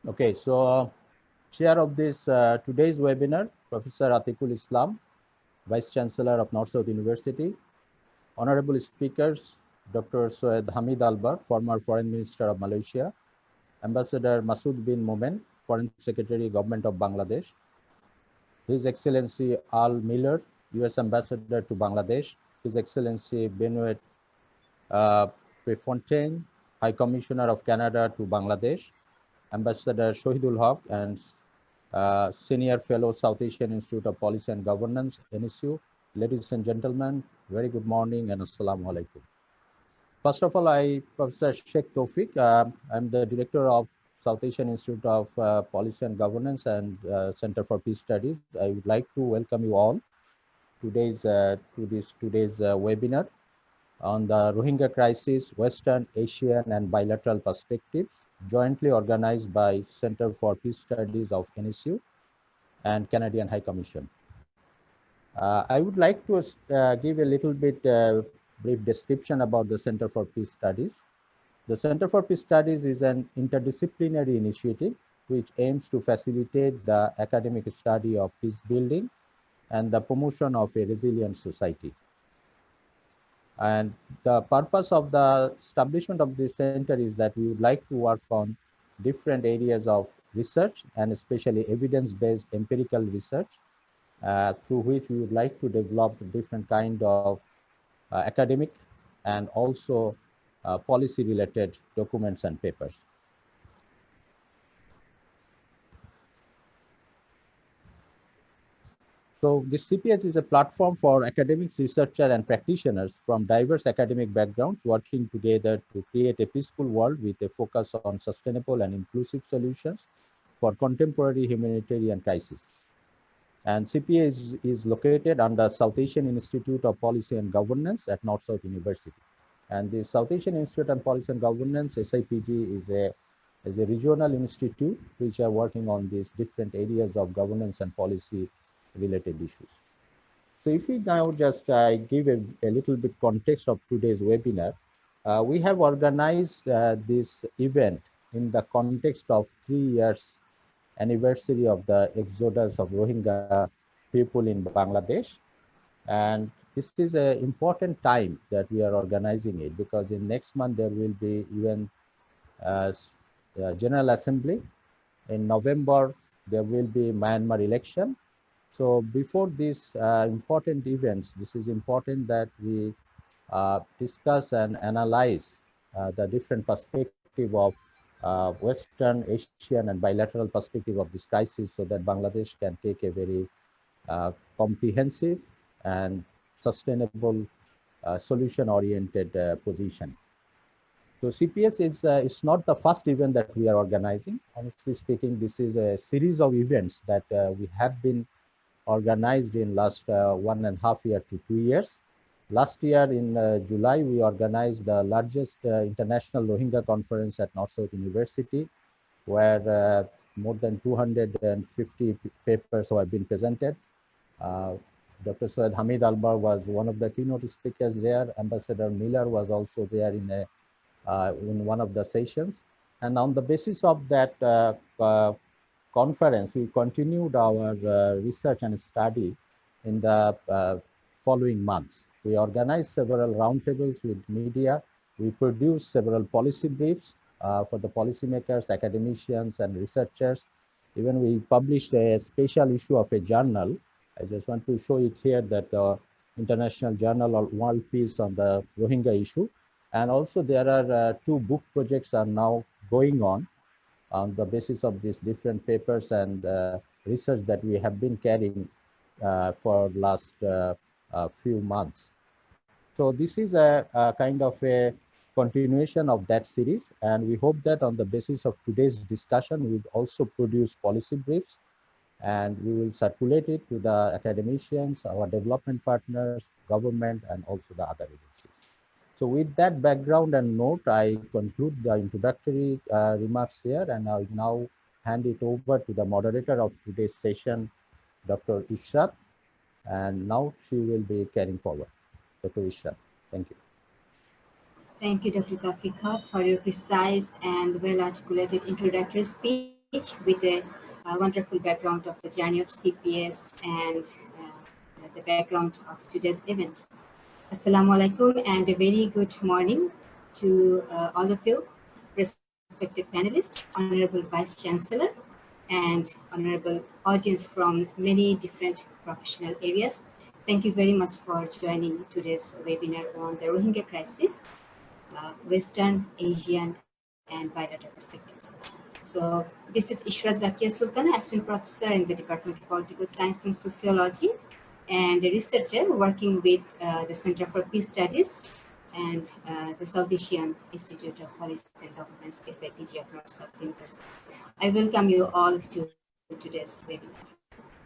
Okay, so chair of this today's webinar, Professor Atikul Islam, Vice Chancellor of North-South University. Honorable speakers, Dr. Syed Hamid Albar, former Foreign Minister of Malaysia, Ambassador Masood bin Momen, Foreign Secretary, Government of Bangladesh, His Excellency Al Miller, U.S. Ambassador to Bangladesh, His Excellency Benoit uh, Prefontaine, High Commissioner of Canada to Bangladesh, Ambassador Shohidul Haq, and Senior Fellow, South Asian Institute of Policy and Governance, NSU. Ladies and gentlemen, very good morning and Assalamu alaikum. First of all, Professor Sheikh Tawfiq, I'm the Director of South Asian Institute of Policy and Governance and Center for Peace Studies. I would like to welcome you all to today's webinar on the Rohingya crisis, Western, Asian, and bilateral perspectives, jointly organized by Center for Peace Studies of NSU and Canadian High Commission. I would like to give a little bit brief description about the Center for Peace Studies. The Center for Peace Studies is an interdisciplinary initiative which aims to facilitate the academic study of peace building and the promotion of a resilient society. And the purpose of the establishment of this center is that we would like to work on different areas of research and especially evidence-based empirical research through which we would like to develop different kind of academic and also policy-related documents and papers. So this CPS is a platform for academics, researchers, and practitioners from diverse academic backgrounds working together to create a peaceful world with a focus on sustainable and inclusive solutions for contemporary humanitarian crises. And CPA is located under South Asian Institute of Policy and Governance at North-South University. And the South Asian Institute of Policy and Governance, SIPG, is a regional institute which are working on these different areas of governance and policy related issues. So if we now just give a little bit context of today's webinar, we have organized this event in the context of 3 years anniversary of the exodus of Rohingya people in Bangladesh. And this is an important time that we are organizing it because in next month there will be UN General Assembly. In November, there will be Myanmar election. So before these important events, this is important that we discuss and analyze the different perspective of Western, Asian, and bilateral perspective of this crisis so that Bangladesh can take a very comprehensive and sustainable solution-oriented position. So CPS is not the first event that we are organizing. Honestly speaking, this is a series of events that we have been organized in last 1.5 years to 2 years. Last year in July, we organized the largest international Rohingya conference at North-South University, where more than 250 papers have been presented. Dr. Syed Hamid Albar was one of the keynote speakers there. Ambassador Miller was also there in one of the sessions. And on the basis of that conference, we continued our research and study in the following months. We organized several roundtables with media. We produced several policy briefs for the policymakers, academicians, and researchers. Even we published a special issue of a journal. I just want to show it here that the International Journal of World Peace on the Rohingya issue. And also there are 2 book projects are now going on the basis of these different papers and research that we have been carrying for last few months. So this is a kind of a continuation of that series, and we hope that on the basis of today's discussion, we'll also produce policy briefs, and we will circulate it to the academicians, our development partners, government, and also the other agencies. So with that background and note, I conclude the introductory remarks here, and I'll now hand it over to the moderator of today's session, Dr. Ishrat, and now she will be carrying forward. Dr. Ishrat, thank you. Thank you, Dr. Tawfiq, for your precise and well-articulated introductory speech. with a wonderful background of the journey of CPS and the background of today's event. Assalamu alaikum and a very good morning to all of you, respected panelists, Honorable Vice Chancellor, and Honorable audience from many different professional areas. Thank you very much for joining today's webinar on the Rohingya crisis, Western, Asian, and bilateral perspectives. So this is Ishrat Zakia Sultan, Assistant Professor in the Department of Political Science and Sociology, and a researcher working with the Center for Peace Studies and the South Asian Institute of Policy and Governance, SIPG of North South University. I welcome you all to today's webinar.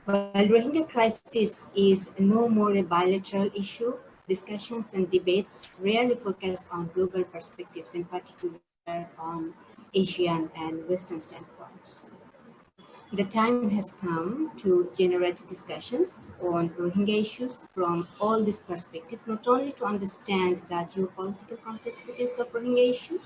While Rohingya crisis is no more a bilateral issue, discussions and debates rarely focus on global perspectives, in particular on Asian and Western standpoints. The time has come to generate discussions on Rohingya issues from all these perspectives, not only to understand the geopolitical complexities of Rohingya issue,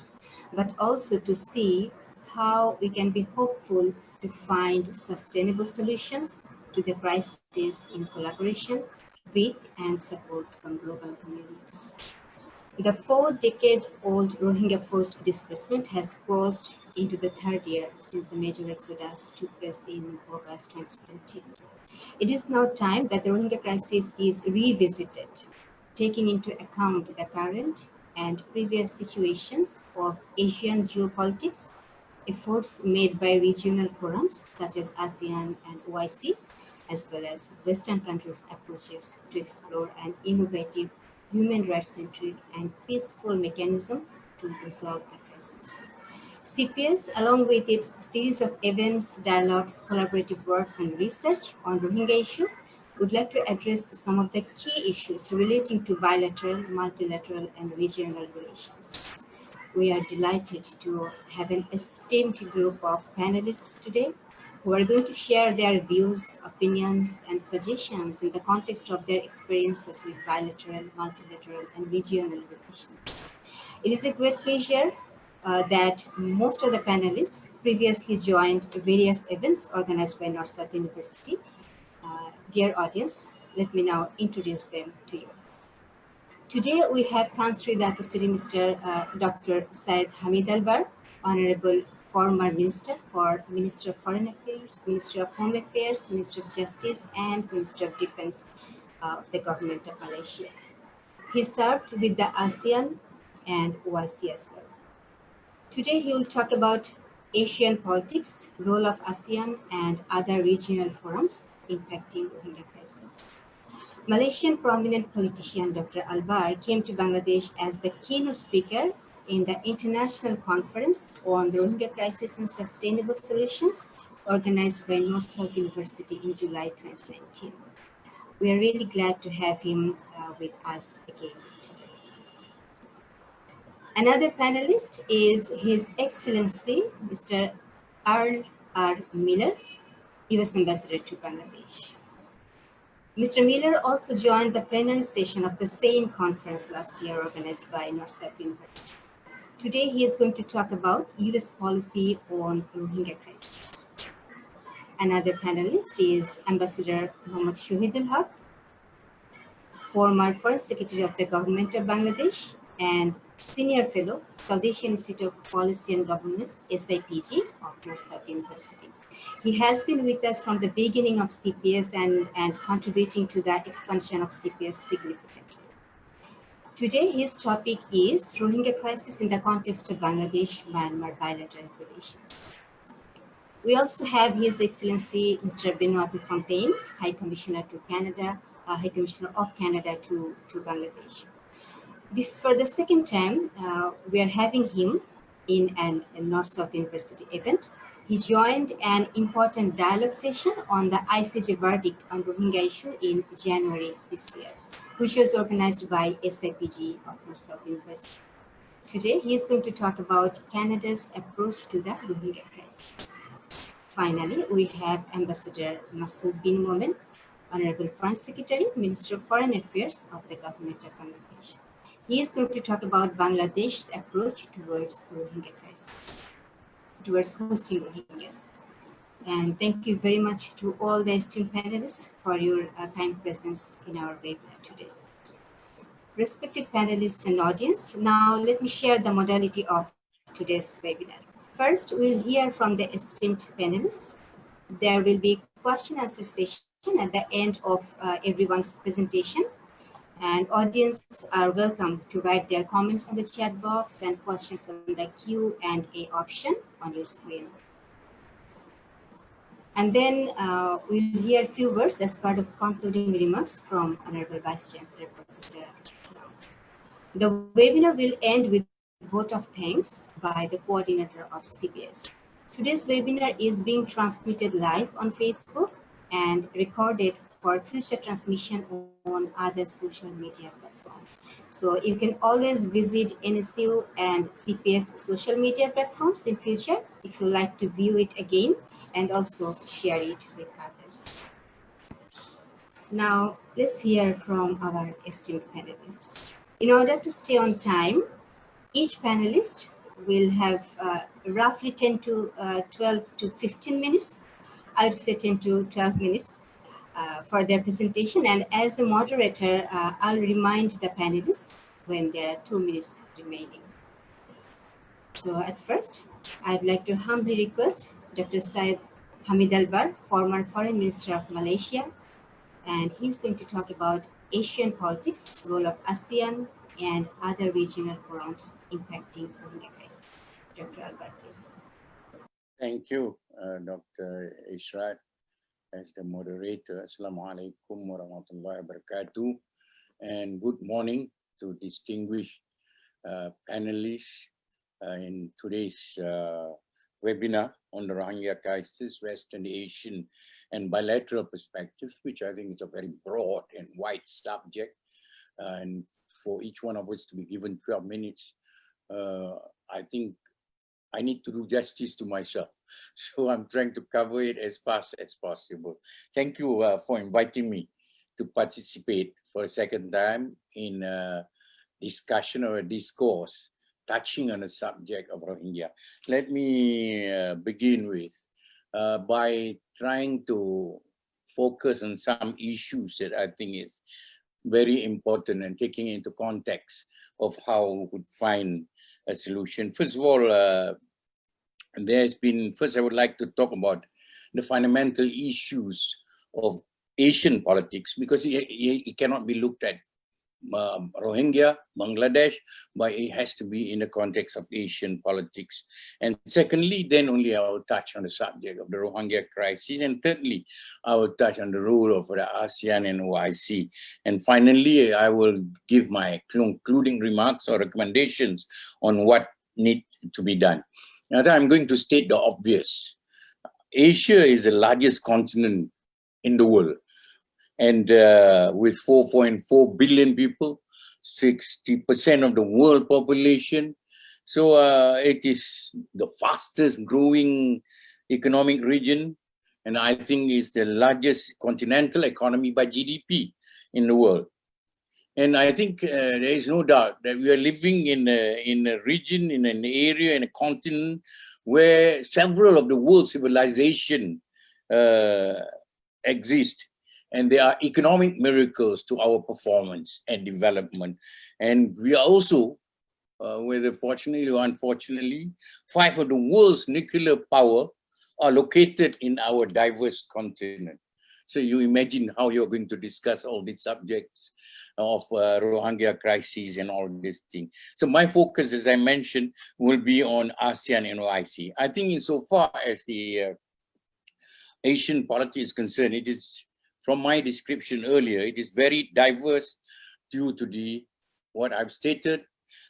but also to see how we can be hopeful to find sustainable solutions to the crisis in collaboration with and support from global communities. The 4-decade-old Rohingya forced displacement has crossed into the third year since the major exodus took place in August 2017. It is now time that the Rohingya crisis is revisited, taking into account the current and previous situations of Asian geopolitics, efforts made by regional forums such as ASEAN and OIC, as well as Western countries' approaches to explore an innovative, human rights-centric and peaceful mechanism to resolve the crisis. CPS, along with its series of events, dialogues, collaborative works, and research on Rohingya issue, would like to address some of the key issues relating to bilateral, multilateral, and regional relations. We are delighted to have an esteemed group of panelists today who are going to share their views, opinions, and suggestions in the context of their experiences with bilateral, multilateral, and regional relations. It is a great pleasure that most of the panelists previously joined various events organized by North-South University. Dear audience, let me now introduce them to you. Today we have Tansri Datusiri Mr. Dr. Syed Hamid Albar, Honorable former Minister of Foreign Affairs, Minister of Home Affairs, Minister of Justice, and Minister of Defense of the Government of Malaysia. He served with the ASEAN and OIC as well. Today he will talk about Asian politics, role of ASEAN and other regional forums impacting Rohingya crisis. Malaysian prominent politician Dr. Albar came to Bangladesh as the keynote speaker in the International Conference on the Rohingya Crisis and Sustainable Solutions organized by North-South University in July 2019. We are really glad to have him with us again today. Another panelist is His Excellency Mr. Earl R. Miller, U.S. Ambassador to Bangladesh. Mr. Miller also joined the plenary session of the same conference last year organized by North-South University. Today he is going to talk about U.S. policy on Rohingya crisis. Another panelist is Ambassador Mohammad Shohidul Haq, former Foreign Secretary of the Government of Bangladesh and Senior Fellow, South Asian Institute of Policy and Governance, SIPG of North-South University. He has been with us from the beginning of CPS and contributing to the expansion of CPS significantly. Today, his topic is Rohingya crisis in the context of Bangladesh-Myanmar bilateral relations. We also have His Excellency Mr. Benoit Fontaine, High Commissioner to Canada, High Commissioner of Canada to Bangladesh. This is for the second time we are having him in a North-South University event. He joined an important dialogue session on the ICJ verdict on Rohingya issue in January this year, which was organized by SIPG of North-South University. Today, he is going to talk about Canada's approach to the Rohingya crisis. Finally, we have Ambassador Masood bin Momen, Honorable Foreign Secretary, Minister of Foreign Affairs of the Government of Bangladesh. He is going to talk about Bangladesh's approach towards Rohingya crisis. towards hosting Rohingyas. And thank you very much to all the esteemed panelists for your kind presence in our webinar today. Respected panelists and audience, now let me share the modality of today's webinar. First, we'll hear from the esteemed panelists. There will be question answer session at the end of everyone's presentation. And audience are welcome to write their comments on the chat box and questions on the Q&A option on your screen. And then we'll hear a few words as part of concluding remarks from Honorable Vice Chancellor Professor. The webinar will end with vote of thanks by the coordinator of CPS. Today's webinar is being transmitted live on Facebook and recorded for future transmission on other social media platforms. So you can always visit NSU and CPS social media platforms in future if you like to view it again and also share it with others. Now, let's hear from our esteemed panelists. In order to stay on time, each panelist will have roughly 10 to 12 to 15 minutes. I would say 10 to 12 minutes for their presentation. And as a moderator, I'll remind the panelists when there are 2 minutes remaining. So at first, I'd like to humbly request Dr. Syed Hamid Albar, former Foreign Minister of Malaysia, and he's going to talk about Asian politics, role of ASEAN, and other regional forums impacting Rohingya crisis. Dr. Albar, please. Thank you, Dr. Ishrat, as the moderator. Assalamu alaikum wa rahmatullahi wa barakatuh. And good morning to distinguished panelists in today's webinar on the Rohingya crisis, Western Asian and bilateral perspectives, which I think is a very broad and wide subject. And for each one of us to be given 12 minutes, I think I need to do justice to myself. So I'm trying to cover it as fast as possible. Thank you for inviting me to participate for a second time in a discussion or a discourse touching on the subject of Rohingya. Let me begin with by trying to focus on some issues that I think is very important and taking into context of how we would find a solution. First of all, first I would like to talk about the fundamental issues of Asian politics, because it cannot be looked at Rohingya, Bangladesh, but it has to be in the context of Asian politics. And secondly, then only I will touch on the subject of the Rohingya crisis. And thirdly, I will touch on the role of the ASEAN and OIC. And finally, I will give my concluding remarks or recommendations on what needs to be done. Now, I'm going to state the obvious. Asia is the largest continent in the world. And with 4.4 billion people, 60% of the world population. So it is the fastest growing economic region. And I think it's the largest continental economy by GDP in the world. And I think there is no doubt that we are living in a region, in an area, in a continent where several of the world civilization exist. And there are economic miracles to our performance and development. And we are also, whether fortunately or unfortunately, 5 of the world's nuclear power are located in our diverse continent. So you imagine how you're going to discuss all these subjects of Rohingya crisis and all these things. So my focus, as I mentioned, will be on ASEAN and OIC. I think insofar as the Asian polity is concerned, it is, from my description earlier, it is very diverse due to what I've stated,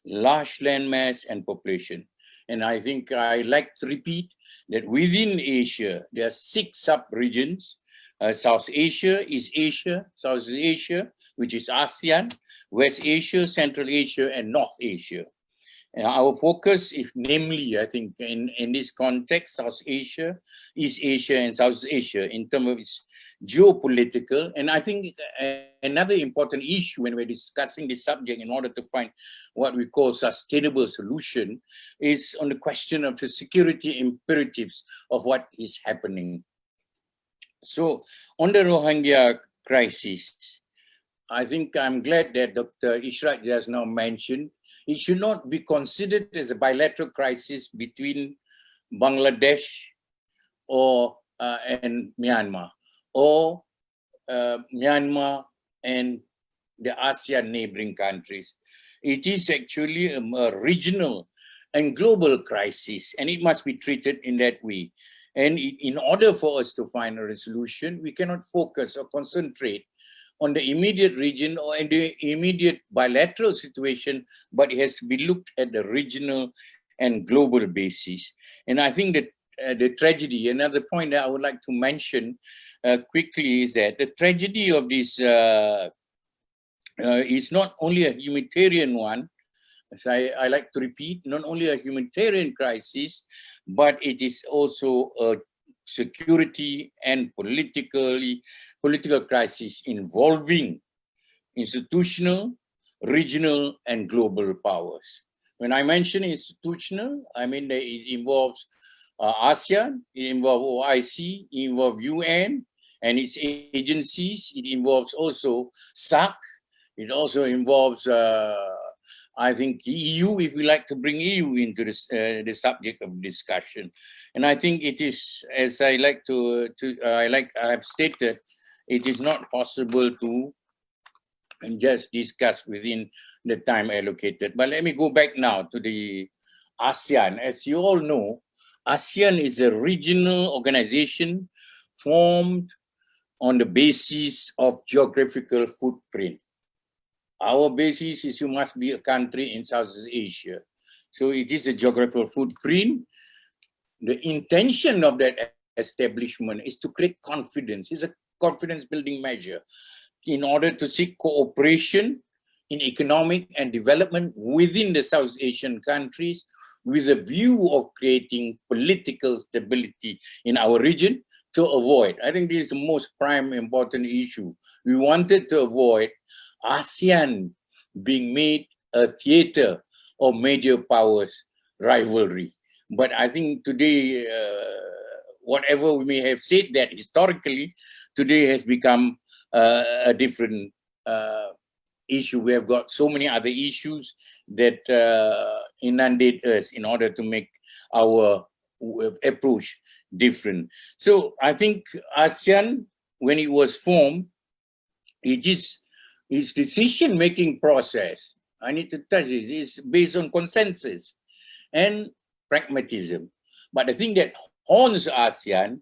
large landmass and population. And I think I like to repeat that within Asia, there are 6 sub-regions: South Asia, East Asia, Southeast Asia, which is ASEAN, West Asia, Central Asia, and North Asia. Our focus, if namely, I think in this context, South Asia, East Asia and South Asia in terms of its geopolitical, and I think another important issue when we're discussing this subject in order to find what we call sustainable solution is on the question of the security imperatives of what is happening. So on the Rohingya crisis, I think I'm glad that Dr. Ishrat has now mentioned it should not be considered as a bilateral crisis between Bangladesh and Myanmar, or Myanmar and the ASEAN neighboring countries. It is actually a regional and global crisis, and it must be treated in that way. And in order for us to find a resolution, we cannot focus or concentrate on the immediate region or in the immediate bilateral situation, but it has to be looked at the regional and global basis. And I think that the tragedy, another point that I would like to mention quickly is that the tragedy of this is not only a humanitarian one, as I like to repeat, not only a humanitarian crisis, but it is also a security and political crisis involving institutional, regional, and global powers. When I mention institutional, I mean that it involves ASEAN, it involves OIC, it involves UN and its agencies, it involves also SAC, it also involves I think EU, if we like to bring EU into this, the subject of discussion. And I think it is, as I have stated, it is not possible to just discuss within the time allocated. But let me go back now to the ASEAN. As you all know, ASEAN is a regional organization formed on the basis of geographical footprint. Our basis is you must be a country in Southeast Asia. So it is a geographical footprint. The intention of that establishment is to create confidence. It's a confidence building measure in order to seek cooperation in economic and development within the South Asian countries with a view of creating political stability in our region to avoid. I think this is the most prime important issue. We wanted to avoid ASEAN being made a theater of major powers rivalry. But I think today, whatever we may have said that historically, today has become a different issue. We have got so many other issues that inundate us in order to make our approach different. So I think ASEAN, when it was formed, it is its decision-making process, I need to touch it, is based on consensus and pragmatism. But the thing that haunts ASEAN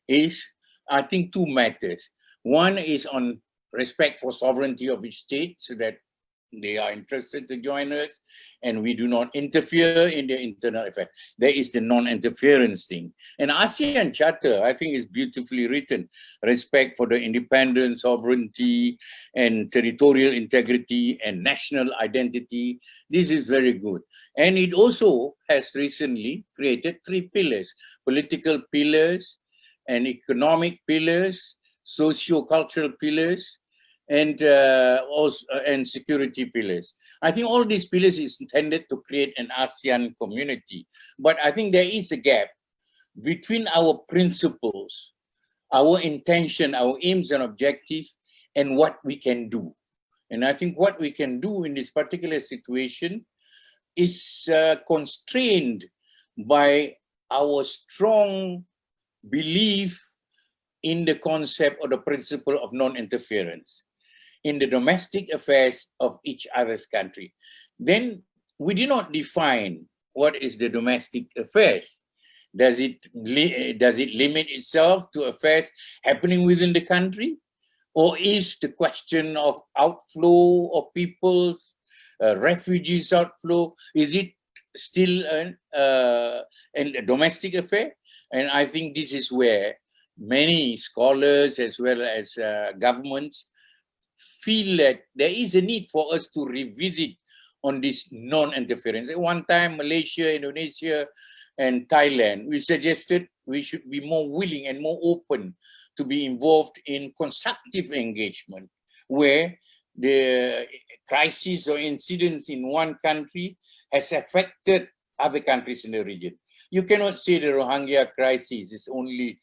is, I think, two matters. One is on respect for sovereignty of each state, so that they are interested to join us and we do not interfere in their internal affairs. There is the non-interference thing. And ASEAN Charter, I think, is beautifully written. Respect for the independence, sovereignty, and territorial integrity and national identity. This is very good. And it also has recently created three pillars: political pillars and economic pillars, socio-cultural pillars, and also and security pillars. I think all these pillars is intended to create an ASEAN community. But I think there is a gap between our principles, our intention, our aims and objectives, and what we can do. And I think what we can do in this particular situation is constrained by our strong belief in the concept or the principle of non-interference in the domestic affairs of each other's country. Then we do not define what is the domestic affairs. Does it limit itself to affairs happening within the country? Or is the question of outflow of people, refugees outflow, is it still a domestic affair? And I think this is where many scholars as well as governments feel that there is a need for us to revisit on this non-interference. At one time, Malaysia, Indonesia, and Thailand, we suggested we should be more willing and more open to be involved in constructive engagement, where the crisis or incidents in one country has affected other countries in the region. You cannot say the Rohingya crisis is only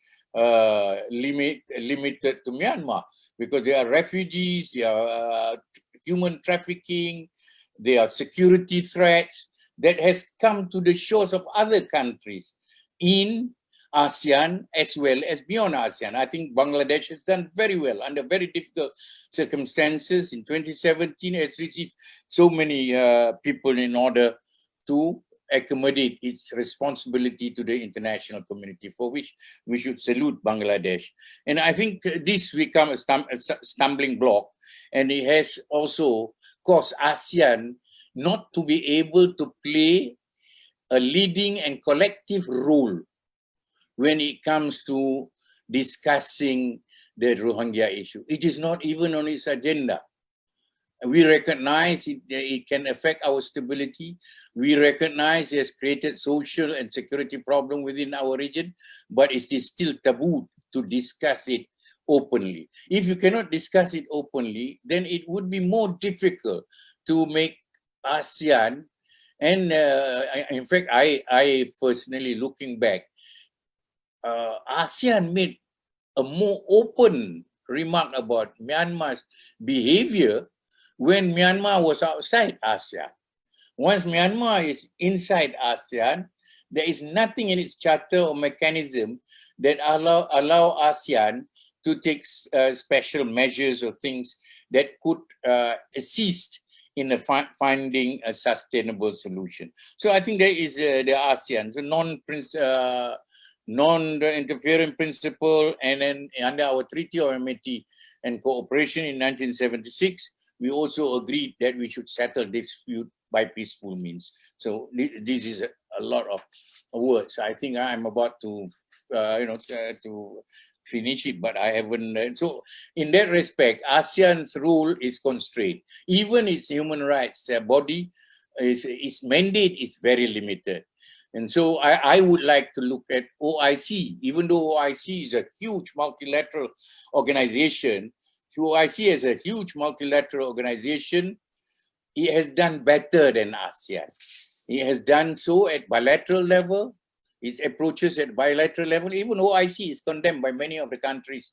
limited to Myanmar, because there are refugees, there are human trafficking, there are security threats that has come to the shores of other countries in ASEAN as well as beyond ASEAN. I think Bangladesh has done very well under very difficult circumstances. In 2017, has received so many people in order to accommodate its responsibility to the international community, for which we should salute Bangladesh. And I think this become a stumbling block, and it has also caused ASEAN not to be able to play a leading and collective role when it comes to discussing the Rohingya issue. It is not even on its agenda. We recognize it can affect our stability. We recognize it has created social and security problem within our region, but it is still taboo to discuss it openly. If you cannot discuss it openly, then it would be more difficult to make ASEAN, and in fact, I personally, looking back, ASEAN made a more open remark about Myanmar's behavior when Myanmar was outside ASEAN. Once Myanmar is inside ASEAN, there is nothing in its charter or mechanism that allow ASEAN to take special measures or things that could assist in finding a sustainable solution. So I think there is the ASEAN, the non-interference principle, and then under our Treaty of Amity and Cooperation in 1976, we also agreed that we should settle dispute by peaceful means. So this is a lot of words. I think I'm about to, to finish it, but I haven't. So in that respect, ASEAN's role is constrained. Even its human rights body, its mandate is very limited. And so I would like to look at OIC, even though OIC is a huge multilateral organization. OIC as a huge multilateral organization, it has done better than ASEAN. It has done so at bilateral level. Its approaches at bilateral level, even OIC is condemned by many of the countries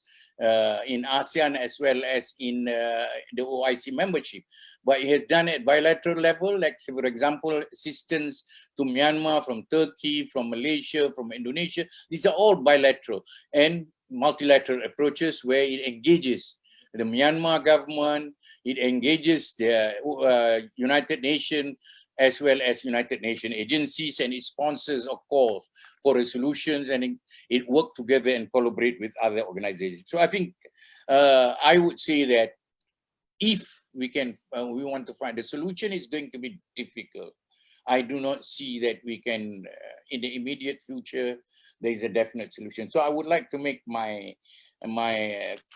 in ASEAN as well as in the OIC membership. But it has done at bilateral level, like, for example, assistance to Myanmar from Turkey, from Malaysia, from Indonesia. These are all bilateral and multilateral approaches where it engages the Myanmar government, it engages the United Nations as well as United Nations agencies, and it sponsors or calls for resolutions, and it works together and collaborate with other organizations. So I think I would say that if we want to find a solution, it's going to be difficult. I do not see that we can, in the immediate future, there is a definite solution. So I would like to make my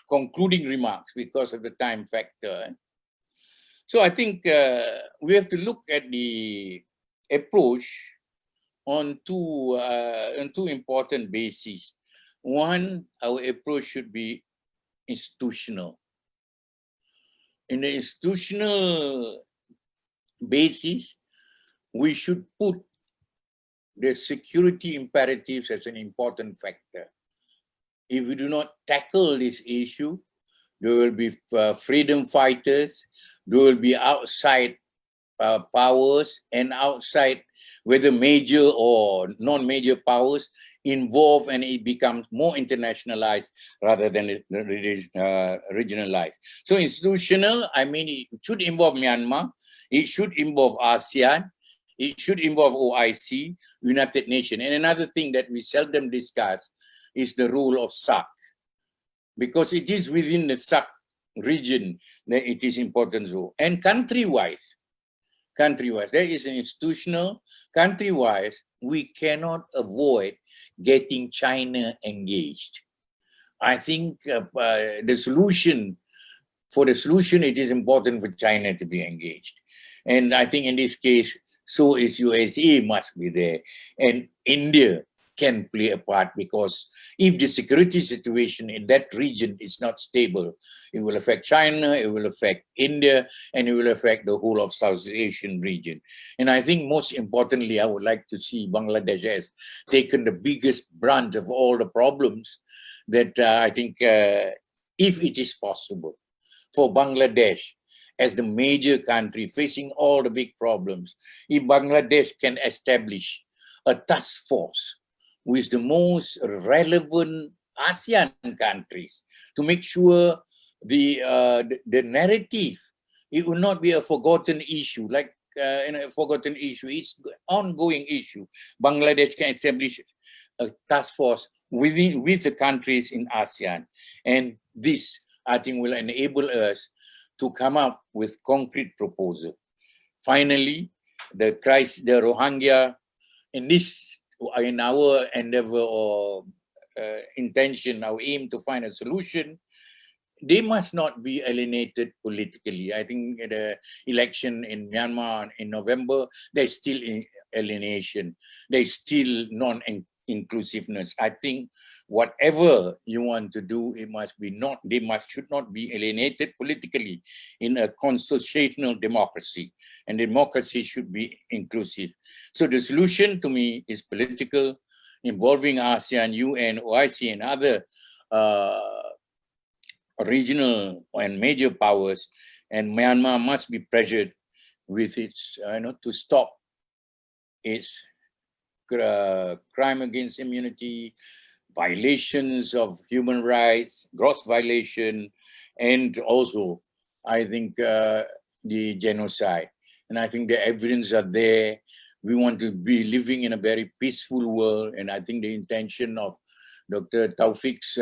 concluding remarks because of the time factor. So I think we have to look at the approach on two important bases. One, our approach should be institutional. In the institutional basis, we should put the security imperatives as an important factor. If we do not tackle this issue, there will be freedom fighters, there will be outside powers, and outside, whether major or non-major powers, involved, and it becomes more internationalized rather than regionalized. So institutional, I mean, it should involve Myanmar, it should involve ASEAN, it should involve OIC, United Nations. And another thing that we seldom discuss is the role of SAC, because it is within the SAC region that it is important. So, and country-wise, there is an institutional, country-wise, we cannot avoid getting China engaged. I think it is important for China to be engaged. And I think in this case, so is USA must be there. And India can play a part, because if the security situation in that region is not stable, it will affect China, it will affect India, and it will affect the whole of Southeast Asian region. And I think most importantly, I would like to see Bangladesh has taken the biggest brunt of all the problems that I think if it is possible for Bangladesh as the major country facing all the big problems, if Bangladesh can establish a task force with the most relevant ASEAN countries to make sure the narrative, it will not be a forgotten issue, like a forgotten issue. It's an ongoing issue. Bangladesh can establish a task force with the countries in ASEAN, and this, I think, will enable us to come up with concrete proposal. Finally, the Rohingya, in our endeavor or intention, our aim to find a solution, they must not be alienated politically. I think the election in Myanmar in November, there's still alienation. There's still non-inclusiveness. I think whatever you want to do, it must be not, should not be alienated politically in a constitutional democracy. And democracy should be inclusive. So the solution to me is political, involving ASEAN, UN, OIC, and other regional and major powers, and Myanmar must be pressured with its, to stop its crime against immunity, violations of human rights, gross violation, and also, I think, the genocide. And I think the evidence are there. We want to be living in a very peaceful world, and I think the intention of Dr. Taufik's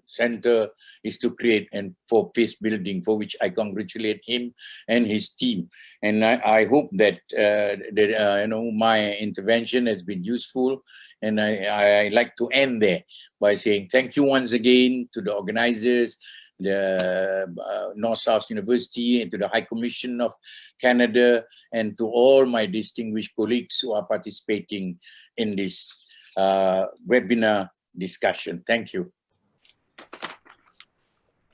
center is to create and for peace building, for which I congratulate him and his team. And I hope that my intervention has been useful. And I like to end there by saying thank you once again to the organizers, the North-South University, and to the High Commission of Canada, and to all my distinguished colleagues who are participating in this webinar discussion. Thank you.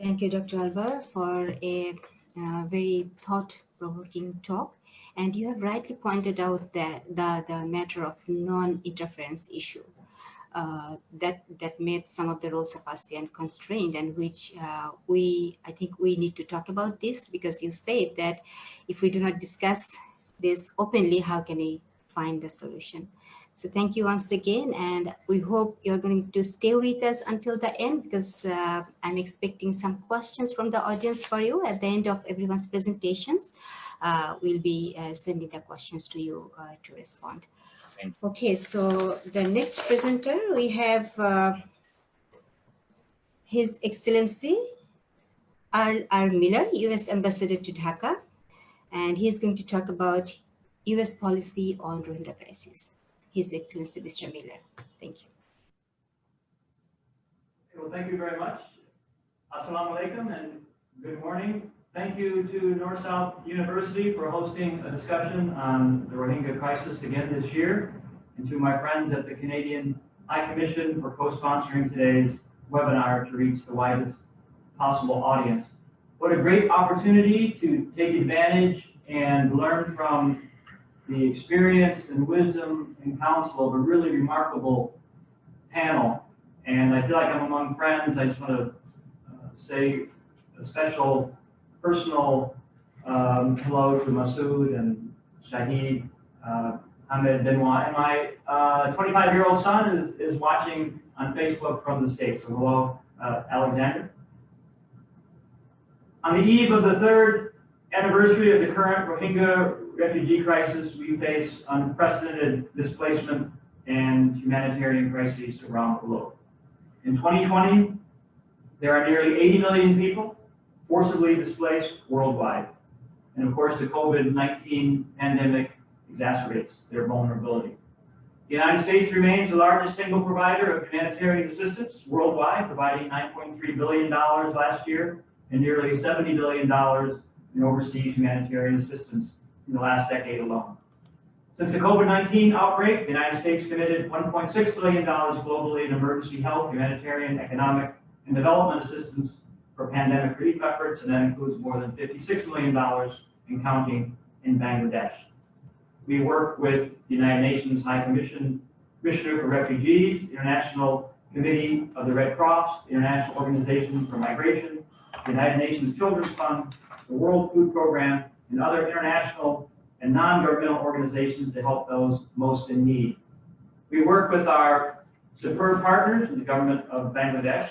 Thank you, Dr. Alvar, for a very thought-provoking talk. And you have rightly pointed out that the matter of non-interference issue that made some of the roles of ASEAN constrained, and which I think we need to talk about this, because you said that if we do not discuss this openly, how can we find the solution? So thank you once again, and we hope you're going to stay with us until the end, because I'm expecting some questions from the audience for you at the end of everyone's presentations. We'll be sending the questions to you to respond. Okay, so the next presenter, we have His Excellency R. Miller, U.S. Ambassador to Dhaka, and he's going to talk about U.S. policy on Rohingya crisis. His Excellency, Mr. Miller. Thank you. Well, thank you very much. Assalamu alaikum and good morning. Thank you to North-South University for hosting a discussion on the Rohingya crisis again this year, and to my friends at the Canadian High Commission for co-sponsoring today's webinar to reach the widest possible audience. What a great opportunity to take advantage and learn from the experience and wisdom and counsel of a really remarkable panel. And I feel like I'm among friends. I just want to say a special personal hello to Masood and Shahid, Ahmed Benoit. And my 25-year-old son is watching on Facebook from the States. So hello, Alexander. On the eve of the third anniversary of the current Rohingya refugee crisis, we face unprecedented displacement and humanitarian crises around the globe. In 2020, there are nearly 80 million people forcibly displaced worldwide. And of course, the COVID-19 pandemic exacerbates their vulnerability. The United States remains the largest single provider of humanitarian assistance worldwide, providing $9.3 billion last year and nearly $70 billion in overseas humanitarian assistance in the last decade alone. Since the COVID-19 outbreak, the United States committed $1.6 billion globally in emergency health, humanitarian, economic, and development assistance for pandemic relief efforts, and that includes more than $56 million in counting in Bangladesh. We work with the United Nations High Commissioner for Refugees, the International Committee of the Red Cross, the International Organization for Migration, the United Nations Children's Fund, the World Food Program, and other international and non-governmental organizations to help those most in need. We work with our superb partners in the government of Bangladesh,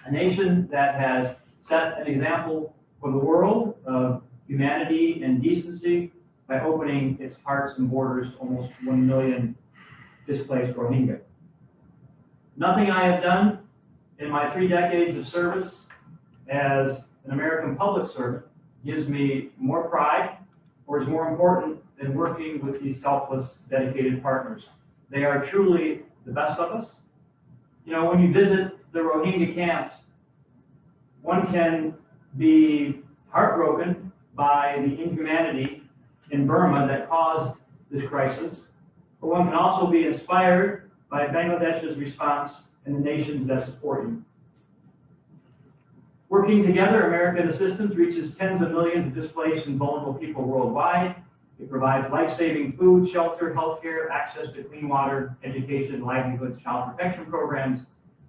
a nation that has set an example for the world of humanity and decency by opening its hearts and borders to almost 1 million displaced Rohingya. Nothing I have done in my 3 decades of service as an American public servant gives me more pride or is more important than working with these selfless, dedicated partners. They are truly the best of us. You know, when you visit the Rohingya camps, one can be heartbroken by the inhumanity in Burma that caused this crisis, but one can also be inspired by Bangladesh's response and the nations that support you. Working together, American assistance reaches tens of millions of displaced and vulnerable people worldwide. It provides life-saving food, shelter, healthcare, access to clean water, education, livelihoods, child protection programs,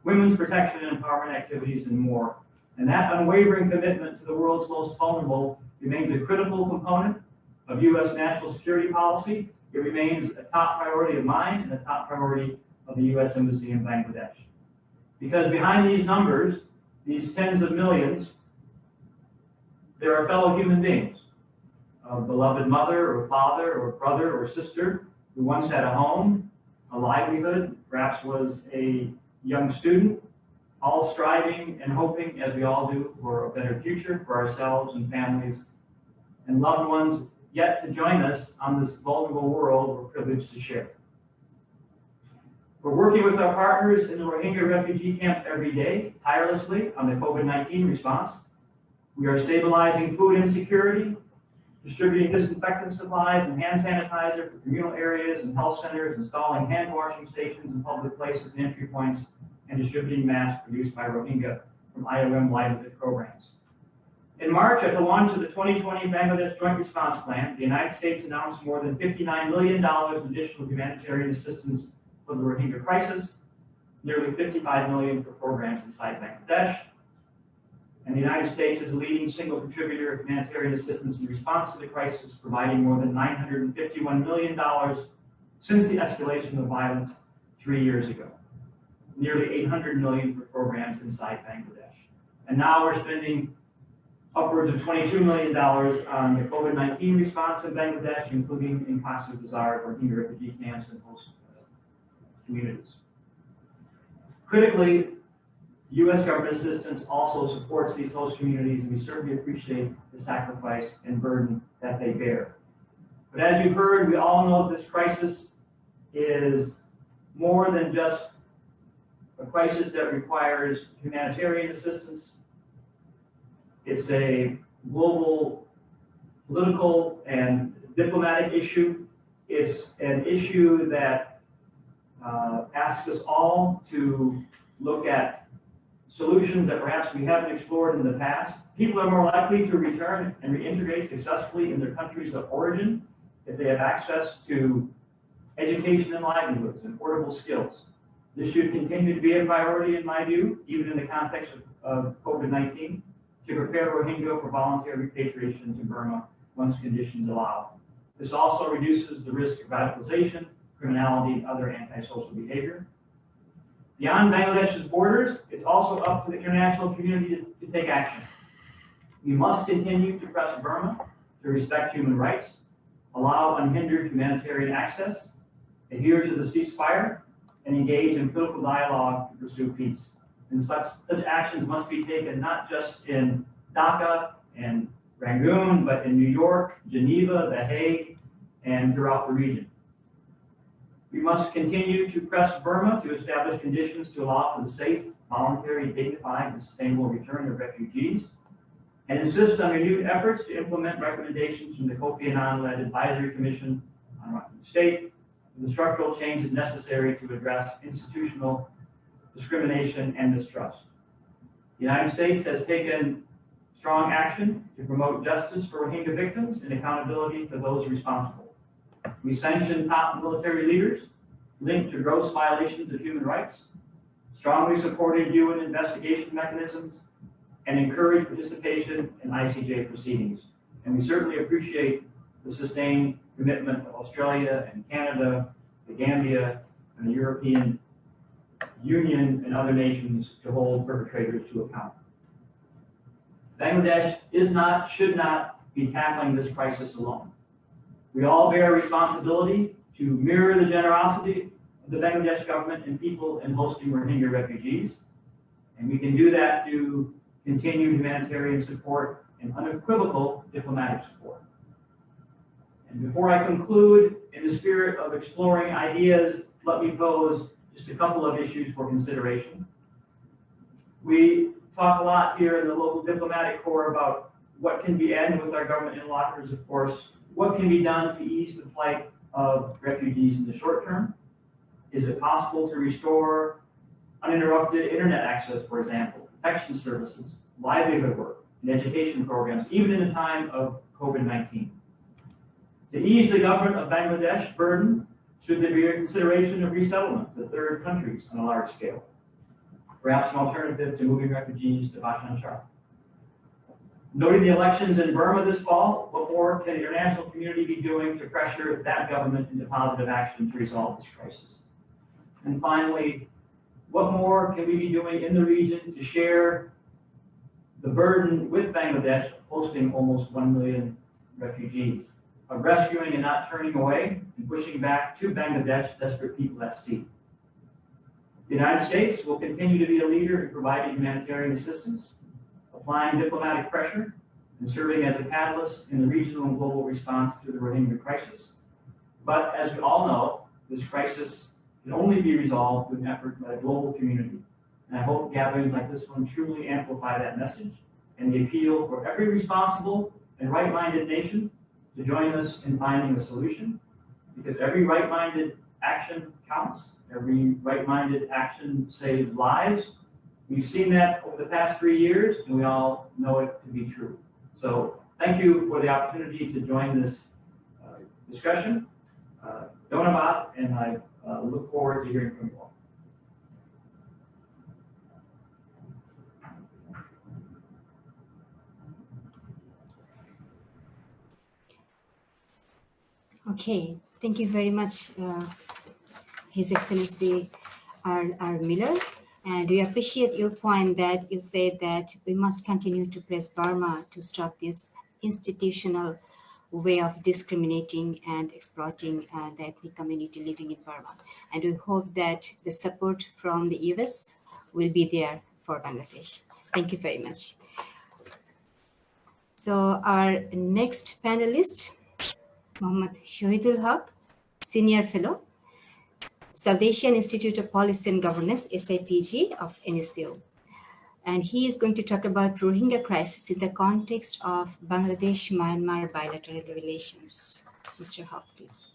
women's protection and empowerment activities, and more. And that unwavering commitment to the world's most vulnerable remains a critical component of U.S. national security policy. It remains a top priority of mine and a top priority of the U.S. Embassy in Bangladesh. Because behind these numbers, these tens of millions, there are fellow human beings, a beloved mother or father or brother or sister who once had a home, a livelihood, perhaps was a young student, all striving and hoping, as we all do, for a better future for ourselves and families, and loved ones yet to join us on this vulnerable world we're privileged to share. We're working with our partners in the Rohingya refugee camps every day, tirelessly, on the COVID-19 response. We are stabilizing food insecurity, distributing disinfectant supplies and hand sanitizer for communal areas and health centers, installing hand washing stations in public places and entry points, and distributing masks produced by Rohingya from IOM livelihood programs. In March, at the launch of the 2020 Bangladesh Joint Response Plan, the United States announced more than $59 million in additional humanitarian assistance for the Rohingya crisis, nearly $55 million for programs inside Bangladesh. And the United States is a leading single contributor of humanitarian assistance in response to the crisis, providing more than $951 million since the escalation of violence 3 years ago. Nearly $800 million for programs inside Bangladesh. And now we're spending upwards of $22 million on the COVID-19 response in Bangladesh, including in Cox's Bazar, Rohingya refugee camps, and host communities. Critically, U.S. government assistance also supports these host communities, and we certainly appreciate the sacrifice and burden that they bear. But as you've heard, we all know this crisis is more than just a crisis that requires humanitarian assistance. It's a global political and diplomatic issue. It's an issue that asks us all to look at solutions that perhaps we haven't explored in the past. People are more likely to return and reintegrate successfully in their countries of origin if they have access to education and livelihoods and portable skills. This should continue to be a priority, in my view, even in the context of COVID-19, to prepare Rohingya for voluntary repatriation to Burma once conditions allow. This also reduces the risk of radicalization, criminality, and other antisocial behavior. Beyond Bangladesh's borders, it's also up to the international community to take action. We must continue to press Burma to respect human rights, allow unhindered humanitarian access, adhere to the ceasefire, and engage in political dialogue to pursue peace. And such actions must be taken not just in Dhaka and Rangoon, but in New York, Geneva, The Hague, and throughout the region. We must continue to press Burma to establish conditions to allow for the safe, voluntary, dignified, and sustainable return of refugees. and insist on renewed efforts to implement recommendations from the Kofi Annan-led Advisory Commission on Rakhine State, with the structural changes necessary to address institutional discrimination and mistrust. The United States has taken strong action to promote justice for Rohingya victims and accountability for those responsible. We sanctioned top military leaders linked to gross violations of human rights, strongly supported UN investigation mechanisms, and encouraged participation in ICJ proceedings. And we certainly appreciate the sustained commitment of Australia and Canada, the Gambia, and the European Union and other nations to hold perpetrators to account. Bangladesh should not be tackling this crisis alone. We all bear responsibility to mirror the generosity of the Bangladesh government and people in hosting Rohingya refugees. And we can do that through continued humanitarian support and unequivocal diplomatic support. And before I conclude, in the spirit of exploring ideas, let me pose just a couple of issues for consideration. We talk a lot here in the local diplomatic corps about what can be done with our government interlocutors, of course. What can be done to ease the plight of refugees in the short term? Is it possible to restore uninterrupted internet access, for example, protection services, livelihood work, and education programs, even in a time of COVID-19? To ease the government of Bangladesh burden, should there be a consideration of resettlement to third countries on a large scale? Perhaps an alternative to moving refugees to Bachan Char. Noting the elections in Burma this fall, what more can the international community be doing to pressure that government into positive action to resolve this crisis? And finally, what more can we be doing in the region to share the burden with Bangladesh hosting almost 1 million refugees, of rescuing and not turning away and pushing back to Bangladesh desperate people at sea? The United States will continue to be a leader in providing humanitarian assistance, applying diplomatic pressure, and serving as a catalyst in the regional and global response to the Rohingya crisis. But as we all know, this crisis can only be resolved with an effort by the global community. And I hope gatherings like this one truly amplify that message and the appeal for every responsible and right-minded nation to join us in finding a solution, because every right-minded action counts. Every right-minded action saves lives. We've seen that over the past 3 years, and we all know it to be true. So thank you for the opportunity to join this discussion. Donabat, and I look forward to hearing from you all. Okay, thank you very much, His Excellency R. Miller. And we appreciate your point that you said that we must continue to press Burma to stop this institutional way of discriminating and exploiting the ethnic community living in Burma. And we hope that the support from the US will be there for Bangladesh. Thank you very much. So our next panelist, Mohammad Shahidul Haq, Senior Fellow, Salvation Institute of Policy and Governance, SIPG of NSU. And he is going to talk about Rohingya crisis in the context of Bangladesh-Myanmar bilateral relations. Mr. Haq, please.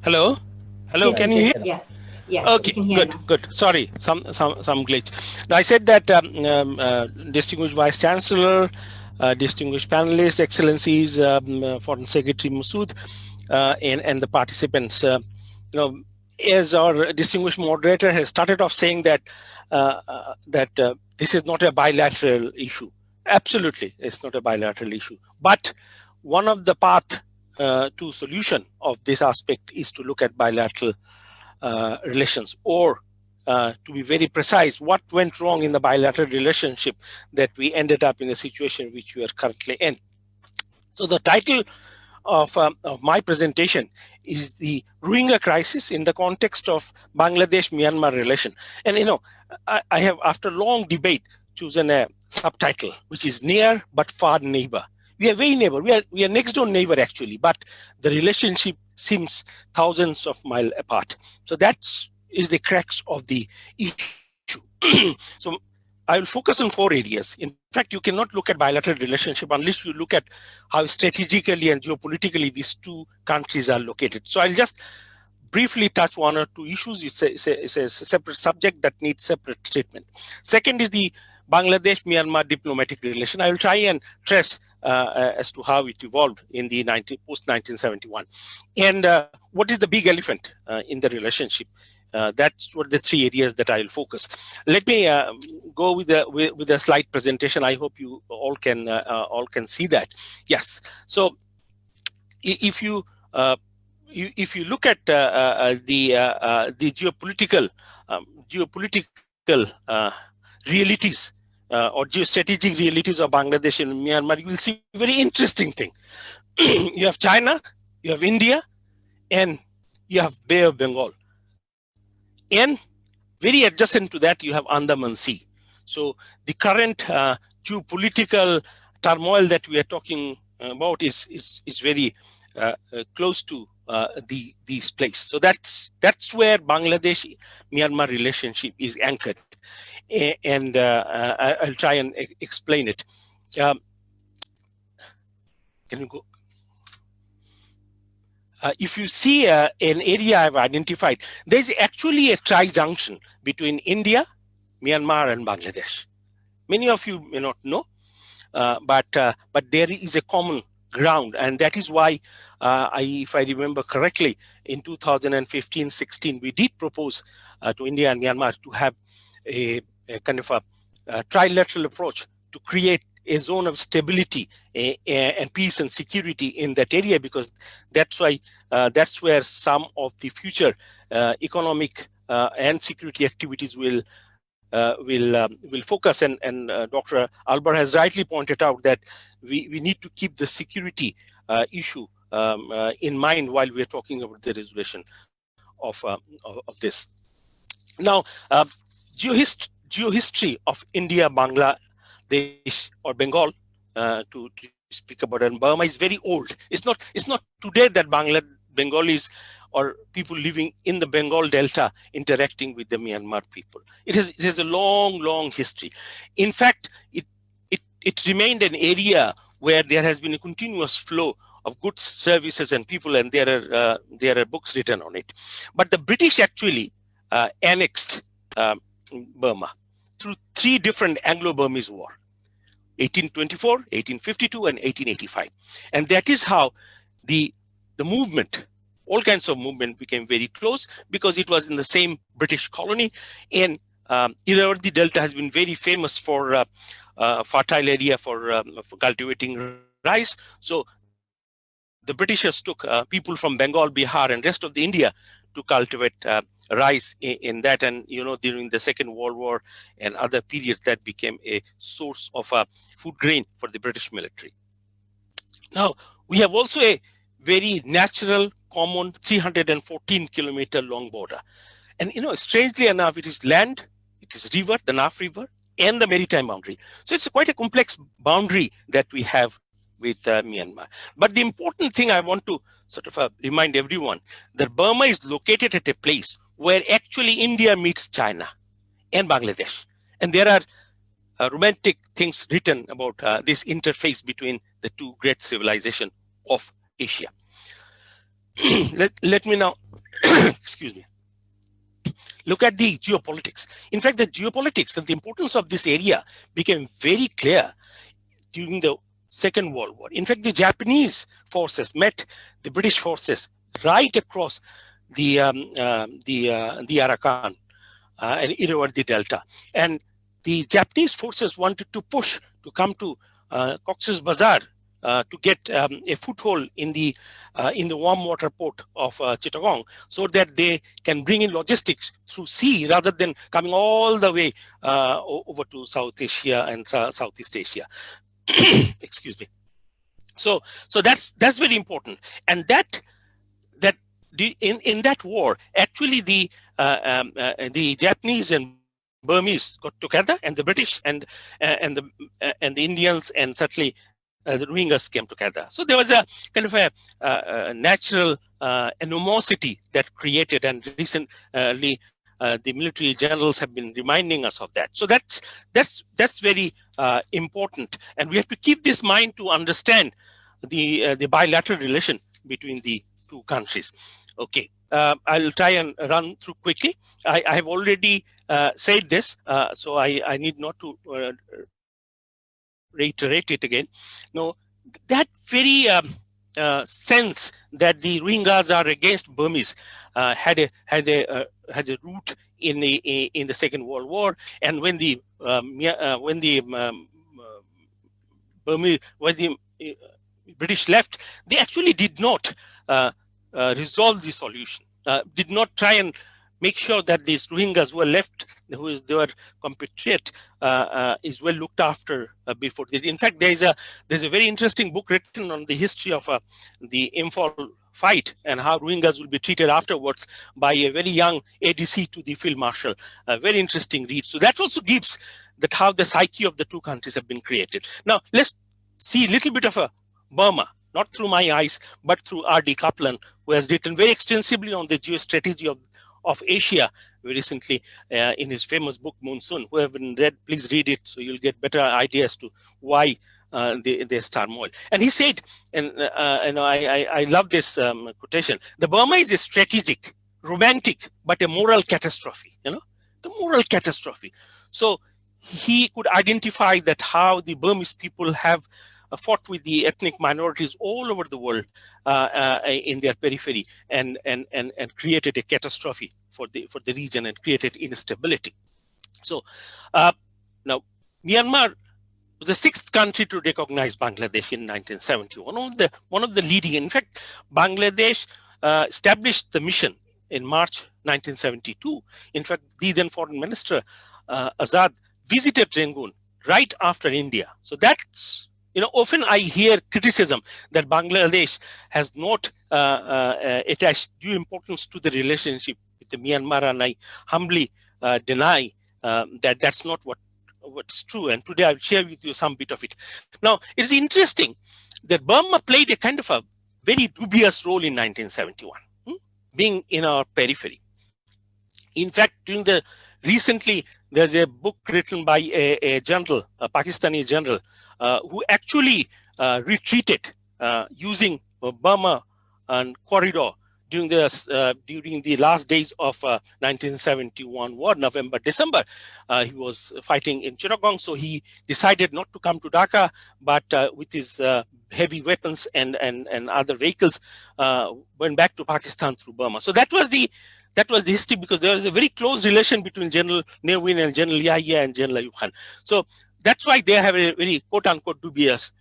Hello? Hello, Yes, can you hear? Yeah. Yeah, Okay, we can hear good, now. good. Sorry, some glitch. I said that distinguished Vice Chancellor, distinguished panelists, Excellencies, Foreign Secretary Masood, and the participants. As our distinguished moderator has started off saying that this is not a bilateral issue. Absolutely, it's not a bilateral issue. But one of the path to solution of this aspect is to look at bilateral relations, or to be very precise, what went wrong in the bilateral relationship that we ended up in a situation which we are currently in. So the title of my presentation is the Rohingya crisis in the context of Bangladesh-Myanmar relation. And I have, after long debate, chosen a subtitle which is Near but Far Neighbor, we are very neighbor. We are next door neighbor actually, but the relationship seems thousands of miles apart. So that's is the crux of the issue. So I will focus on 4 areas. In fact, you cannot look at bilateral relationship unless you look at how strategically and geopolitically these two countries are located. So I'll just briefly touch 1 or 2 issues. It's a separate subject that needs separate treatment. Second is the Bangladesh-Myanmar diplomatic relation. I will try and trace as to how it evolved in the post-1971. And what is the big elephant in the relationship? That's what the 3 areas that I will focus. Let me go with a slide presentation. I hope you all can see that. Yes. So if you look at the geopolitical realities or geostrategic realities of Bangladesh and Myanmar, you will see a very interesting thing. You have China, you have India, and you have Bay of Bengal. And very adjacent to that, you have Andaman Sea. So the current geopolitical turmoil that we are talking about is very close to these places. So that's where Bangladesh-Myanmar relationship is anchored, and I'll try and explain it. Can you go? If you see an area I've identified, there's actually a tri-junction between India, Myanmar, and Bangladesh. Many of you may not know, but there is a common ground, and that is why, if I remember correctly, in 2015-16, we did propose to India and Myanmar to have a kind of a trilateral approach to create a zone of stability and peace and security in that area, because that's where some of the future economic and security activities will focus. And Dr. Albert has rightly pointed out that we need to keep the security issue in mind while we are talking about the resolution of this. Now, geohistory of India, Bangladesh, or Bengal, to speak about, and Burma is very old. It's not today that Bengalis or people living in the Bengal Delta interacting with the Myanmar people. It has a long history. In fact, it remained an area where there has been a continuous flow of goods, services, and people, and there are books written on it. But the British actually annexed Burma through 3 different Anglo-Burmese wars: 1824, 1852, and 1885. And that is how the movement, all kinds of movement, became very close, because it was in the same British colony. And Irrawaddy Delta has been very famous for fertile area for cultivating rice. So the Britishers took people from Bengal, Bihar, and rest of the India to cultivate rice in that. And during the Second World War and other periods, that became a source of food grain for the British military. Now, we have also a very natural, common 314-kilometer long border. And strangely enough, it is land, it is river, the Naf River, and the maritime boundary. So it's quite a complex boundary that we have with Myanmar. But the important thing I want to sort of remind everyone, that Burma is located at a place where actually India meets China and Bangladesh. And there are romantic things written about this interface between the 2 great civilizations of Asia. Let me now, excuse me, look at the geopolitics. In fact, the geopolitics and the importance of this area became very clear during the Second World War. In fact, the Japanese forces met the British forces right across the Arakan and Irrawaddy Delta. And the Japanese forces wanted to push to come to Cox's Bazar to get a foothold in the warm water port of Chittagong, so that they can bring in logistics through sea rather than coming all the way over to South Asia and Southeast Asia. Excuse me. So that's very important, and that in that war, actually the Japanese and Burmese got together, and the British and the Indians, and certainly the Rohingyas came together. So there was a kind of a natural animosity that created, and recently the military generals have been reminding us of that. So that's very important, and we have to keep this in mind to understand the bilateral relation between the two countries. Okay, I'll try and run through quickly. I have already said this, so I need not to reiterate it again. No, that very sense that the Rohingyas are against Burmese had a root in the Second World War, and when the British left, they actually did not resolve the solution, did not try and make sure that these Rohingyas who were left, their compatriot, is well looked after before. In fact, there's a very interesting book written on the history of the Imphal fight and how Rohingyas will be treated afterwards by a very young ADC to the Field Marshal. A very interesting read. So that also gives that how the psyche of the two countries have been created. Now let's see a little bit of a Burma, not through my eyes, but through R.D. Kaplan, who has written very extensively on the geostrategy of Asia recently in his famous book Monsoon. Who haven't read, please read it, so you'll get better ideas to why there's turmoil. And he said, and I love this quotation: the Burma is a strategic, romantic, but a moral catastrophe. The moral catastrophe. So he could identify that how the Burmese people have fought with the ethnic minorities all over the world in their periphery, and created a catastrophe for the region and created instability. So now Myanmar was the 6th country to recognize Bangladesh in 1970. One of the leading. In fact, Bangladesh established the mission in March 1972. In fact, the then Foreign Minister Azad visited Rangoon right after India. So that's, often I hear criticism that Bangladesh has not attached due importance to the relationship with the Myanmar, and I humbly deny that that's not what's true. And today I'll share with you some bit of it. Now, it's interesting that Burma played a kind of a very dubious role in 1971, being in our periphery. In fact, recently, there's a book written by a general, a Pakistani general, who actually retreated using Burma and corridor during the last days of 1971 war, November, December. He was fighting in Chittagong, so he decided not to come to Dhaka, but with his heavy weapons and other vehicles, went back to Pakistan through Burma. So that was the history, because there was a very close relation between General Ne Win and General Yahya and General Ayub Khan. So that's why they have a very quote-unquote dubious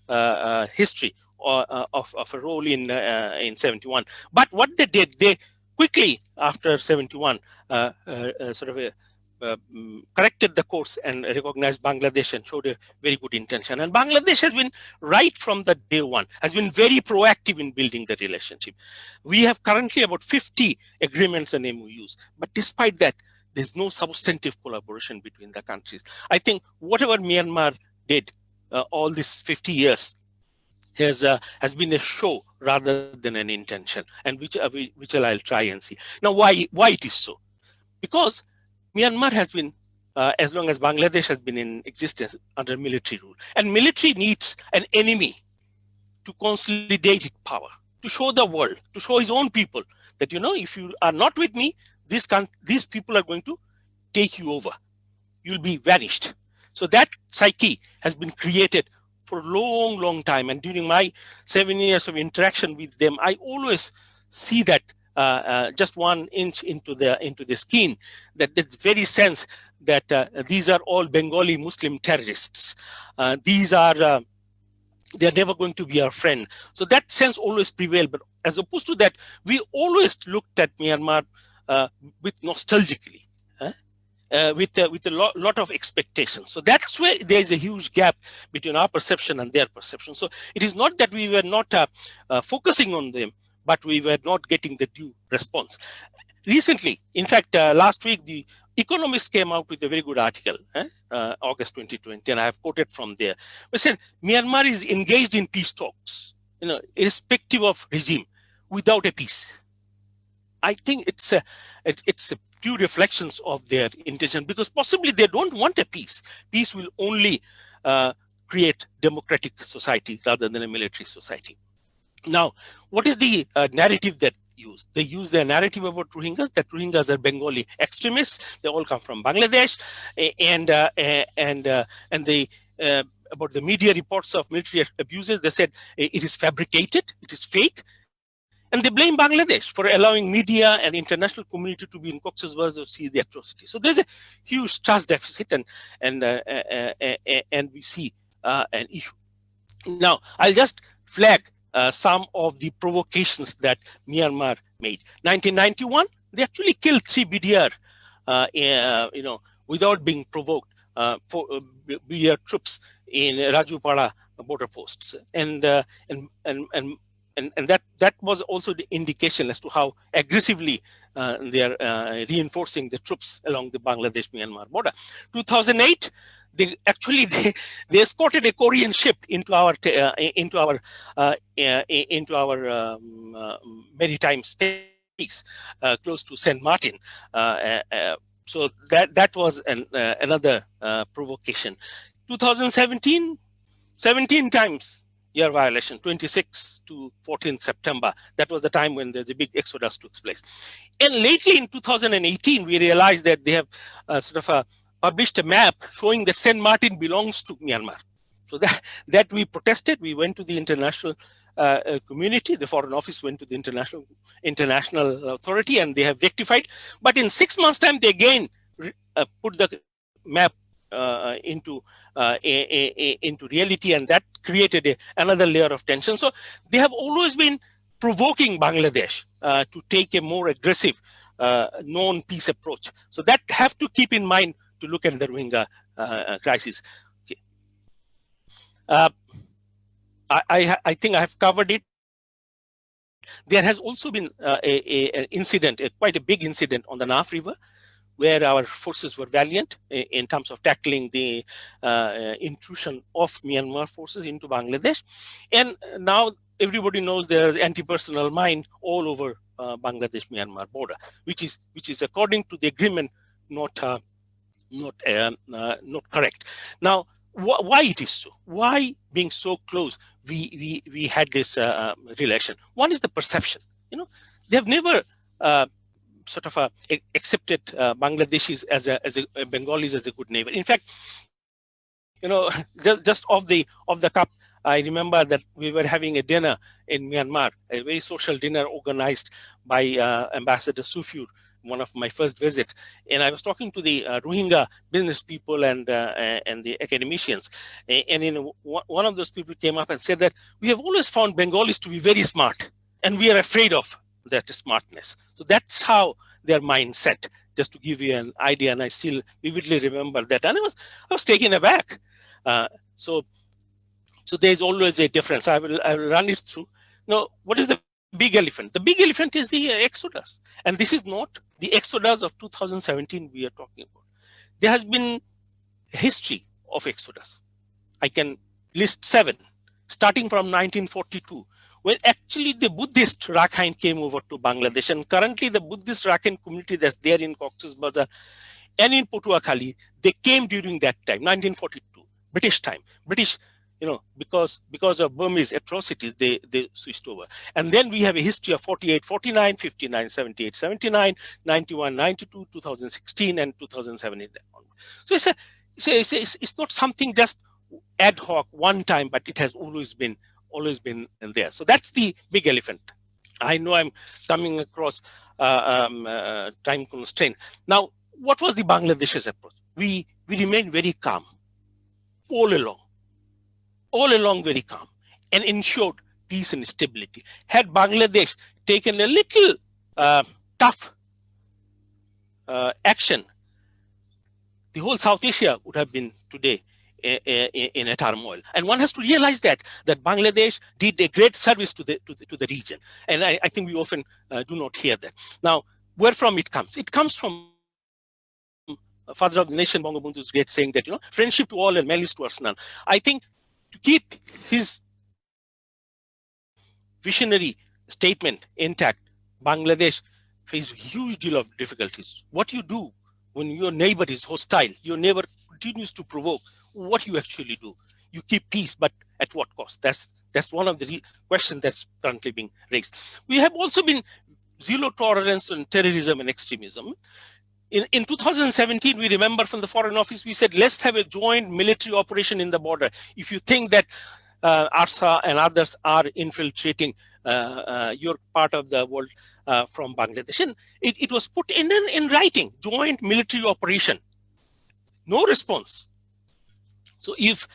history of a role in 71. But what they did, they quickly after 71 corrected the course and recognized Bangladesh and showed a very good intention. And Bangladesh has been, right from the day one, has been very proactive in building the relationship. We have currently about 50 agreements and MOUs, but despite that, there's no substantive collaboration between the countries. I think whatever Myanmar did all these 50 years has been a show rather than an intention, and which I'll try and see. Now, why it is so? Because Myanmar has been, as long as Bangladesh has been in existence, under military rule. And military needs an enemy to consolidate its power, to show the world, to show his own people that, if you are not with me, these people are going to take you over. You'll be vanished. So that psyche has been created for a long, long time. And during my 7 years of interaction with them, I always see that just 1 inch into the skin, that very sense that these are all Bengali Muslim terrorists. They're never going to be our friend. So that sense always prevailed. But as opposed to that, we always looked at Myanmar with nostalgically, with a lot of expectations. So that's where there's a huge gap between our perception and their perception. So it is not that we were not focusing on them, but we were not getting the due response. Recently, in fact, last week, the Economist came out with a very good article, August 2020, and I have quoted from there. It said Myanmar is engaged in peace talks, irrespective of regime, without a peace. I think it's a few reflections of their intention, because possibly they don't want a peace. Peace will only create democratic society rather than a military society. Now, what is the narrative that used? They use their narrative about Rohingyas, that Rohingyas are Bengali extremists. They all come from Bangladesh, and they about the media reports of military abuses. They said it is fabricated, it is fake. And they blame Bangladesh for allowing media and international community to be in Cox's Bazar to see the atrocity. So there's a huge trust deficit, and we see an issue. Now, I'll just flag some of the provocations that Myanmar made. 1991, they actually killed 3 BDR, without being provoked, for BDR troops in Rajupara border posts, and that was also the indication as to how aggressively they are reinforcing the troops along the Bangladesh-Myanmar border. 2008, they escorted a Korean ship into our maritime space close to Saint Martin. So that was another provocation. 2017, 17 times year violation, 26 to 14 September. That was the time when the big exodus took place. And lately in 2018, we realized that they have published a map showing that Saint Martin belongs to Myanmar. So that we protested. We went to the international community. The Foreign Office went to the international authority, and they have rectified. But in 6 months' time, they again put the map into reality, and that created another layer of tension. So they have always been provoking Bangladesh to take a more aggressive non-peace approach. So that have to keep in mind to look at the Rohingya crisis. Okay. I think I have covered it. There has also been an incident, quite a big incident on the Naf River, where our forces were valiant in terms of tackling the intrusion of Myanmar forces into Bangladesh. And now everybody knows there is anti-personnel mine all over Bangladesh-Myanmar border, which is according to the agreement not correct. Now, why it is so? Why being so close we had this relation? One is the perception. They have never accepted Bangladeshis as a Bengalis as a good neighbor. In fact, just off the cup, I remember that we were having a dinner in Myanmar, a very social dinner organized by Ambassador Sufur, one of my first visits, and I was talking to the Rohingya business people and the academicians, and one of those people came up and said that we have always found Bengalis to be very smart, and we are afraid of that smartness. So that's how their mindset, just to give you an idea, and I still vividly remember that, and I was taken aback. So there's always a difference. I will run it through. Now, what is the big elephant? The big elephant is the exodus, and this is not the exodus of 2017 we are talking about. There has been a history of exodus. I can list 7, starting from 1942, when actually the Buddhist Rakhine came over to Bangladesh, and currently the Buddhist Rakhine community that's there in Cox's Bazar and in Patuakhali, they came during that time, 1942, British time. British, because of Burmese atrocities, they switched over. And then we have a history of 48, 49, 59, 78, 79, 91, 92, 2016, and 2017. So it's not something just ad hoc one time, but it has always been there. So that's the big elephant. I know I'm coming across time constraint. Now, what was the Bangladesh's approach? We remained very calm all along very calm, and ensured peace and stability. Had Bangladesh taken a little tough action, the whole South Asia would have been today in a turmoil. And one has to realize that Bangladesh did a great service to the region. And I think we often do not hear that. Now, where from it comes? It comes from father of the nation, Bangabandhu's great saying that, friendship to all and malice towards none. I think to keep his visionary statement intact, Bangladesh faces a huge deal of difficulties. What you do when your neighbor is hostile, your neighbor continues to provoke, what you actually do? You keep peace, but at what cost? That's one of the questions that's currently being raised. We have also been zero tolerance on terrorism and extremism. In 2017, we remember from the Foreign Office, we said, let's have a joint military operation in the border. If you think that ARSA and others are infiltrating your part of the world from Bangladesh. And it was put in writing, joint military operation. No response. So if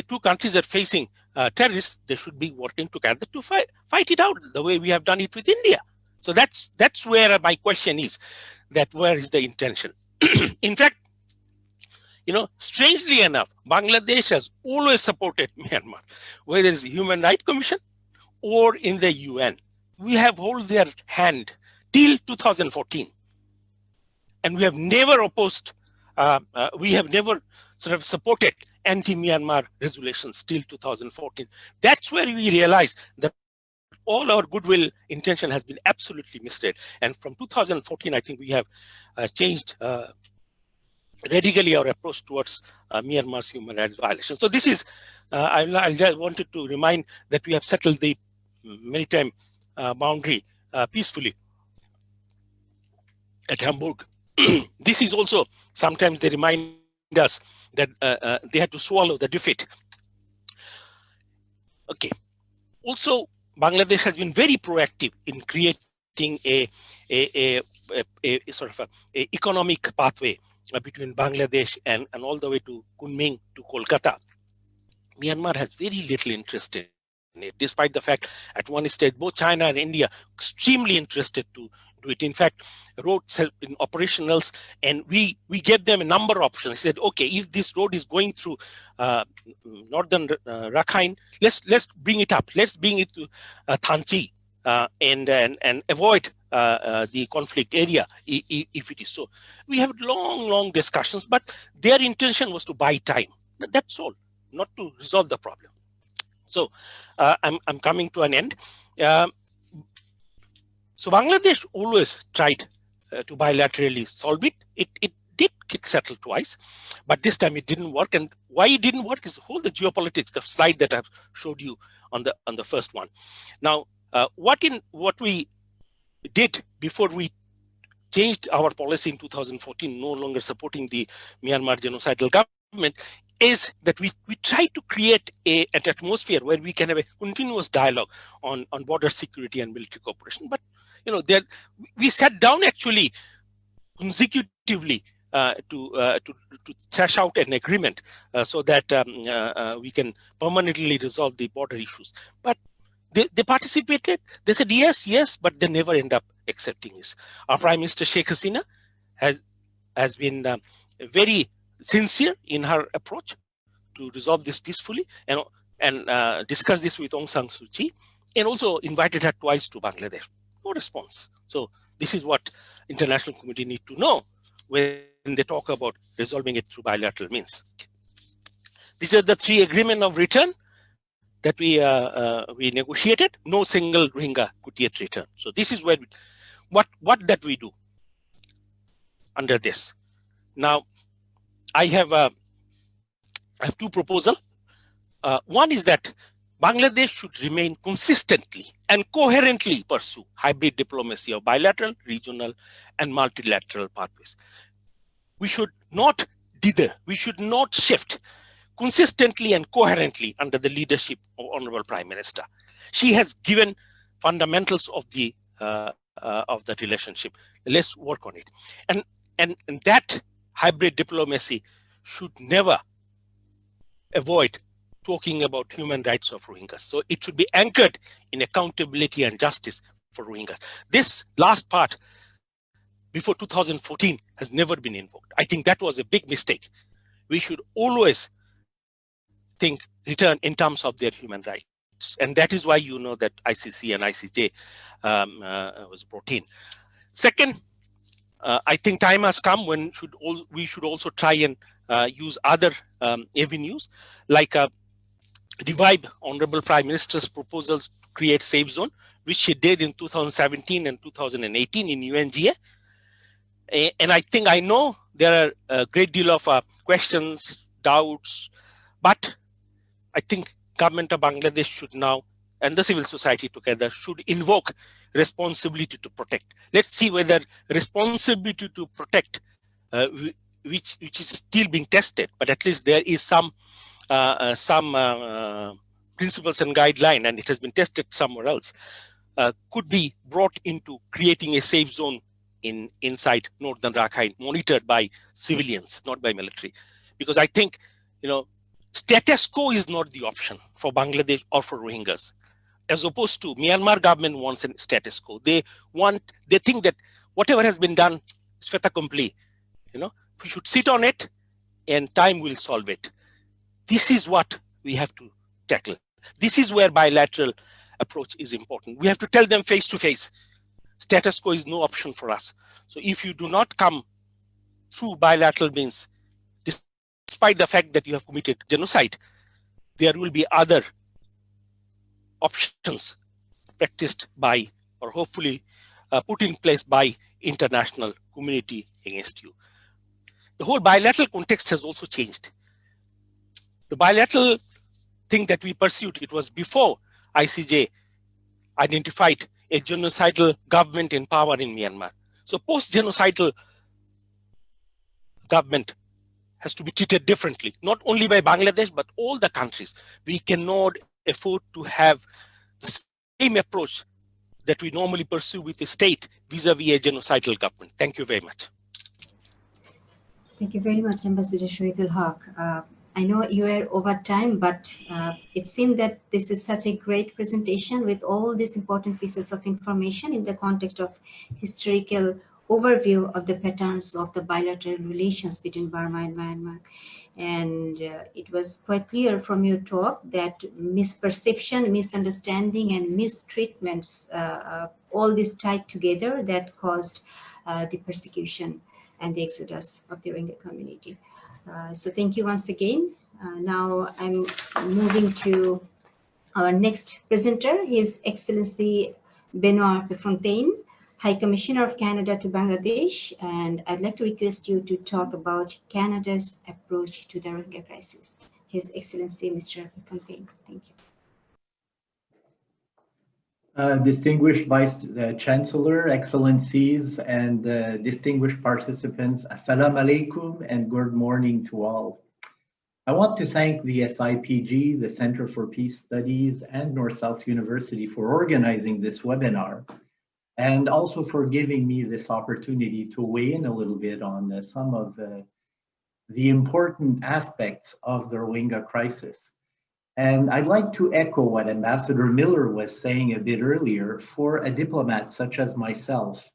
two countries are facing terrorists, they should be working together to fight it out the way we have done it with India. So that's where my question is, that where is the intention? In fact, strangely enough, Bangladesh has always supported Myanmar, whether it's the Human Rights Commission or in the UN. We have held their hand till 2014. And we have never opposed, we have never sort of supported anti-Myanmar resolutions till 2014. That's where we realized that all our goodwill intention has been absolutely misread. And from 2014, I think we have changed radically our approach towards Myanmar's human rights violations. So this is, I just wanted to remind that we have settled the maritime boundary peacefully at Hamburg. This is also, sometimes they remind us that they had to swallow the defeat. Okay. Also, Bangladesh has been very proactive in creating a sort of a economic pathway between Bangladesh and all the way to Kunming to Kolkata. Myanmar has very little interest in it, despite the fact at one stage both China and India extremely interested to do it. In fact, roads in operationals, and we gave them a number of options. We said, okay, if this road is going through northern Rakhine, let's bring it up. Let's bring it to Thanchi and avoid the conflict area if it is so. We have long discussions, but their intention was to buy time. That's all, not to resolve the problem. So I'm coming to an end. So Bangladesh always tried to bilaterally solve it. It did settle twice, but this time it didn't work. And why it didn't work is the geopolitics, the slide that I've showed you on the first one. Now, what we did before we changed our policy in 2014, no longer supporting the Myanmar genocidal government, is that we try to create an atmosphere where we can have a continuous dialogue on border security and military cooperation. But we sat down actually consecutively to thrash out an agreement so that we can permanently resolve the border issues. But they participated. They said yes, but they never end up accepting this. Our Prime Minister Sheikh Hasina has been very sincere in her approach to resolve this peacefully and discuss this with Aung San Suu Kyi, and also invited her twice to Bangladesh. No response. So this is what international community need to know when they talk about resolving it through bilateral means. These are the 3 agreements of return that we negotiated. No single Rohingya could yet return. So this is where what that we do under this. Now, I have 2 proposals. One is that Bangladesh should remain consistently and coherently pursue hybrid diplomacy of bilateral, regional, and multilateral pathways. We should not dither. We should not shift. Consistently and coherently under the leadership of Honorable Prime Minister. She has given fundamentals of the relationship. Let's work on it. And that hybrid diplomacy should never avoid talking about human rights of Rohingyas. So it should be anchored in accountability and justice for Rohingyas. This last part before 2014 has never been invoked. I think that was a big mistake. We should always think return in terms of their human rights. And that is why you know that ICC and ICJ was brought in. Second, I think time has come when we should also try and use other avenues, like revive Honorable Prime Minister's proposals to create safe zone, which he did in 2017 and 2018 in UNGA. And I know there are a great deal of questions, doubts, but I think government of Bangladesh should now, and the civil society together, should invoke responsibility to protect. Let's see whether responsibility to protect, which is still being tested, but at least there is some principles and guideline, and it has been tested somewhere else, could be brought into creating a safe zone inside northern Rakhine, monitored by civilians, not by military. Because I think, status quo is not the option for Bangladesh or for Rohingyas, as opposed to Myanmar government wants a status quo. They think that whatever has been done is fait accompli. We should sit on it and time will solve it. This is what we have to tackle. This is where bilateral approach is important. We have to tell them face to face, status quo is no option for us. So if you do not come through bilateral means, despite the fact that you have committed genocide, there will be other options practiced by, or hopefully put in place by, international community against you. The whole bilateral context has also changed. The bilateral thing that we pursued, it was before ICJ identified a genocidal government in power in Myanmar. So post-genocidal government has to be treated differently, not only by Bangladesh, but all the countries. We cannot afford to have the same approach that we normally pursue with the state vis-a-vis a genocidal government. Thank you very much. Thank you very much, Ambassador Shahidul Haq. I know you are over time, but it seemed that this is such a great presentation with all these important pieces of information in the context of historical overview of the patterns of the bilateral relations between Burma and Myanmar. And it was quite clear from your talk that misperception, misunderstanding, and mistreatments, all this tied together that caused the persecution and the exodus of the Rohingya community. So thank you once again. Now I'm moving to our next presenter, His Excellency Benoit Fontaine, High Commissioner of Canada to Bangladesh, and I'd like to request you to talk about Canada's approach to the Rohingya crisis. His Excellency, Mr. Fontaine, thank you. Distinguished Vice Chancellor, Excellencies, and distinguished participants, Assalamu alaikum and good morning to all. I want to thank the SIPG, the Center for Peace Studies, and North-South University for organizing this webinar, and also for giving me this opportunity to weigh in a little bit on some of the important aspects of the Rohingya crisis. And I'd like to echo what Ambassador Miller was saying a bit earlier. For a diplomat such as myself,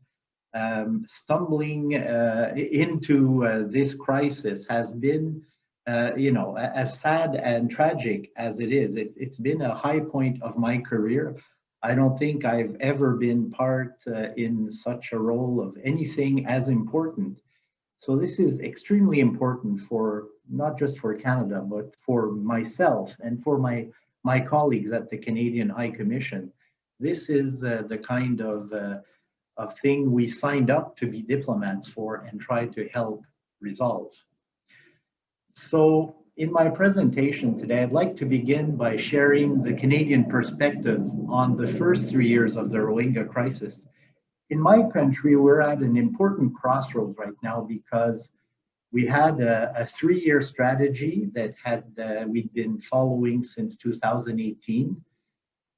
stumbling into this crisis has been, as sad and tragic as it is. It's been a high point of my career. I don't think I've ever been part in such a role of anything as important. So this is extremely important for not just for Canada, but for myself and for my colleagues at the Canadian High Commission. This is the kind of thing we signed up to be diplomats for and try to help resolve. So in my presentation today, I'd like to begin by sharing the Canadian perspective on the first 3 years of the Rohingya crisis. In my country, we're at an important crossroads right now because we had a 3-year strategy that we'd been following since 2018,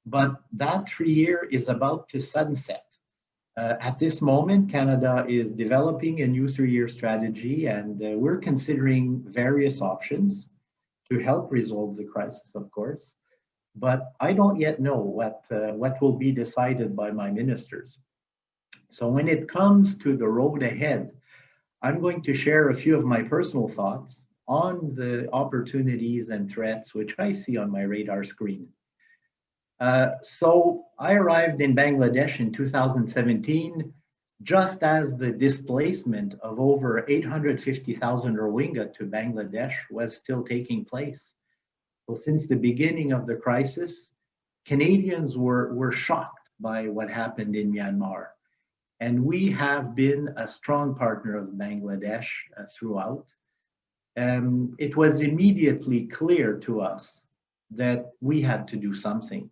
but that 3-year is about to sunset. At this moment, Canada is developing a new 3-year strategy, and we're considering various options to help resolve the crisis, of course. But I don't yet know what will be decided by my ministers. So when it comes to the road ahead, I'm going to share a few of my personal thoughts on the opportunities and threats which I see on my radar screen. So I arrived in Bangladesh in 2017. just as the displacement of over 850,000 Rohingya to Bangladesh was still taking place. So since the beginning of the crisis, Canadians were shocked by what happened in Myanmar. And we have been a strong partner of Bangladesh throughout. It was immediately clear to us that we had to do something.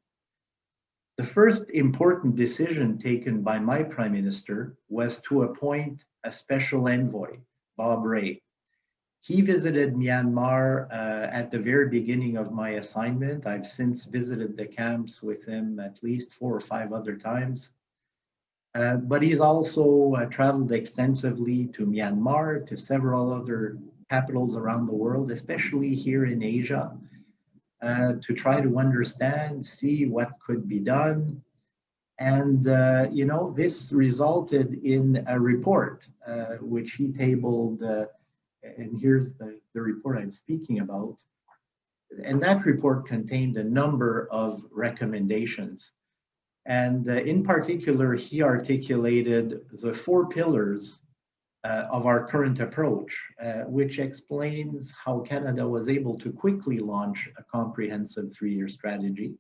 The first important decision taken by my prime minister was to appoint a special envoy, Bob Rae. He visited Myanmar at the very beginning of my assignment. I've since visited the camps with him at least 4 or 5 other times. But he's also traveled extensively to Myanmar, to several other capitals around the world, especially here in Asia, to try to understand, see what could be done. And, this resulted in a report, which he tabled, and here's the report I'm speaking about. And that report contained a number of recommendations. And in particular, he articulated the 4 pillars of our current approach, which explains how Canada was able to quickly launch a comprehensive 3-year strategy.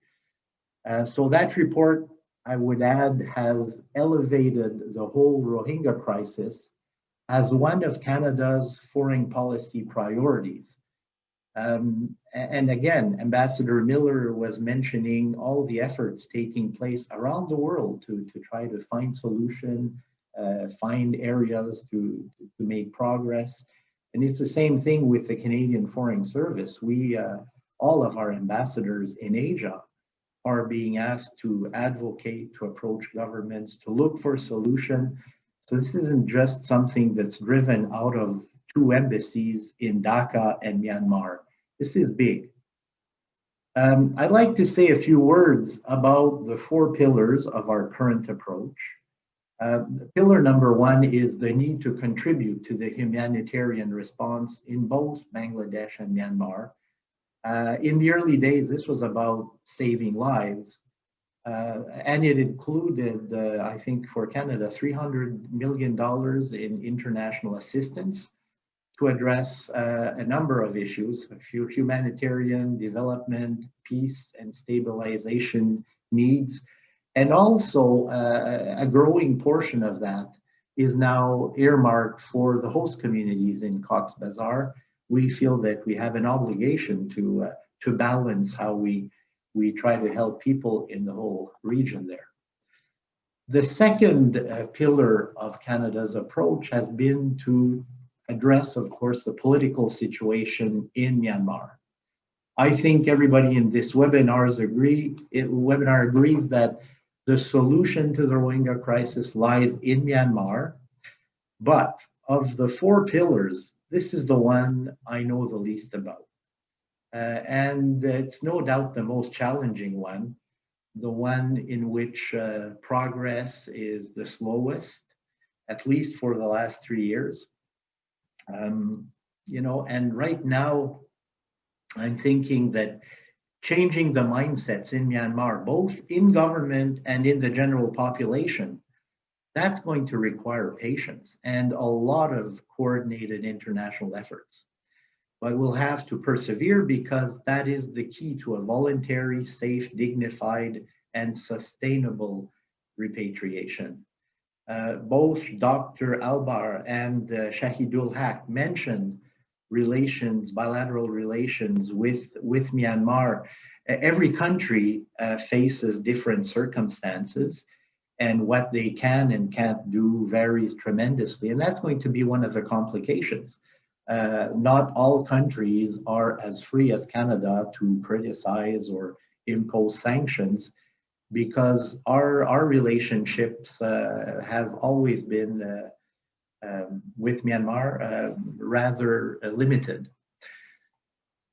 So that report, I would add, has elevated the whole Rohingya crisis as one of Canada's foreign policy priorities. And again, Ambassador Miller was mentioning all the efforts taking place around the world to try to find solution, find areas to make progress. And it's the same thing with the Canadian Foreign Service. We, all of our ambassadors in Asia are being asked to advocate, to approach governments, to look for a solution. So this isn't just something that's driven out of 2 embassies in Dhaka and Myanmar. This is big. I'd like to say a few words about the 4 pillars of our current approach. Pillar number 1 is the need to contribute to the humanitarian response in both Bangladesh and Myanmar. In the early days, this was about saving lives, and it included, I think for Canada, $300 million in international assistance to address a number of issues, a few humanitarian, development, peace, and stabilization needs. And also a growing portion of that is now earmarked for the host communities in Cox's Bazar. We feel that we have an obligation to balance how we try to help people in the whole region there. The second pillar of Canada's approach has been to address, of course, the political situation in Myanmar. I think everybody in this webinar agrees that the solution to the Rohingya crisis lies in Myanmar, but of the 4 pillars, this is the one I know the least about. And it's no doubt the most challenging one, the one in which progress is the slowest, at least for the last 3 years. And right now, I'm thinking that changing the mindsets in Myanmar, both in government and in the general population, that's going to require patience and a lot of coordinated international efforts. But we'll have to persevere because that is the key to a voluntary, safe, dignified, and sustainable repatriation. Both Dr. Albar and Shahidul Haq mentioned bilateral relations with Myanmar. Every country faces different circumstances, and what they can and can't do varies tremendously. And that's going to be one of the complications. Not all countries are as free as Canada to criticize or impose sanctions, because our relationships have always been with Myanmar rather limited.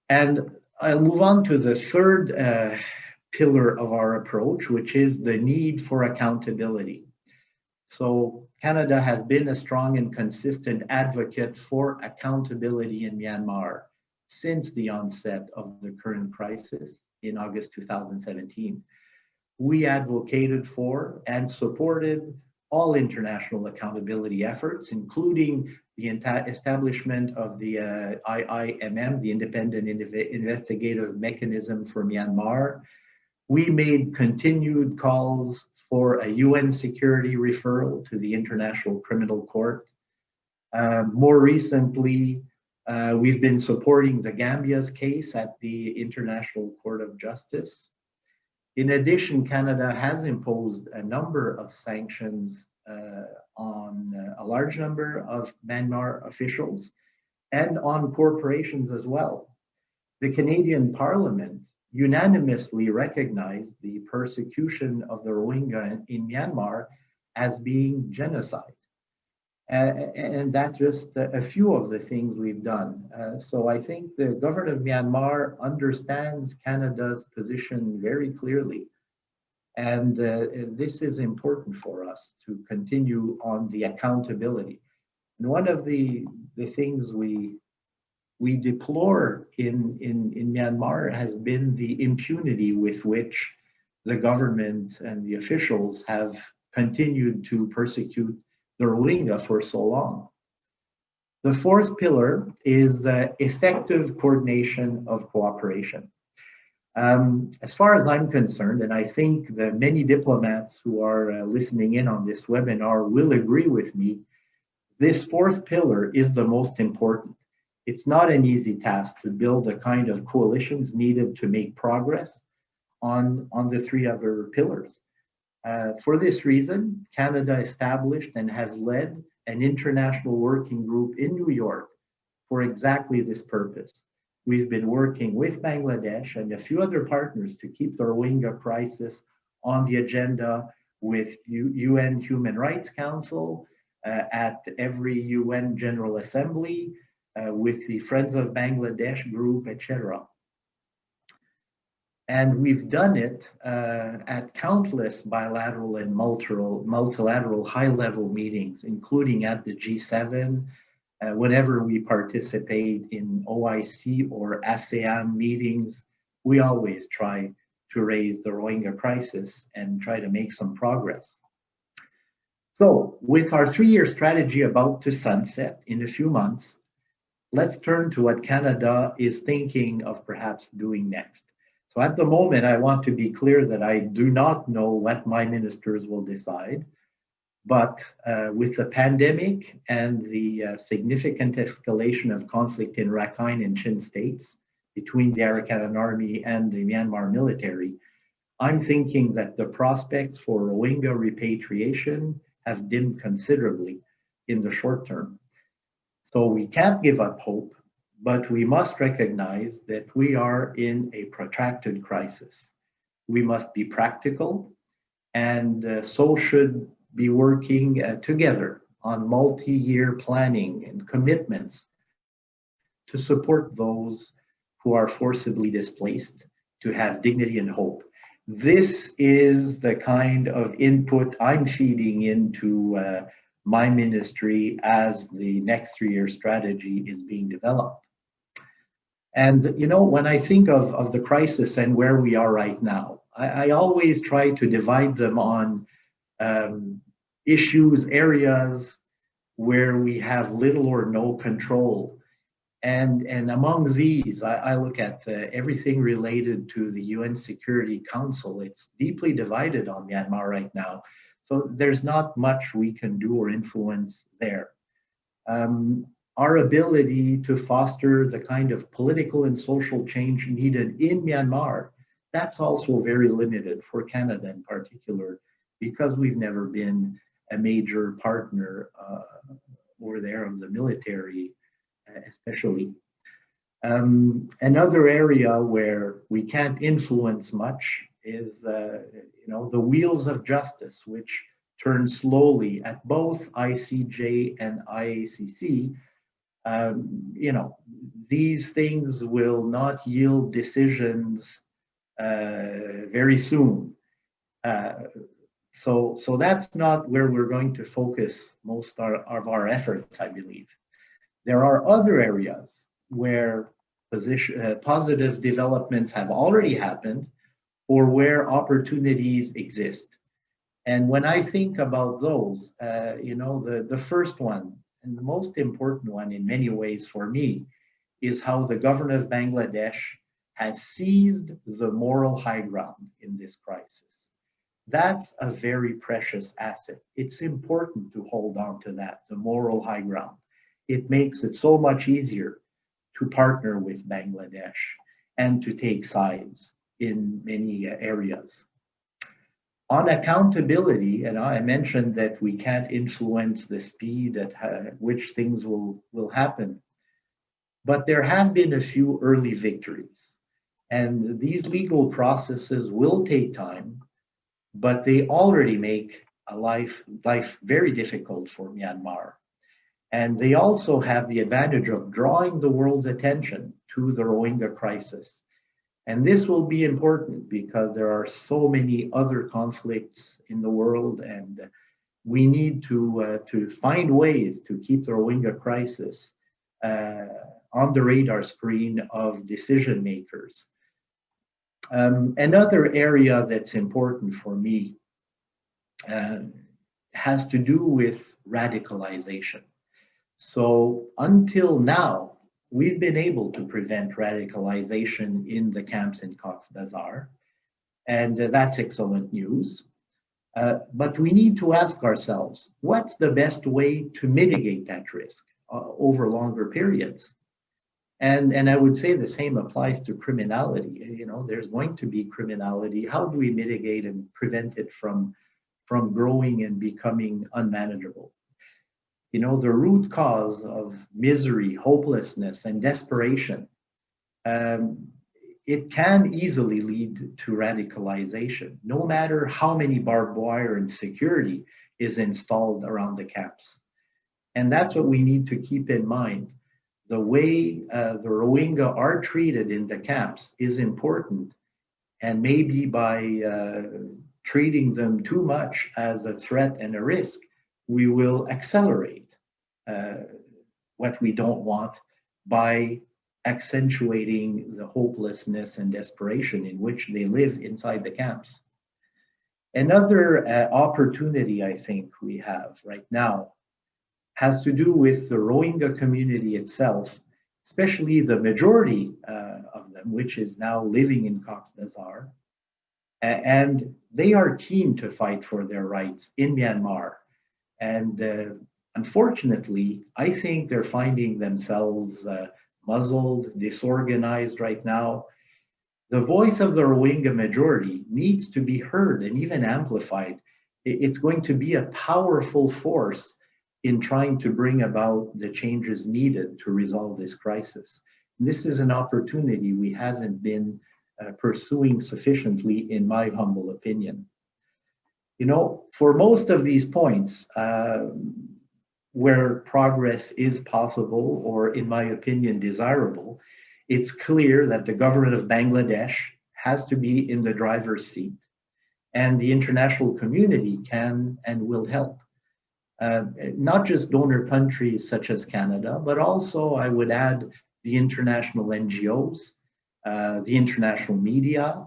And I'll move on to the third pillar of our approach, which is the need for accountability. So Canada has been a strong and consistent advocate for accountability in Myanmar since the onset of the current crisis in August 2017. We advocated for and supported all international accountability efforts, including the establishment of the IIMM, the Independent Investigative Mechanism for Myanmar. We made continued calls for a UN security referral to the International Criminal Court. More recently, we've been supporting the Gambia's case at the International Court of Justice. In addition, Canada has imposed a number of sanctions on a large number of Myanmar officials and on corporations as well. The Canadian Parliament unanimously recognized the persecution of the Rohingya in Myanmar as being genocide. And that's just a few of the things we've done. So I think the government of Myanmar understands Canada's position very clearly. And this is important for us to continue on the accountability. And one of the things we deplore in Myanmar has been the impunity with which the government and the officials have continued to persecute the Rohingya for so long. The fourth pillar is effective coordination of cooperation. As far as I'm concerned, and I think the many diplomats who are listening in on this webinar will agree with me, this fourth pillar is the most important. It's not an easy task to build the kind of coalitions needed to make progress on the three other pillars. For this reason, Canada established and has led an international working group in New York for exactly this purpose. We've been working with Bangladesh and a few other partners to keep the Rohingya crisis on the agenda with UN Human Rights Council, at every UN General Assembly, with the Friends of Bangladesh group, etc. And we've done it at countless bilateral and multilateral high-level meetings, including at the G7. Whenever we participate in OIC or ASEAN meetings, we always try to raise the Rohingya crisis and try to make some progress. So, with our three-year strategy about to sunset in a few months, let's turn to what Canada is thinking of perhaps doing next. So at the moment, I want to be clear that I do not know what my ministers will decide, but with the pandemic and the significant escalation of conflict in Rakhine and Chin states between the Arakan army and the Myanmar military, I'm thinking that the prospects for Rohingya repatriation have dimmed considerably in the short term. So we can't give up hope, but we must recognize that we are in a protracted crisis. We must be practical, and so should be working together on multi-year planning and commitments to support those who are forcibly displaced to have dignity and hope. This is the kind of input I'm feeding into my ministry as the next three-year strategy is being developed. And you know, when I think of the crisis and where we are right now, I always try to divide them on issues, areas where we have little or no control. And among these, I look at everything related to the UN Security Council. It's deeply divided on Myanmar right now. So there's not much we can do or influence there. Our ability to foster the kind of political and social change needed in Myanmar, that's also very limited for Canada in particular, because we've never been a major partner over there of the military, especially. Another area where we can't influence much is the wheels of justice, which turn slowly at both ICJ and IACC. These things will not yield decisions very soon. So that's not where we're going to focus most of our efforts, I believe. There are other areas where positive developments have already happened or where opportunities exist. And when I think about those, the first one and the most important one in many ways for me is how the government of Bangladesh has seized the moral high ground in this crisis. That's a very precious asset. It's important to hold on to that, the moral high ground. It makes it so much easier to partner with Bangladesh and to take sides in many areas. On accountability, and I mentioned that we can't influence the speed at which things will happen, but there have been a few early victories. And these legal processes will take time, but they already make a life very difficult for Myanmar. And they also have the advantage of drawing the world's attention to the Rohingya crisis. And this will be important because there are so many other conflicts in the world, and we need to find ways to keep the Rohingya crisis on the radar screen of decision makers. Another area that's important for me has to do with radicalization. So until now, we've been able to prevent radicalization in the camps in Cox's Bazar, and that's excellent news. But we need to ask ourselves, what's the best way to mitigate that risk over longer periods? And I would say the same applies to criminality. You know, there's going to be criminality. How do we mitigate and prevent it from growing and becoming unmanageable? You know, the root cause of misery, hopelessness, and desperation, it can easily lead to radicalization, no matter how many barbed wire and security is installed around the camps. And that's what we need to keep in mind. The way the Rohingya are treated in the camps is important, and maybe by treating them too much as a threat and a risk, we will accelerate what we don't want by accentuating the hopelessness and desperation in which they live inside the camps. Another opportunity I think we have right now has to do with the Rohingya community itself, especially the majority of them, which is now living in Cox's Bazar. And they are keen to fight for their rights in Myanmar. And unfortunately, I think they're finding themselves muzzled, disorganized right now. The voice of the Rohingya majority needs to be heard and even amplified. It's going to be a powerful force in trying to bring about the changes needed to resolve this crisis. This is an opportunity we haven't been pursuing sufficiently, in my humble opinion. You know, for most of these points, where progress is possible, or in my opinion, desirable, it's clear that the government of Bangladesh has to be in the driver's seat, and the international community can and will help. Not just donor countries such as Canada, but also I would add the international NGOs, the international media,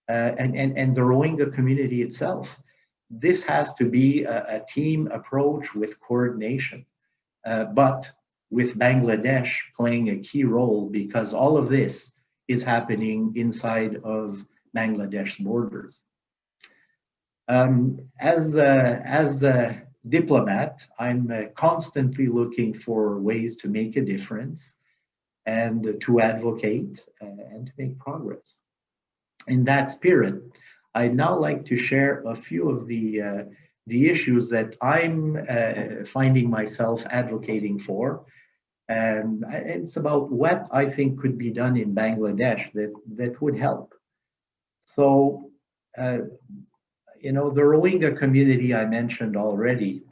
and the Rohingya community itself. This has to be a team approach with coordination, but with Bangladesh playing a key role, because all of this is happening inside of Bangladesh borders. As a diplomat, I'm constantly looking for ways to make a difference and to advocate and to make progress. In that spirit, I'd now like to share a few of the issues that I'm finding myself advocating for. And it's about what I think could be done in Bangladesh that would help. So, you know, the Rohingya community I mentioned already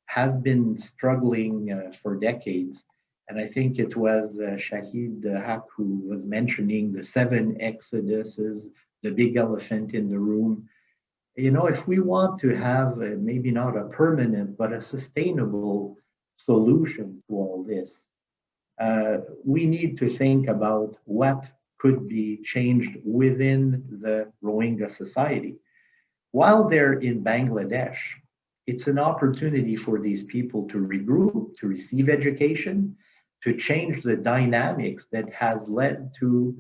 has been struggling for decades. And I think it was Shahid Haq who was mentioning the 7 exoduses, the big elephant in the room. You know, if we want to have maybe not a permanent, but a sustainable solution to all this, we need to think about what could be changed within the Rohingya society. While they're in Bangladesh, it's an opportunity for these people to regroup, to receive education, to change the dynamics that has led to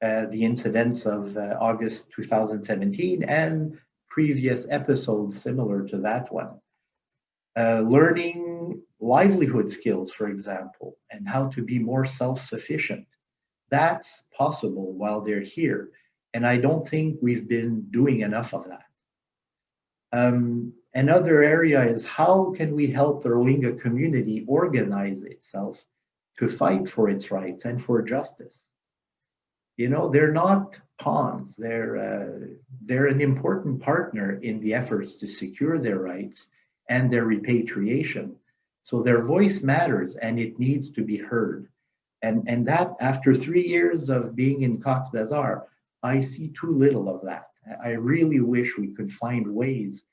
the incidents of August 2017 and previous episodes similar to that one. Learning livelihood skills, for example, and how to be more self-sufficient. That's possible while they're here. And I don't think we've been doing enough of that. Another area is how can we help the Rohingya community organize itself to fight for its rights and for justice? You know, they're not pawns. They're an important partner in the efforts to secure their rights and their repatriation. So their voice matters and it needs to be heard. And that after 3 years of being in Cox's Bazar, I see too little of that. I really wish we could find ways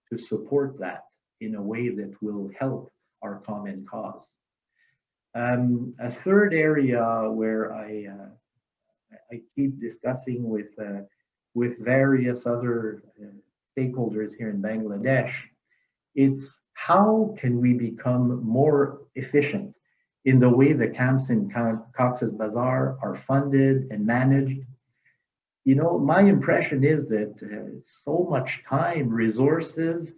to support that in a way that will help our common cause. A third area where I keep discussing with various other stakeholders here in Bangladesh, it's how can we become more efficient in the way the camps in Cox's Bazar are funded and managed. You know, my impression is that so much time, resources,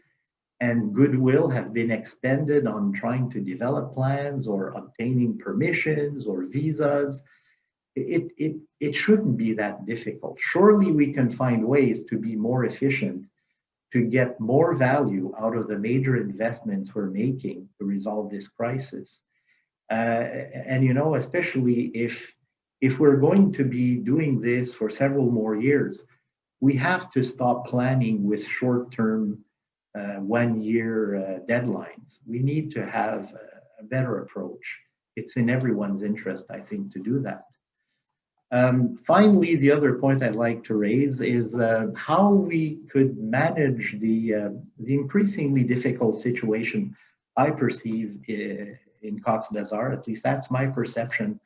and goodwill have been expended on trying to develop plans or obtaining permissions or visas. It shouldn't be that difficult. Surely we can find ways to be more efficient, to get more value out of the major investments we're making to resolve this crisis. And you know, especially if we're going to be doing this for several more years, we have to stop planning with short-term 1-year deadlines. We need to have a better approach. It's in everyone's interest, I think, to do that. Finally, the other point I'd like to raise is how we could manage the increasingly difficult situation I perceive in Cox's Bazar. At least that's my perception.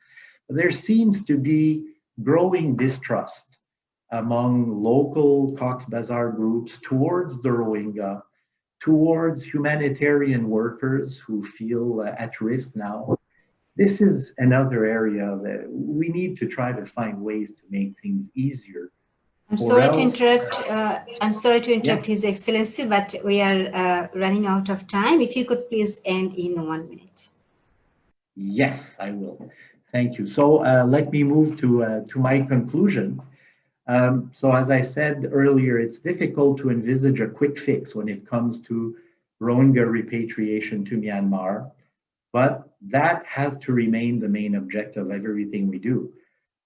There seems to be growing distrust among local Cox's Bazar groups towards the Rohingya, towards humanitarian workers who feel at risk now. This is another area that we need to try to find ways to make things easier. I'm sorry to interrupt, Yes. His Excellency, but we are running out of time. If you could please end in 1 minute. Yes, I will. Thank you. So let me move to my conclusion. So as I said earlier, it's difficult to envisage a quick fix when it comes to Rohingya repatriation to Myanmar, but that has to remain the main objective of everything we do.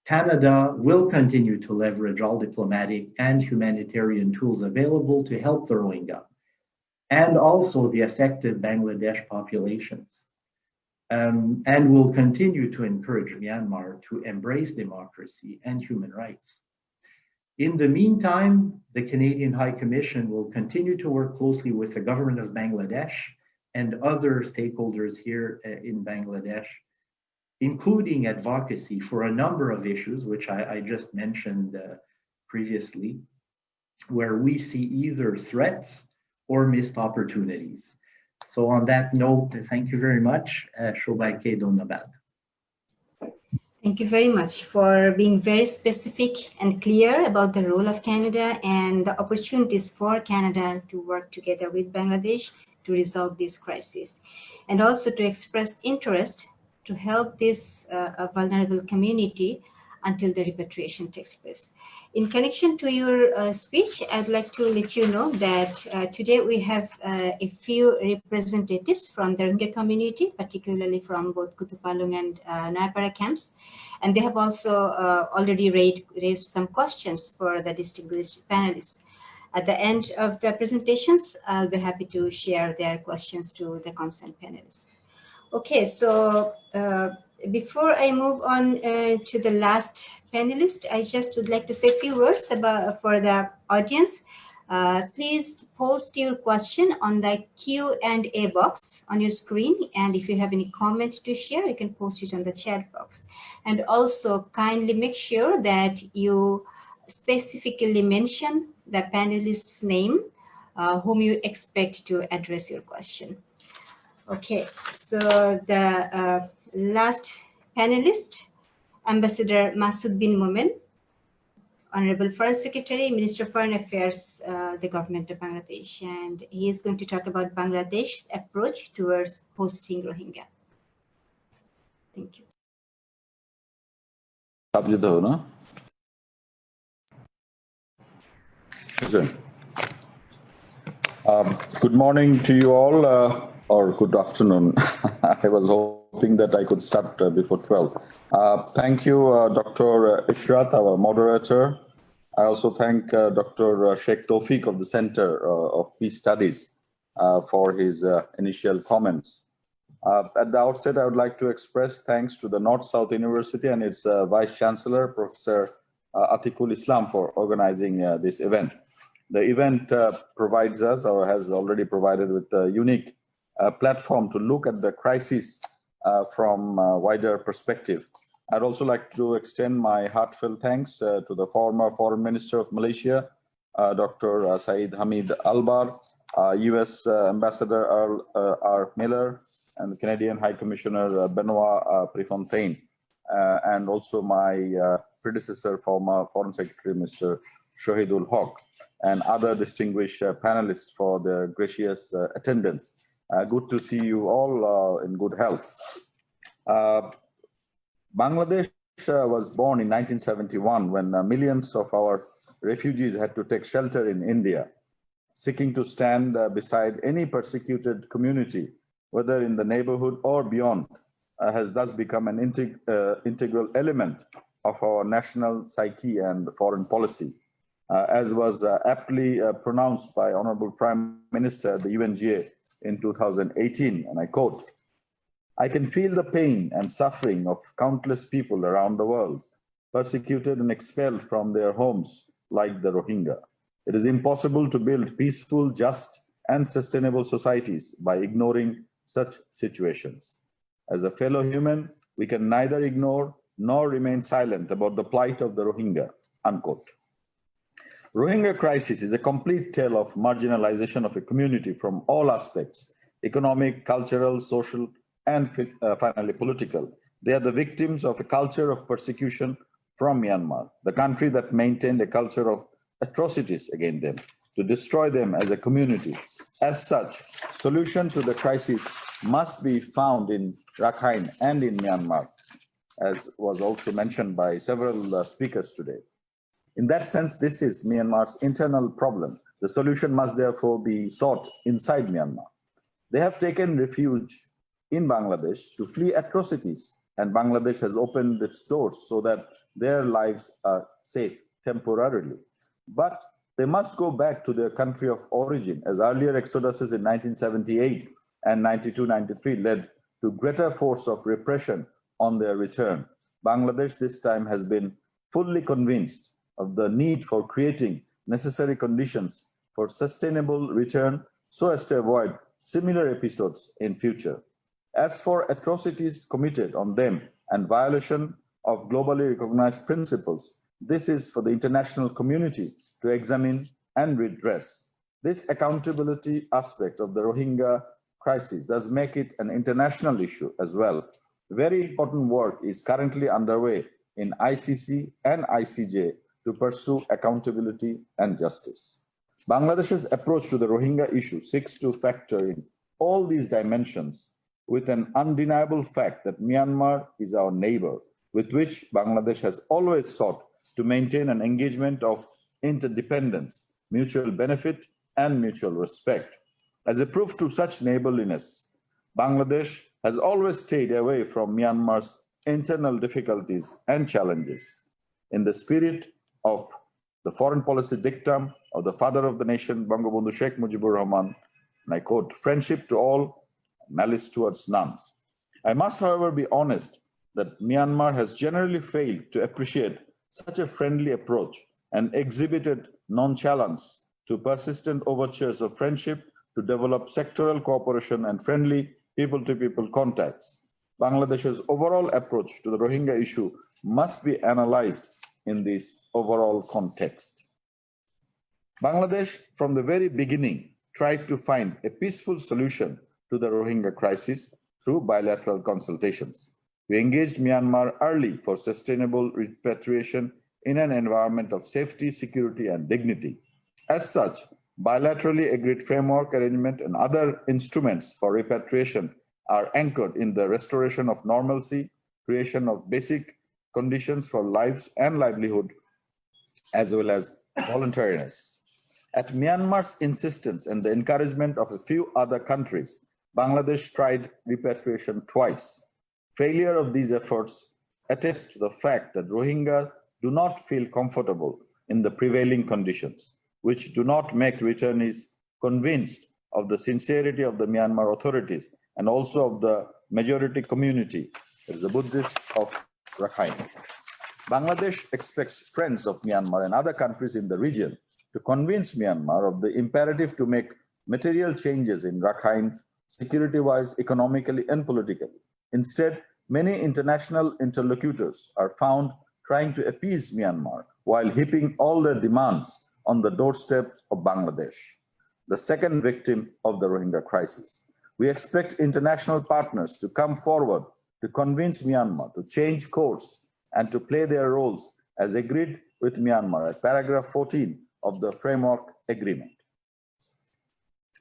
Canada will continue to leverage all diplomatic and humanitarian tools available to help the Rohingya and also the affected Bangladesh populations. And will continue to encourage Myanmar to embrace democracy and human rights. In the meantime, the Canadian High Commission will continue to work closely with the government of Bangladesh and other stakeholders here in Bangladesh, including advocacy for a number of issues, which I just mentioned previously, where we see either threats or missed opportunities. So on that note, thank you very much. Shobhai Donabad. Thank you very much for being very specific and clear about the role of Canada and the opportunities for Canada to work together with Bangladesh to resolve this crisis, and also to express interest to help this vulnerable community until the repatriation takes place. In connection to your speech, I'd like to let you know that today we have a few representatives from the Rohingya community, particularly from both Kutupalong and Nayapara camps. And they have also already raised some questions for the distinguished panelists. At the end of the presentations, I'll be happy to share their questions to the concerned panelists. Okay, so before I move on to the last panelist, I just would like to say a few words for the audience. Please post your question on the Q&A box on your screen. And if you have any comment to share, you can post it on the chat box. And also kindly make sure that you specifically mention the panelist's name whom you expect to address your question. Okay, so the last panelist, Ambassador Masood bin Momen, Honorable Foreign Secretary, Minister of Foreign Affairs, the Government of Bangladesh, and he is going to talk about Bangladesh's approach towards hosting Rohingya. Thank you. Good morning to you all, or good afternoon. I was hoping that I could start before 12. Thank you, Dr. Ishrat, our moderator. I also thank Dr. Sheikh Tawfiq of the Center of Peace Studies for his initial comments. At the outset, I would like to express thanks to the North-South University and its Vice Chancellor, Professor Atikul Islam, for organizing this event. The event provides us, or has already provided, with a unique platform to look at the crisis from a wider perspective. I'd also like to extend my heartfelt thanks to the former Foreign Minister of Malaysia, Dr. Saeed Hamid Albar, US Ambassador R. Miller, and the Canadian High Commissioner Benoit Prefontaine, and also my predecessor, former Foreign Secretary, Mr. Shahidul Haq, and other distinguished panelists for their gracious attendance. Good to see you all in good health. Bangladesh was born in 1971 when millions of our refugees had to take shelter in India, seeking to stand beside any persecuted community, whether in the neighborhood or beyond, has thus become an integral element of our national psyche and foreign policy. As was aptly pronounced by Honorable Prime Minister at the UNGA in 2018, and I quote, "I can feel the pain and suffering of countless people around the world, persecuted and expelled from their homes like the Rohingya. It is impossible to build peaceful, just, and sustainable societies by ignoring such situations. As a fellow human, we can neither ignore nor remain silent about the plight of the Rohingya," unquote. Rohingya crisis is a complete tale of marginalization of a community from all aspects: economic, cultural, social, and finally political. They are the victims of a culture of persecution from Myanmar, the country that maintained a culture of atrocities against them, to destroy them as a community. As such, solution to the crisis must be found in Rakhine and in Myanmar, as was also mentioned by several speakers today. In that sense, this is Myanmar's internal problem. The solution must therefore be sought inside Myanmar. They have taken refuge in Bangladesh to flee atrocities, and Bangladesh has opened its doors so that their lives are safe temporarily. But they must go back to their country of origin, as earlier exoduses in 1978 and 92-93 led to greater force of repression on their return. Bangladesh this time has been fully convinced of the need for creating necessary conditions for sustainable return so as to avoid similar episodes in future. As for atrocities committed on them and violation of globally recognized principles, this is for the international community to examine and redress. This accountability aspect of the Rohingya crisis does make it an international issue as well. Very important work is currently underway in ICC and ICJ to pursue accountability and justice. Bangladesh's approach to the Rohingya issue seeks to factor in all these dimensions with an undeniable fact that Myanmar is our neighbor, with which Bangladesh has always sought to maintain an engagement of interdependence, mutual benefit, and mutual respect. As a proof to such neighborliness, Bangladesh has always stayed away from Myanmar's internal difficulties and challenges. In the spirit of the foreign policy dictum of the father of the nation, Bangabandhu Sheikh Mujibur Rahman, and I quote, "Friendship to all, malice towards none." I must, however, be honest that Myanmar has generally failed to appreciate such a friendly approach and exhibited nonchalance to persistent overtures of friendship to develop sectoral cooperation and friendly people-to-people contacts. Bangladesh's overall approach to the Rohingya issue must be analyzed in this overall context. Bangladesh, from the very beginning, tried to find a peaceful solution to the Rohingya crisis through bilateral consultations. We engaged Myanmar early for sustainable repatriation in an environment of safety, security, and dignity. As such, bilaterally agreed framework arrangement and other instruments for repatriation are anchored in the restoration of normalcy, creation of basic conditions for lives and livelihood, as well as voluntariness. At Myanmar's insistence and the encouragement of a few other countries, Bangladesh tried repatriation twice. Failure of these efforts attests to the fact that Rohingya do not feel comfortable in the prevailing conditions, which do not make returnees convinced of the sincerity of the Myanmar authorities and also of the majority community, the Buddhists of Rakhine. Bangladesh expects friends of Myanmar and other countries in the region to convince Myanmar of the imperative to make material changes in Rakhine, security-wise, economically, and politically. Instead, many international interlocutors are found trying to appease Myanmar while heaping all their demands on the doorstep of Bangladesh, the second victim of the Rohingya crisis. We expect international partners to come forward to convince Myanmar to change course and to play their roles as agreed with Myanmar at paragraph 14 of the framework agreement.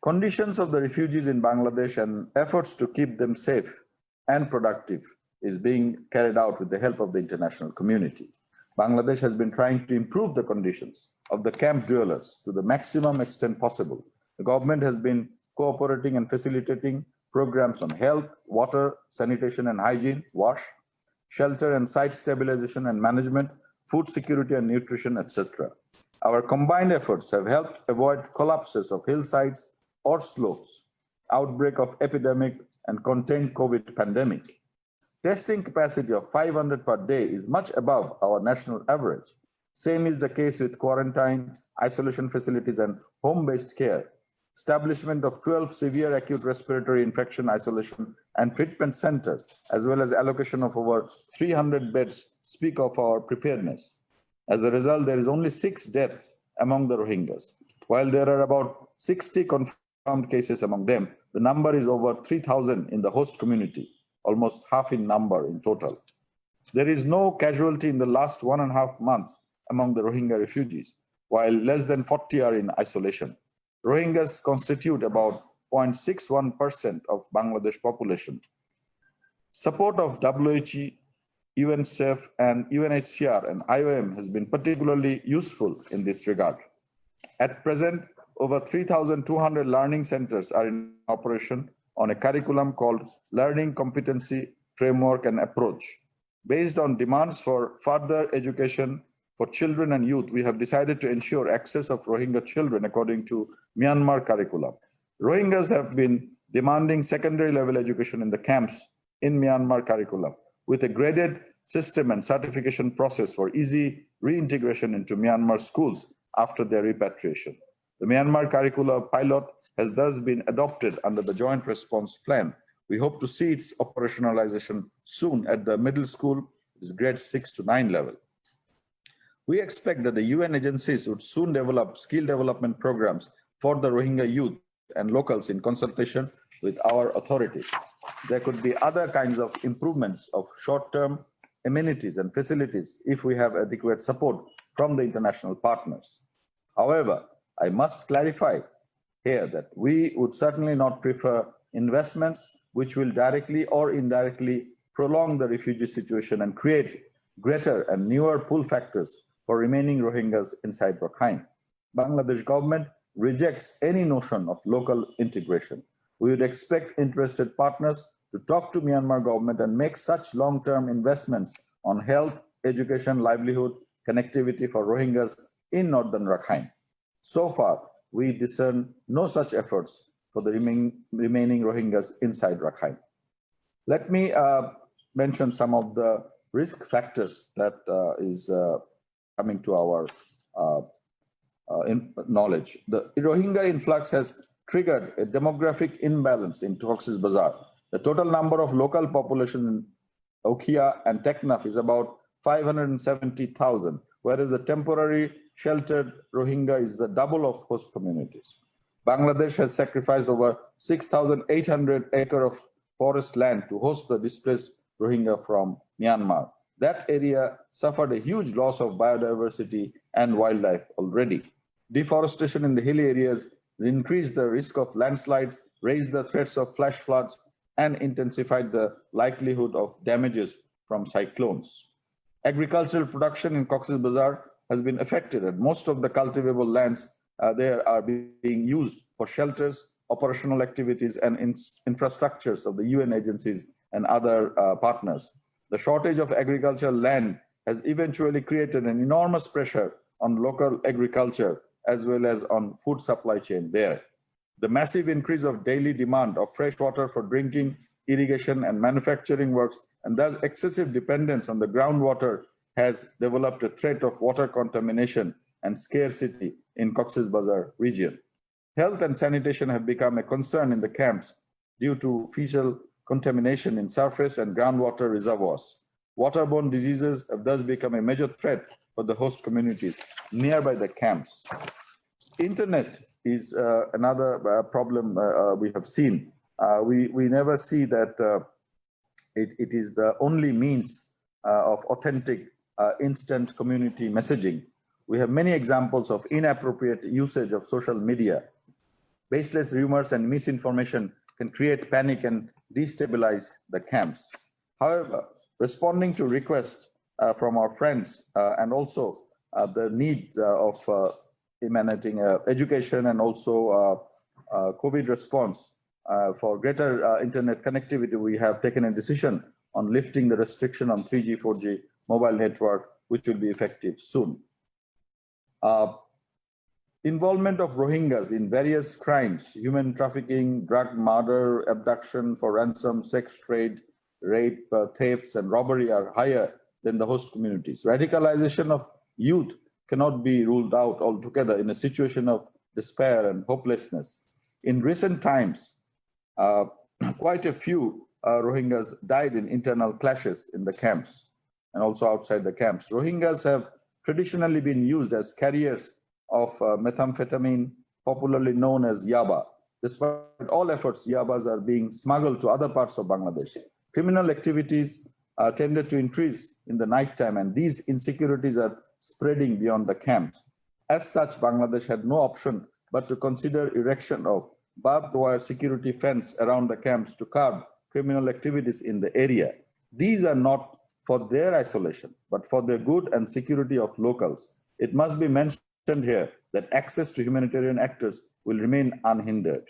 Conditions of the refugees in Bangladesh and efforts to keep them safe and productive is being carried out with the help of the international community. Bangladesh has been trying to improve the conditions of the camp dwellers to the maximum extent possible. The government has been cooperating and facilitating programs on health, water, sanitation and hygiene, WASH, shelter and site stabilization and management, food security and nutrition, etc. Our combined efforts have helped avoid collapses of hillsides or slopes, outbreak of epidemic and contained COVID pandemic. Testing capacity of 500 per day is much above our national average. Same is the case with quarantine, isolation facilities and home-based care. Establishment of 12 severe acute respiratory infection isolation and treatment centers, as well as allocation of over 300 beds, speak of our preparedness. As a result, there is only 6 deaths among the Rohingyas. While there are about 60 confirmed cases among them, the number is over 3,000 in the host community, almost half in number in total. There is no casualty in the last 1.5 months among the Rohingya refugees, while less than 40 are in isolation. Rohingyas constitute about 0.61% of Bangladesh population. Support of WHO, UNICEF and UNHCR and IOM has been particularly useful in this regard. At present, over 3,200 learning centers are in operation on a curriculum called Learning Competency Framework and Approach. Based on demands for further education for children and youth, we have decided to ensure access of Rohingya children according to Myanmar curriculum. Rohingyas have been demanding secondary level education in the camps in Myanmar curriculum with a graded system and certification process for easy reintegration into Myanmar schools after their repatriation. The Myanmar curricular pilot has thus been adopted under the Joint Response Plan. We hope to see its operationalization soon at the middle school, grades 6 to 9 level. We expect that the UN agencies would soon develop skill development programs for the Rohingya youth and locals in consultation with our authorities. There could be other kinds of improvements of short-term amenities and facilities if we have adequate support from the international partners. However, I must clarify here that we would certainly not prefer investments which will directly or indirectly prolong the refugee situation and create greater and newer pull factors for remaining Rohingyas inside Rakhine. Bangladesh government rejects any notion of local integration. We would expect interested partners to talk to Myanmar government and make such long-term investments on health, education, livelihood, connectivity for Rohingyas in northern Rakhine. So far, we discern no such efforts for the remaining Rohingyas inside Rakhine. Let me mention some of the risk factors that is coming to our knowledge. The Rohingya influx has triggered a demographic imbalance in Cox's Bazar. The total number of local population in Okhia and Teknaf is about 570,000, whereas the temporary sheltered Rohingya is the double of host communities. Bangladesh has sacrificed over 6,800 acres of forest land to host the displaced Rohingya from Myanmar. That area suffered a huge loss of biodiversity and wildlife already. Deforestation in the hilly areas increased the risk of landslides, raised the threats of flash floods, and intensified the likelihood of damages from cyclones. Agricultural production in Cox's Bazar has been affected, and most of the cultivable lands there are being used for shelters, operational activities, and infrastructures of the UN agencies and other partners. The shortage of agricultural land has eventually created an enormous pressure on local agriculture as well as on food supply chain there. The massive increase of daily demand of fresh water for drinking, irrigation, and manufacturing works, and thus excessive dependence on the groundwater, has developed a threat of water contamination and scarcity in Cox's Bazar region. Health and sanitation have become a concern in the camps due to fecal contamination in surface and groundwater reservoirs. Waterborne diseases have thus become a major threat for the host communities nearby the camps. Internet is another problem we have seen. We never see that it is the only means of authentic instant community messaging. We have many examples of inappropriate usage of social media. Baseless rumors and misinformation can create panic and destabilize the camps. However, responding to requests from our friends and also the needs of emanating education and also COVID response for greater internet connectivity, we have taken a decision on lifting the restriction on 3G, 4G mobile network, which will be effective soon. Involvement of Rohingyas in various crimes, human trafficking, drug murder, abduction for ransom, sex trade, rape, thefts, and robbery are higher than the host communities. Radicalization of youth cannot be ruled out altogether in a situation of despair and hopelessness. In recent times, quite a few Rohingyas died in internal clashes in the camps and also outside the camps. Rohingyas have traditionally been used as carriers of methamphetamine, popularly known as yaba. Despite all efforts, yabas are being smuggled to other parts of Bangladesh. Criminal activities tended to increase in the nighttime, and these insecurities are spreading beyond the camps. As such, Bangladesh had no option but to consider erection of barbed wire security fence around the camps to curb criminal activities in the area. These are not for their isolation, but for the good and security of locals. It must be mentioned here that access to humanitarian actors will remain unhindered.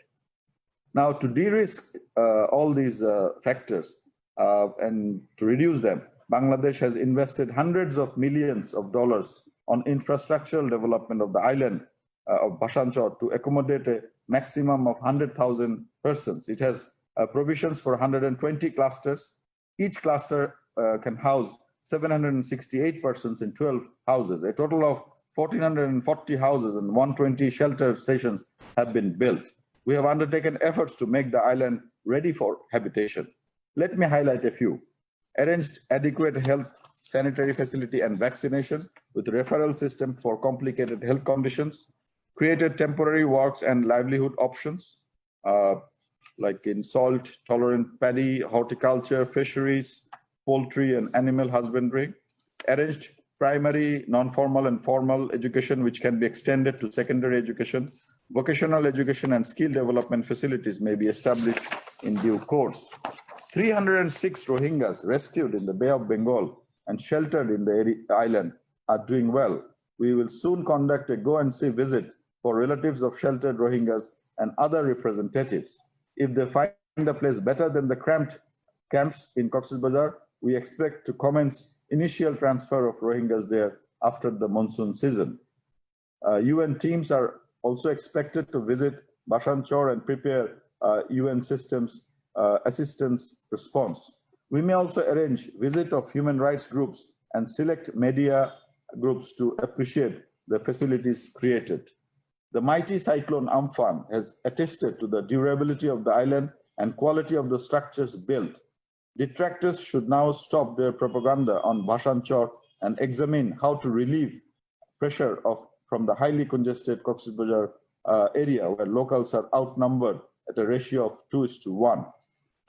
Now, to de-risk all these factors and to reduce them, Bangladesh has invested hundreds of millions of dollars on infrastructural development of the island of Bhasanchar to accommodate a maximum of 100,000 persons. It has provisions for 120 clusters. Each cluster can house 768 persons in 12 houses. A total of 1,440 houses and 120 shelter stations have been built. We have undertaken efforts to make the island ready for habitation. Let me highlight a few. Arranged adequate health, sanitary facility and vaccination with referral system for complicated health conditions, created temporary works and livelihood options, like in salt-tolerant paddy, horticulture, fisheries, poultry and animal husbandry, arranged primary, non-formal and formal education which can be extended to secondary education, vocational education and skill development facilities may be established in due course. 306 Rohingyas rescued in the Bay of Bengal and sheltered in the island are doing well. We will soon conduct a go-and-see visit for relatives of sheltered Rohingyas and other representatives. If they find the place better than the cramped camps in Cox's Bazar, we expect to commence initial transfer of Rohingyas there after the monsoon season. UN teams are also expected to visit Bhasanchar and prepare UN systems assistance response. We may also arrange visit of human rights groups and select media groups to appreciate the facilities created. The mighty cyclone Amphan has attested to the durability of the island and quality of the structures built. Detractors should now stop their propaganda on Bhasanchar and examine how to relieve pressure of from the highly congested Cox's Bazar area where locals are outnumbered at a ratio of 2:1.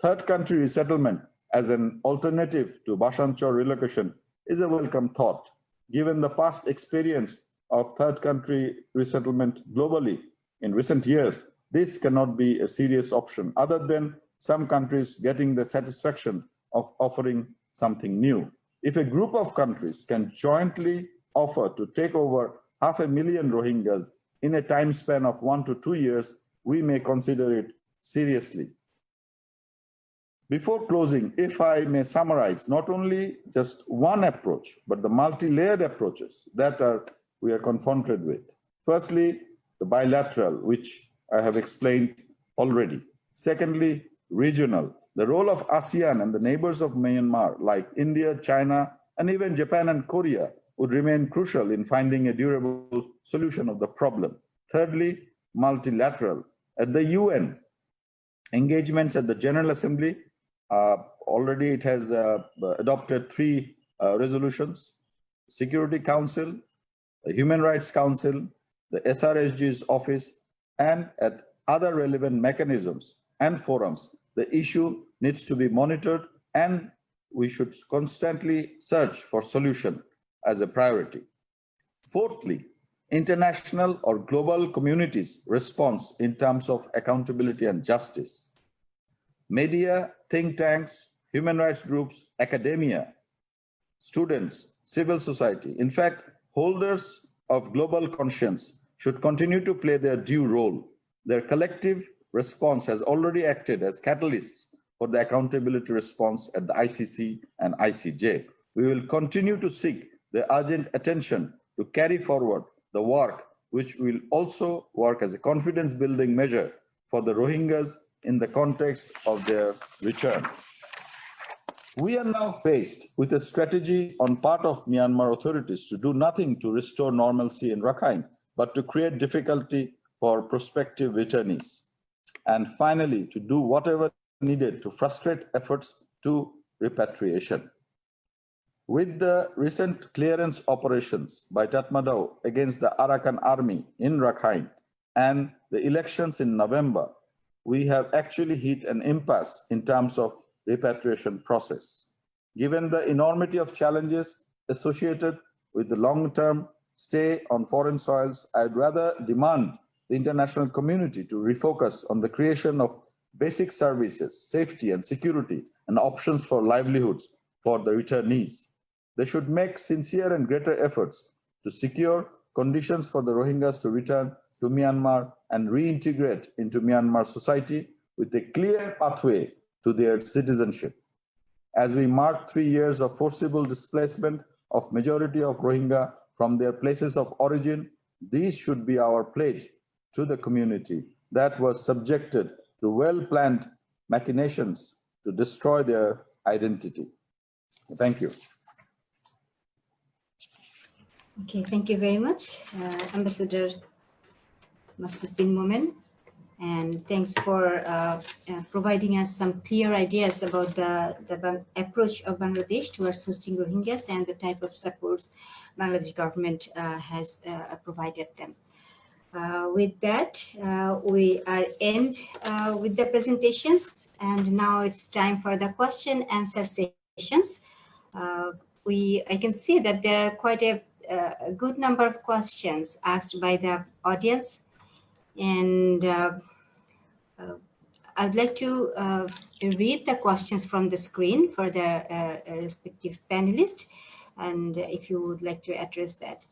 Third country resettlement as an alternative to Bashanchor relocation is a welcome thought. Given the past experience of third country resettlement globally in recent years, this cannot be a serious option other than some countries getting the satisfaction of offering something new. If a group of countries can jointly offer to take over 500,000 Rohingyas in a time span of 1 to 2 years, we may consider it seriously. Before closing, if I may summarize not only just one approach, but the multi-layered approaches that we are confronted with. Firstly, the bilateral, which I have explained already. Secondly, regional. The role of ASEAN and the neighbors of Myanmar, like India, China, and even Japan and Korea, would remain crucial in finding a durable solution of the problem. Thirdly, multilateral. At the UN, engagements at the General Assembly, already it has adopted 3 resolutions: Security Council, the Human Rights Council, the SRSG's office, and at other relevant mechanisms and forums. The issue needs to be monitored, and we should constantly search for solution as a priority. Fourthly, international or global communities' response in terms of accountability and justice. Media, think tanks, human rights groups, academia, students, civil society, in fact, holders of global conscience should continue to play their due role. Their collective response has already acted as catalysts for the accountability response at the ICC and ICJ. We will continue to seek the urgent attention to carry forward the work, which will also work as a confidence-building measure for the Rohingyas in the context of their return. We are now faced with a strategy on part of Myanmar authorities to do nothing to restore normalcy in Rakhine, but to create difficulty for prospective returnees. And finally, to do whatever needed to frustrate efforts to repatriation. With the recent clearance operations by Tatmadaw against the Arakan army in Rakhine and the elections in November, we have actually hit an impasse in terms of repatriation process. Given the enormity of challenges associated with the long-term stay on foreign soils, I'd rather demand the international community to refocus on the creation of basic services, safety and security, and options for livelihoods for the returnees. They should make sincere and greater efforts to secure conditions for the Rohingyas to return to Myanmar and reintegrate into Myanmar society with a clear pathway to their citizenship. As we mark 3 years of forcible displacement of majority of Rohingya from their places of origin, these should be our pledge to the community that was subjected to well-planned machinations to destroy their identity. Thank you. Okay, thank you very much, Ambassador Masud bin Momen. And thanks for providing us some clear ideas about the approach of Bangladesh towards hosting Rohingyas and the type of supports Bangladesh government has provided them. With that, we are end with the presentations, and now it's time for the question answer sessions. I can see that there are quite a good number of questions asked by the audience, and I'd like to read the questions from the screen for the respective panelists, and if you would like to address that.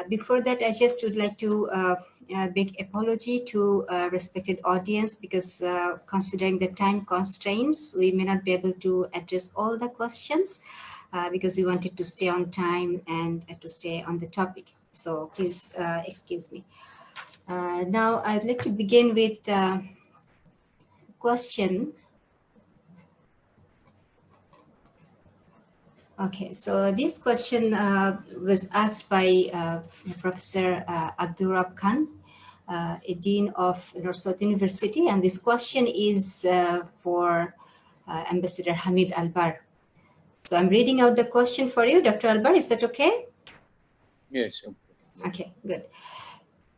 Before that, I just would like to big apology to respected audience, because considering the time constraints, we may not be able to address all the questions because we wanted to stay on time and to stay on the topic. So please excuse me. Now I'd like to begin with question. Okay, so this question was asked by Professor Abdurrab Khan, a Dean of North-South University, and this question is for Ambassador Hamid Albar. So I'm reading out the question for you, Dr. Albar, is that okay? Yes. Okay, good.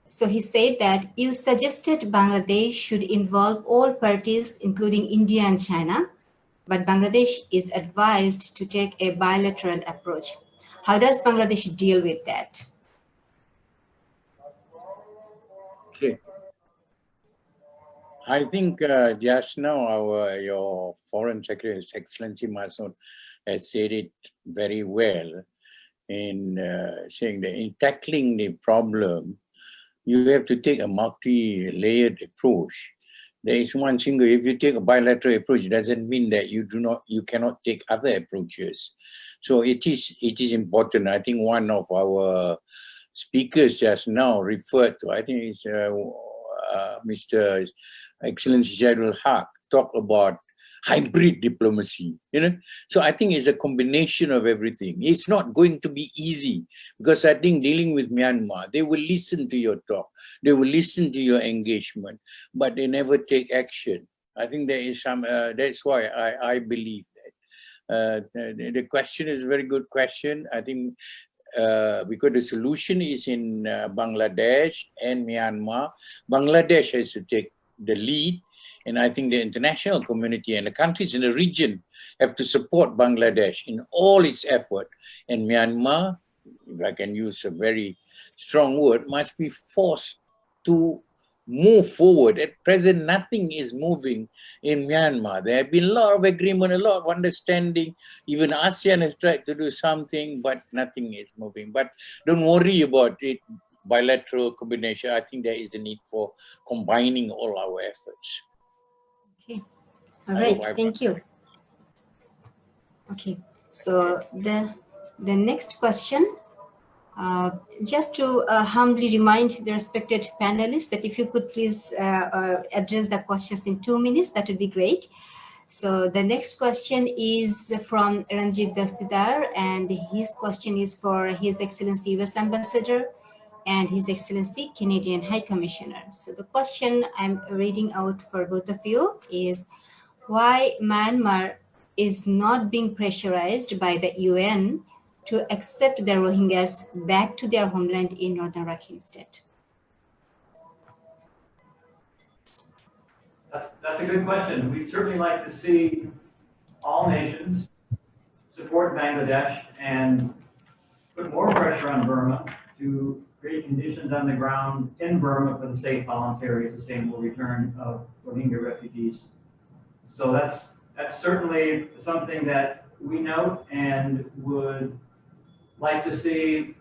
So he said that you suggested Bangladesh should involve all parties, including India and China, but Bangladesh is advised to take a bilateral approach. How does Bangladesh deal with that? Okay. I think just now your Foreign Secretary, His Excellency Masood, has said it very well in saying that in tackling the problem, you have to take a multi-layered approach. There is one single, if you take a bilateral approach, it doesn't mean that you cannot take other approaches. So it is important. I think one of our speakers just now referred to, I think it's Mr. Excellency Jadul Haq, talk about hybrid diplomacy, So I think it's a combination of everything. It's not going to be easy because I think dealing with Myanmar, they will listen to your talk, they will listen to your engagement, but they never take action. I think there is some, that's why I believe that. The question is a very good question. I think because the solution is in Bangladesh and Myanmar. Bangladesh has to take the lead, and I think the international community and the countries in the region have to support Bangladesh in all its effort. And Myanmar, if I can use a very strong word, must be forced to move forward. At present, nothing is moving in Myanmar. There have been a lot of agreement, a lot of understanding. Even ASEAN has tried to do something, but nothing is moving. But don't worry about it, bilateral combination. I think there is a need for combining all our efforts. Okay, all right, thank you. Okay, so the next question, just to humbly remind the respected panelists that if you could please address the questions in 2 minutes, that would be great. So the next question is from Ranjit Dastidar, and his question is for His Excellency US Ambassador and His Excellency Canadian High Commissioner. So the question I'm reading out for both of you is why Myanmar is not being pressurized by the UN to accept the Rohingyas back to their homeland in northern Rakhine State? That's a good question. We'd certainly like to see all nations support Bangladesh and put more pressure on Burma to create conditions on the ground in Burma for the safe, voluntary, sustainable return of Rohingya refugees. So that's certainly something that we note and would like to see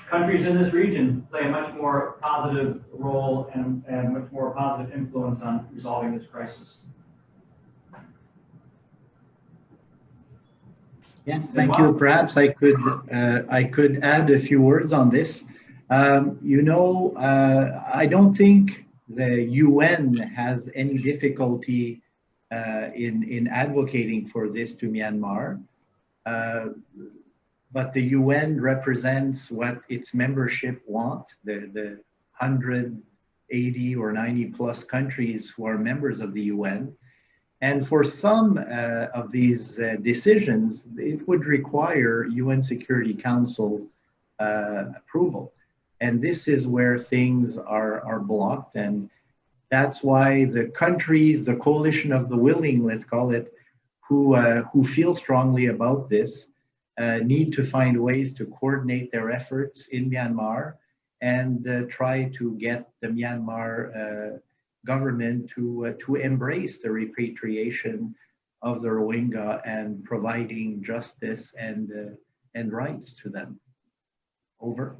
countries in this region play a much more positive role and much more positive influence on resolving this crisis. Yes, thank you. Perhaps I could add a few words on this. I don't think the UN has any difficulty in advocating for this to Myanmar. But the UN represents what its membership want, the 180 or 90 plus countries who are members of the UN. And for some of these decisions, it would require UN Security Council approval. And this is where things are blocked. And that's why the countries, the coalition of the willing, let's call it, who feel strongly about this, need to find ways to coordinate their efforts in Myanmar and try to get the Myanmar government to embrace the repatriation of the Rohingya and providing justice and rights to them. Over.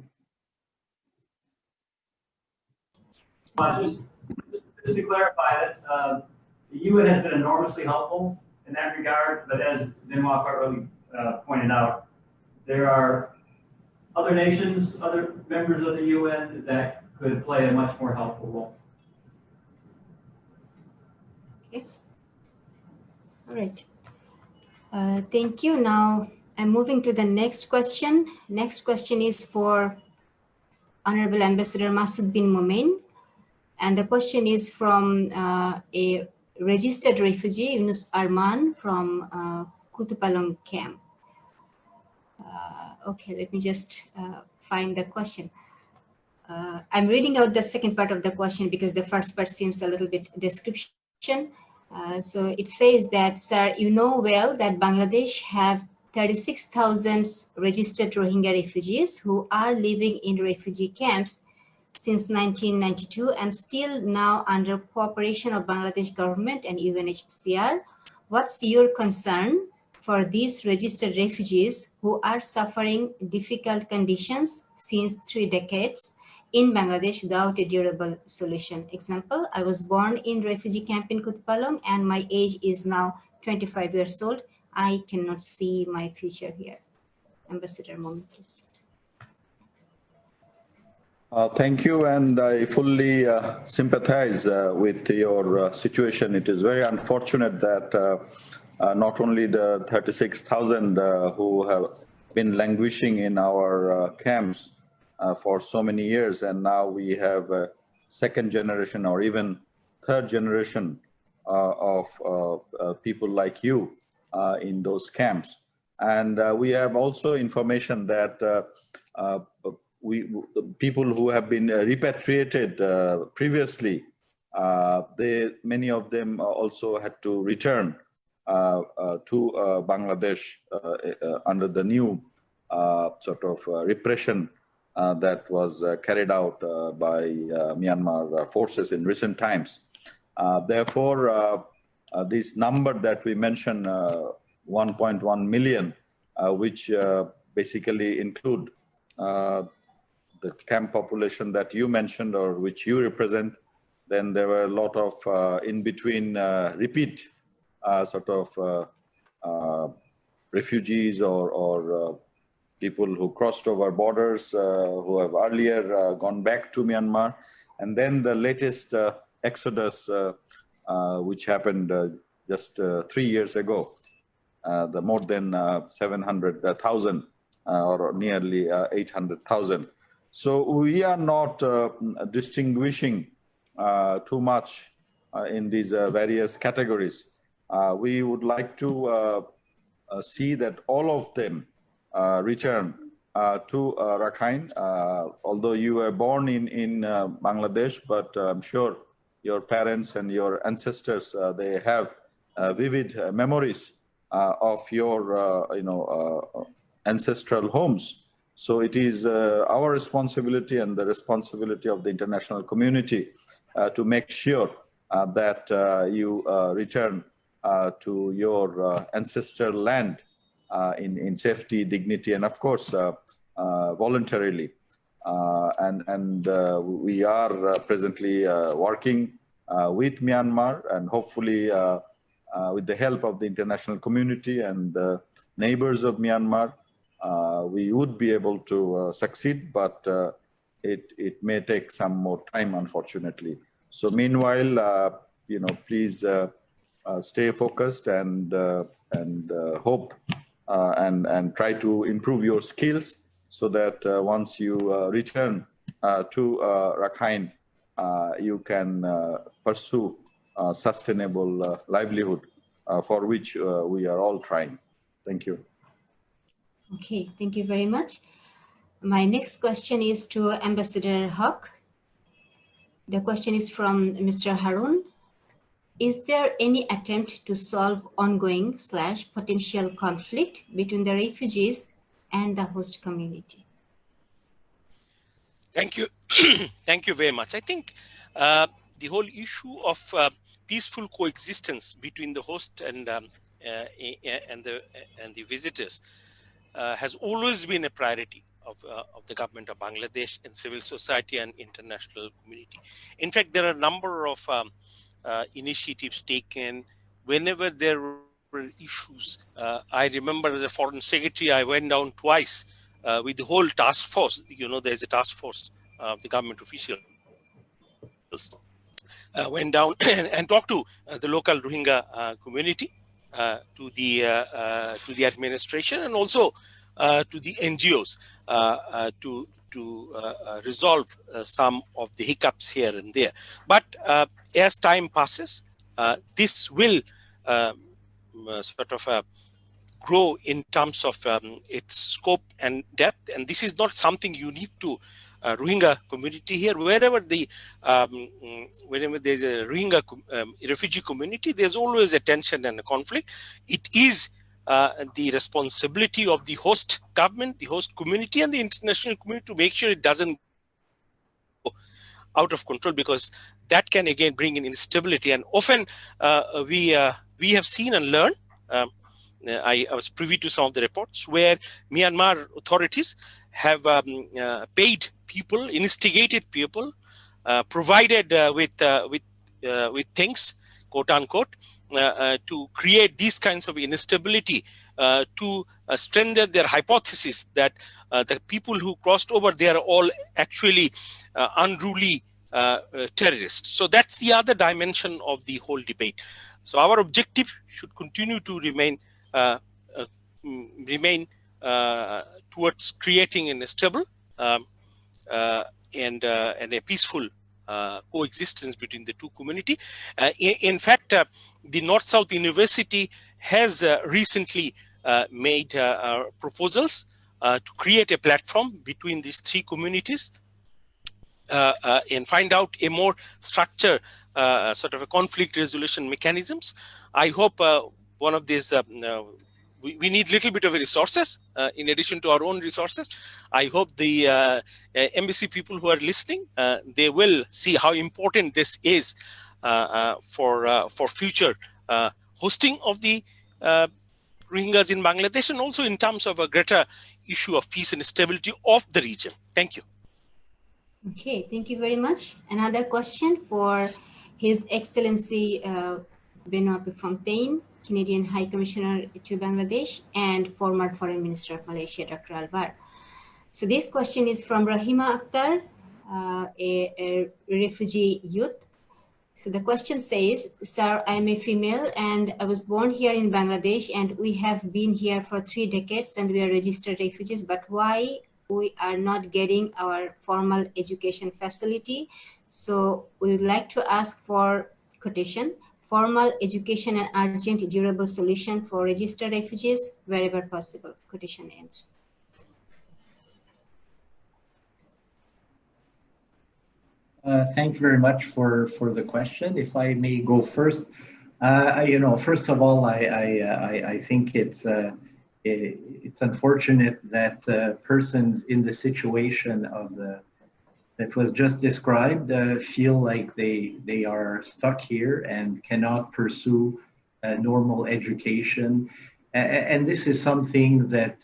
Just to clarify that the UN has been enormously helpful in that regard, but as Benoit quite really pointed out, there are other nations, other members of the UN that could play a much more helpful role. Okay. All right. Thank you. Now I'm moving to the next question. Next question is for Honorable Ambassador Masood bin Momen. And the question is from a registered refugee, Yunus Arman from Kutupalong camp. Okay, let me just find the question. I'm reading out the second part of the question because the first part seems a little bit description. So it says that, sir, you know well that Bangladesh have 36,000 registered Rohingya refugees who are living in refugee camps since 1992 and still now under cooperation of Bangladesh government and UNHCR. What's your concern for these registered refugees who are suffering difficult conditions since 3 decades in Bangladesh without a durable solution? Example, I was born in refugee camp in Kutupalong and my age is now 25 years old. I cannot see my future here. Ambassador Momin, please. Thank you, and I fully sympathize with your situation. It is very unfortunate that not only the 36,000 who have been languishing in our camps for so many years, and now we have second generation or even third generation of people like you in those camps. And we have also information that people who have been repatriated previously, many of them also had to return to Bangladesh under the new sort of repression that was carried out by Myanmar forces in recent times. Therefore, this number that we mentioned, 1.1 million, which basically include the camp population that you mentioned or which you represent, then there were a lot of in-between repeat sort of refugees or people who crossed over borders, who have earlier gone back to Myanmar. And then the latest exodus, which happened just 3 years ago, the more than 700,000 or nearly 800,000. So we are not distinguishing too much in these various categories. We would like to see that all of them return to Rakhine. Although you were born in Bangladesh, but I'm sure your parents and your ancestors, they have vivid memories of your, ancestral homes. So it is our responsibility and the responsibility of the international community to make sure that you return to your ancestral land in safety, dignity, and of course, voluntarily. And we are presently working with Myanmar, and hopefully with the help of the international community and neighbors of Myanmar, we would be able to succeed, but it may take some more time, unfortunately. So meanwhile, please stay focused and hope and try to improve your skills so that once you return to Rakhine, you can pursue sustainable livelihood for which we are all trying. Thank you. Okay, thank you very much. My next question is to Ambassador Haq. The question is from Mr. Harun. Is there any attempt to solve ongoing / potential conflict between the refugees and the host community? Thank you. Thank you very much. I think the whole issue of peaceful coexistence between the host and the visitors has always been a priority of the government of Bangladesh and civil society and international community. In fact, there are a number of initiatives taken whenever there were issues. I remember as a foreign secretary, I went down twice with the whole task force. There's a task force of the government officials. Went down and talked to the local Rohingya community, to the administration, and also to the NGOs to resolve some of the hiccups here and there. But as time passes, this will sort of grow in terms of its scope and depth. And this is not something unique to Rohingya community here. Wherever there's a Rohingya refugee community, there's always a tension and a conflict. It is the responsibility of the host government, the host community, and the international community to make sure it doesn't go out of control, because that can again bring in instability. And often we have seen and learned. I was privy to some of the reports where Myanmar authorities have paid people, instigated people, provided with things, quote unquote, to create these kinds of instability, to strengthen their hypothesis that the people who crossed over, they are all actually unruly terrorists. So that's the other dimension of the whole debate. So our objective should continue to remain towards creating a stable and a peaceful coexistence between the two communities. In fact, the North-South University has recently made proposals to create a platform between these three communities and find out a more structured sort of a conflict resolution mechanisms. I hope one of these, we need a little bit of resources in addition to our own resources. I hope the embassy people who are listening, they will see how important this is for future hosting of the Rohingyas in Bangladesh, and also in terms of a greater issue of peace and stability of the region. Thank you. Okay, thank you very much. Another question for His Excellency Benoit Fontaine, Canadian High Commissioner to Bangladesh, and former Foreign Minister of Malaysia, Dr. Albar. So this question is from Rahima Akhtar, a refugee youth. So the question says, sir, I'm a female and I was born here in Bangladesh, and we have been here for 3 decades and we are registered refugees, but why we are not getting our formal education facility? So we would like to ask for quotation, formal education and urgent durable solution for registered refugees wherever possible. Quotation ends. Thank you very much for the question. If I may go first, first of all, I think it's unfortunate that persons in the situation that was just described feel like they are stuck here and cannot pursue normal education. And this is something that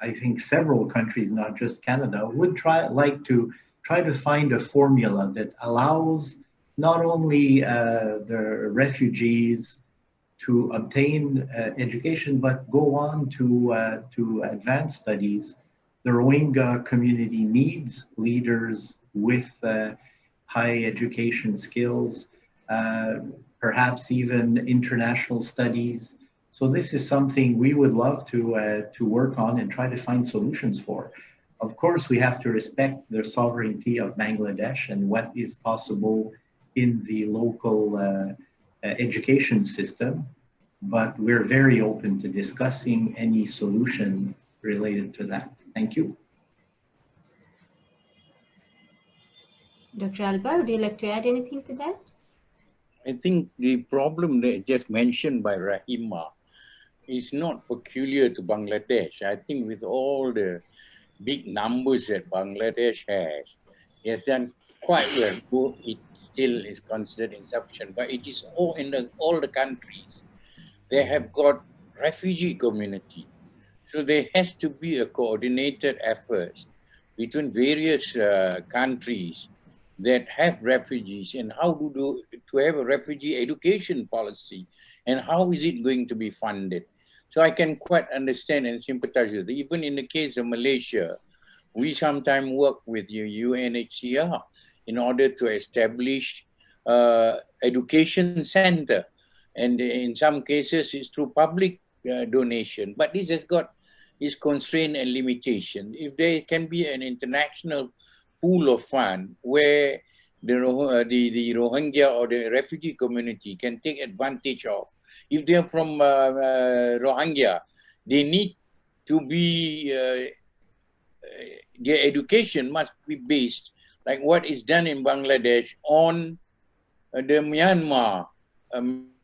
I think several countries, not just Canada, would like to find a formula that allows not only the refugees to obtain education, but go on to advanced studies. The Rohingya community needs leaders with high education skills, perhaps even international studies. So this is something we would love to work on and try to find solutions for. Of course, we have to respect the sovereignty of Bangladesh and what is possible in the local education system, but we're very open to discussing any solution related to that. Thank you. Dr. Albar, would you like to add anything to that? I think the problem that just mentioned by Rahima is not peculiar to Bangladesh. I think with all the big numbers that Bangladesh has, it has done quite well. It still is considered insufficient, but it is all in all the countries. They have got refugee community. So there has to be a coordinated effort between various countries that have refugees, and how to have a refugee education policy, and how is it going to be funded. So I can quite understand and sympathize with it. Even in the case of Malaysia, we sometimes work with UNHCR in order to establish education center. And in some cases, it's through public donation. But this has got its constraint and limitation. If there can be an international pool of fund where the Rohingya or the refugee community can take advantage of, if they're from Rohingya, they need to be, their education must be based, like what is done in Bangladesh, on the Myanmar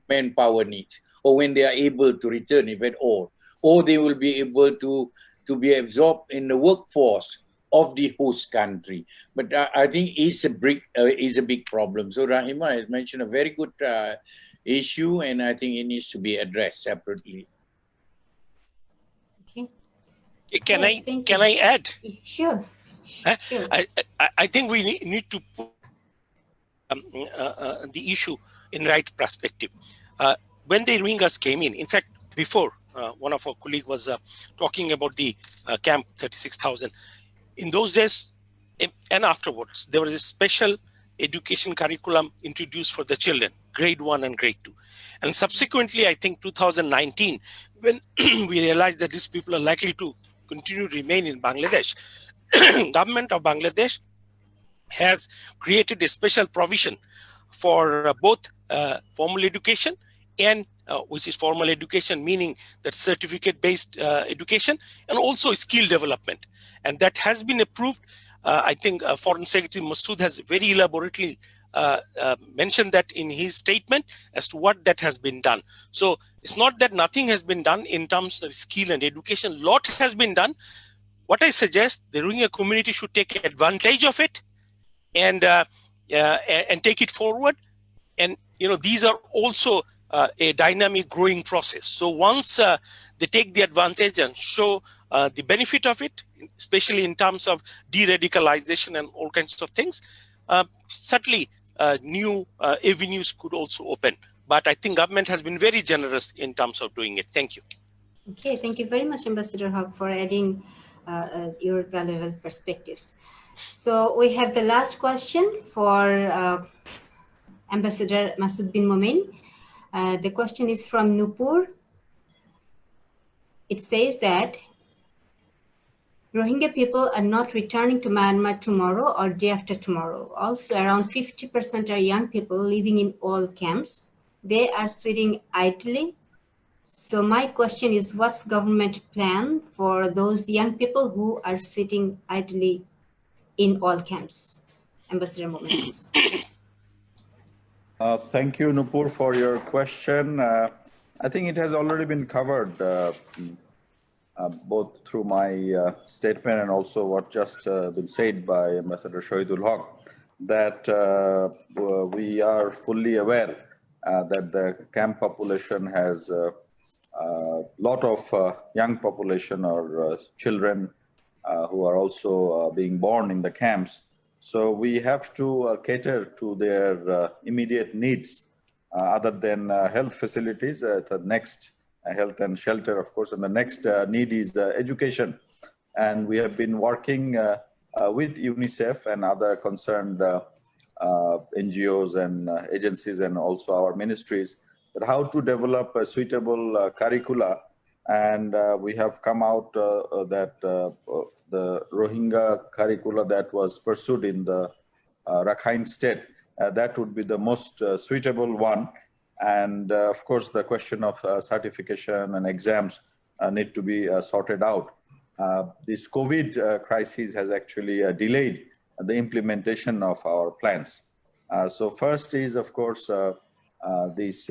manpower needs, or when they are able to return, if at all, or they will be able to be absorbed in the workforce of the host country. But I think it's a big problem. So Rahima has mentioned a very good issue, and I think it needs to be addressed separately. Okay. Can Yes, I add? Sure. Sure. I think we need to put the issue in right perspective. When the Rohingyas came in fact, before one of our colleagues was talking about the camp 36,000. In those days and afterwards, there was a special education curriculum introduced for the children, grade 1 and grade 2. And subsequently, I think 2019, when we realized that these people are likely to continue to remain in Bangladesh, government of Bangladesh has created a special provision for both formal education and which is formal education, meaning that certificate-based education, and also skill development. And that has been approved. I think Foreign Secretary Masood has very elaborately mentioned that in his statement as to what that has been done. So it's not that nothing has been done in terms of skill and education. A lot has been done. What I suggest, the Rohingya community should take advantage of it and take it forward. And these are also a dynamic growing process. So once they take the advantage and show the benefit of it, especially in terms of de-radicalization and all kinds of things, certainly new avenues could also open. But I think government has been very generous in terms of doing it. Thank you. Okay, thank you very much, Ambassador Haq, for adding your valuable perspectives. So we have the last question for Ambassador Masood bin Momen. The question is from Nupur. It says that Rohingya people are not returning to Myanmar tomorrow or day after tomorrow. Also, around 50% are young people living in all camps. They are sitting idly. So my question is, what's government plan for those young people who are sitting idly in all camps? Ambassador Momen, please. Thank you, Nupur, for your question. I think it has already been covered both through my statement and also what just been said by Ambassador Shahidul Haq, that we are fully aware that the camp population has a lot of young population or children who are also being born in the camps. So we have to cater to their immediate needs other than health facilities. The next health and shelter, of course, and the next need is education. And we have been working with UNICEF and other concerned NGOs and agencies and also our ministries, that how to develop a suitable curricula. And we have come out that the Rohingya curricula that was pursued in the Rakhine state, that would be the most suitable one. And of course, the question of certification and exams need to be sorted out. This COVID crisis has actually delayed the implementation of our plans. So first is, of course, this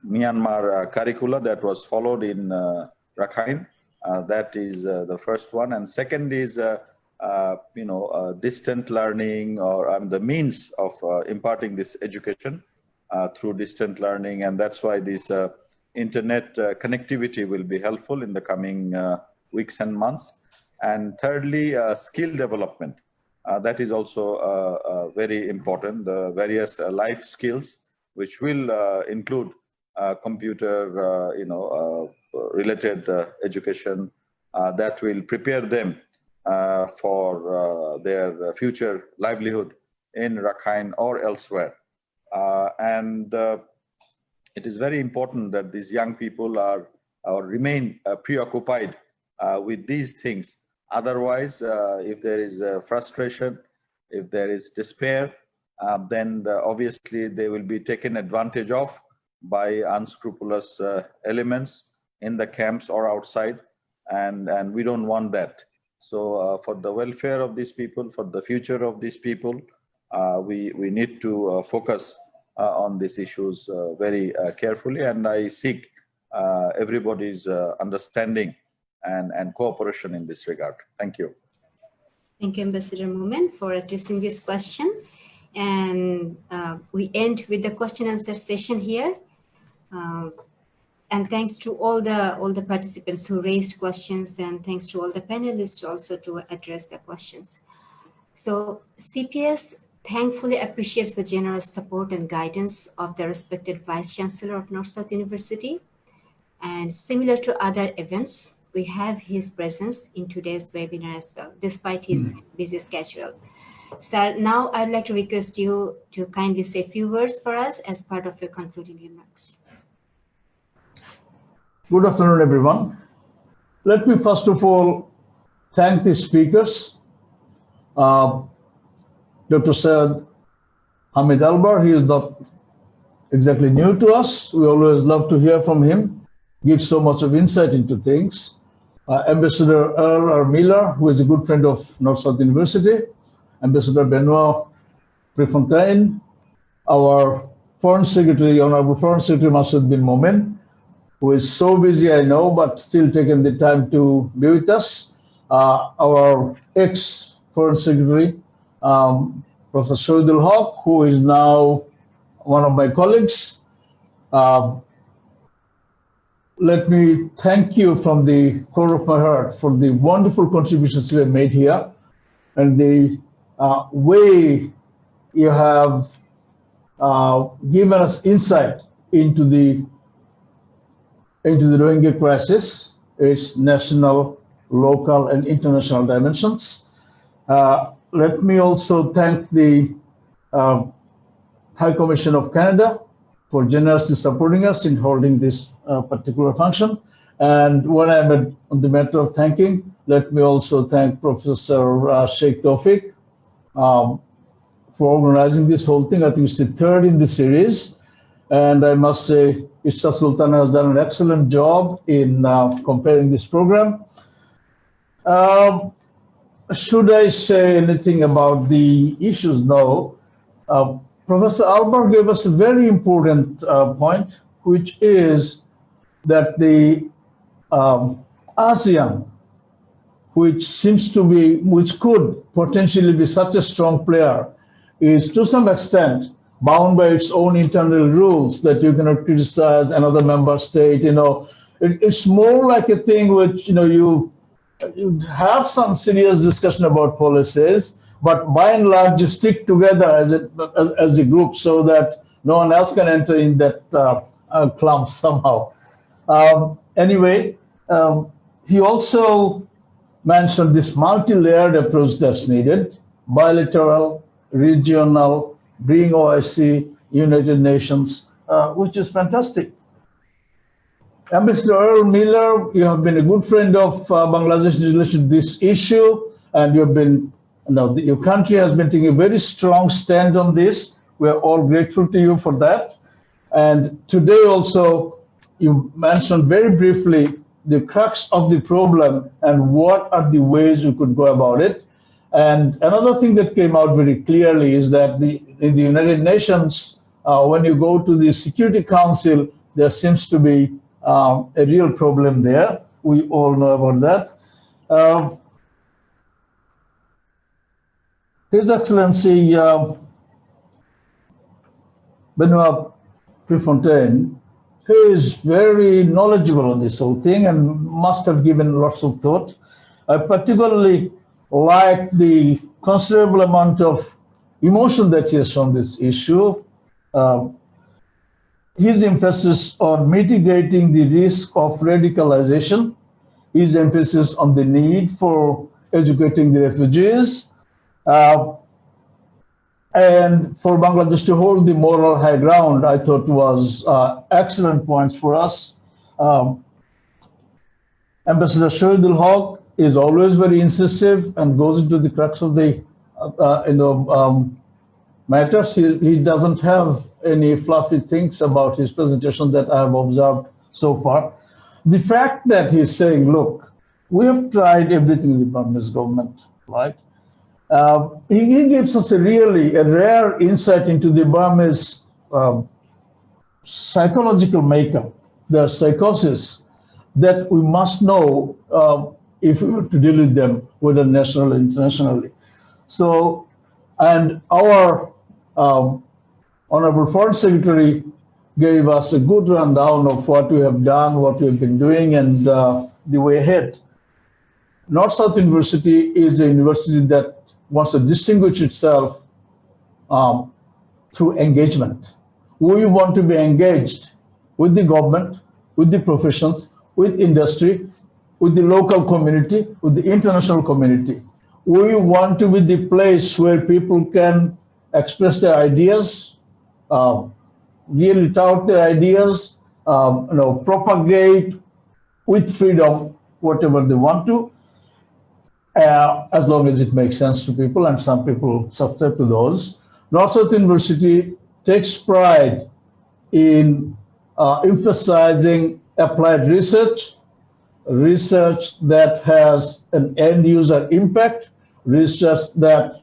Myanmar curricula that was followed in Rakhine. That is the first one. And second is, distant learning, or the means of imparting this education through distant learning. And that's why this internet connectivity will be helpful in the coming weeks and months. And thirdly, skill development. That is also very important. The various life skills, which will include computer, related education that will prepare them for their future livelihood in Rakhine or elsewhere. And it is very important that these young people are or remain preoccupied with these things. Otherwise, if there is frustration, if there is despair, then obviously they will be taken advantage of by unscrupulous elements in the camps or outside, and we don't want that. So for the welfare of these people, for the future of these people, we need to focus on these issues very carefully, and I seek everybody's understanding and cooperation in this regard. Thank you. Thank you, Ambassador Moomen, for addressing this question. And we end with the question answer session here. And thanks to all the participants who raised questions, and thanks to all the panelists also to address the questions. So CPS thankfully appreciates the generous support and guidance of the respected Vice Chancellor of North-South University. And similar to other events, we have his presence in today's webinar as well, despite his busy schedule. Sir, now I'd like to request you to kindly say a few words for us as part of your concluding remarks. Good afternoon, everyone. Let me first of all thank the speakers. Dr. Syed Hamid Albar, he is not exactly new to us. We always love to hear from him, gives so much of insight into things. Ambassador Earl R. Miller, who is a good friend of North-South University. Ambassador Benoit Prefontaine, our Foreign Secretary, Honorable Foreign Secretary Masud bin Momen, who is so busy, I know, but still taking the time to be with us. Our ex-Foreign Secretary, Professor Shahidul Haq, who is now one of my colleagues. Let me thank you from the core of my heart for the wonderful contributions you have made here and the way you have given us insight into the Rohingya crisis, its national, local, and international dimensions. Let me also thank the High Commission of Canada for generously supporting us in holding this particular function. And when I'm on the matter of thanking, let me also thank Professor Sheikh Tawfiq for organizing this whole thing. I think it's the third in the series. And I must say, Ishta Sultan has done an excellent job in comparing this program. Should I say anything about the issues? No. Professor Albar gave us a very important point, which is that the ASEAN, which could potentially be such a strong player, is to some extent bound by its own internal rules that you cannot criticize another member state. It's more like a thing which you have some serious discussion about policies, but by and large you stick together as a group so that no one else can enter in that clump somehow. Anyway, he also mentioned this multi-layered approach that's needed: bilateral, regional, bring OIC, United Nations, which is fantastic. Ambassador Earl Miller, you have been a good friend of Bangladesh in relation to this issue, and you have been, your country has been taking a very strong stand on this. We are all grateful to you for that. And today also, you mentioned very briefly the crux of the problem and what are the ways you could go about it. And another thing that came out very clearly is that in the United Nations, when you go to the Security Council, there seems to be a real problem there. We all know about that. His Excellency Benoit Prefontaine, he is very knowledgeable on this whole thing and must have given lots of thought. I particularly like the considerable amount of emotion that he has shown this issue. His emphasis on mitigating the risk of radicalization, his emphasis on the need for educating the refugees, and for Bangladesh to hold the moral high ground, I thought was excellent points for us. Ambassador Shahidul Haq is always very incisive and goes into the crux of the matters. He doesn't have any fluffy things about his presentation that I have observed so far. The fact that he's saying, look, we have tried everything in the Burmese government, right? He gives us a rare insight into the Burmese psychological makeup, their psychosis, that we must know if we were to deal with them, whether nationally or internationally. So, and our Honorable Foreign Secretary gave us a good rundown of what we have done, what we have been doing, and the way ahead. North-South University is a university that wants to distinguish itself through engagement. We want to be engaged with the government, with the professions, with industry, with the local community, with the international community. We want to be the place where people can express their ideas, really tout their ideas, propagate with freedom whatever they want to, as long as it makes sense to people, and some people subscribe to those. North-South University takes pride in emphasizing applied research, research that has an end user impact, research that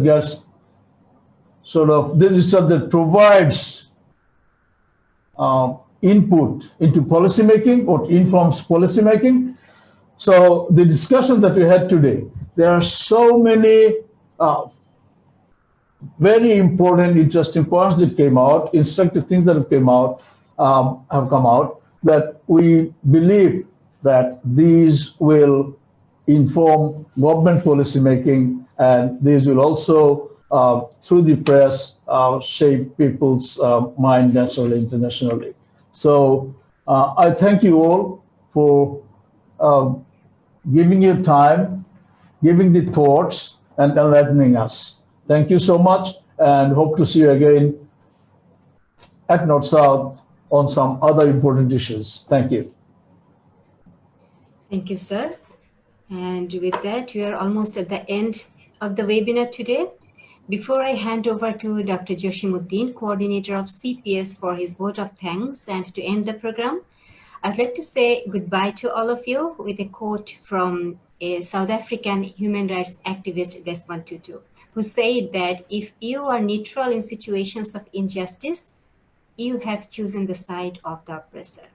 gets sort of the research that provides input into policymaking or informs policymaking. So the discussion that we had today, there are so many very important, interesting points that came out, instructive things that have come out, that we believe that these will inform government policymaking, and these will also, through the press, shape people's mind nationally, internationally. So I thank you all for giving your time, giving the thoughts, and enlightening us. Thank you so much, and hope to see you again at North-South on some other important issues. Thank you. Thank you, sir. And with that, we are almost at the end of the webinar today. Before I hand over to Dr. Joshimuddin, coordinator of CPS, for his vote of thanks and to end the program, I'd like to say goodbye to all of you with a quote from a South African human rights activist, Desmond Tutu, who said that if you are neutral in situations of injustice, you have chosen the side of the oppressor.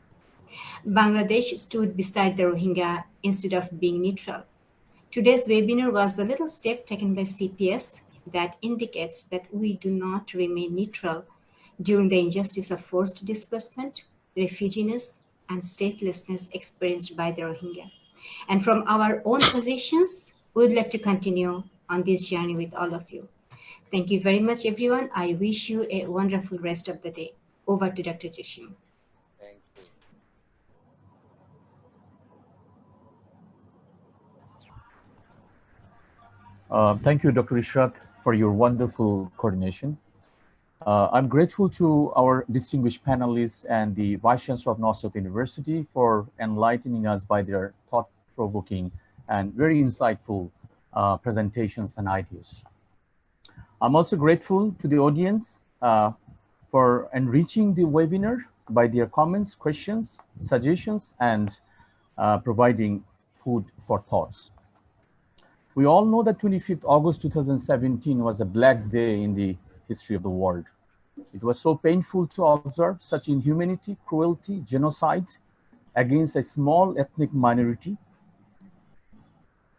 Bangladesh stood beside the Rohingya instead of being neutral. Today's webinar was the little step taken by CPS that indicates that we do not remain neutral during the injustice of forced displacement, refugees, and statelessness experienced by the Rohingya. And from our own positions, we would like to continue on this journey with all of you. Thank you very much, everyone. I wish you a wonderful rest of the day. Over to Dr. Joshim. Thank you. Thank you, Dr. Ishrat, for your wonderful coordination. I'm grateful to our distinguished panelists and the Vice Chancellor of North-South University for enlightening us by their thought-provoking and very insightful presentations and ideas. I'm also grateful to the audience for enriching the webinar by their comments, questions, suggestions, and providing food for thoughts. We all know that 25th August 2017 was a black day in the history of the world. It was so painful to observe such inhumanity, cruelty, genocide against a small ethnic minority,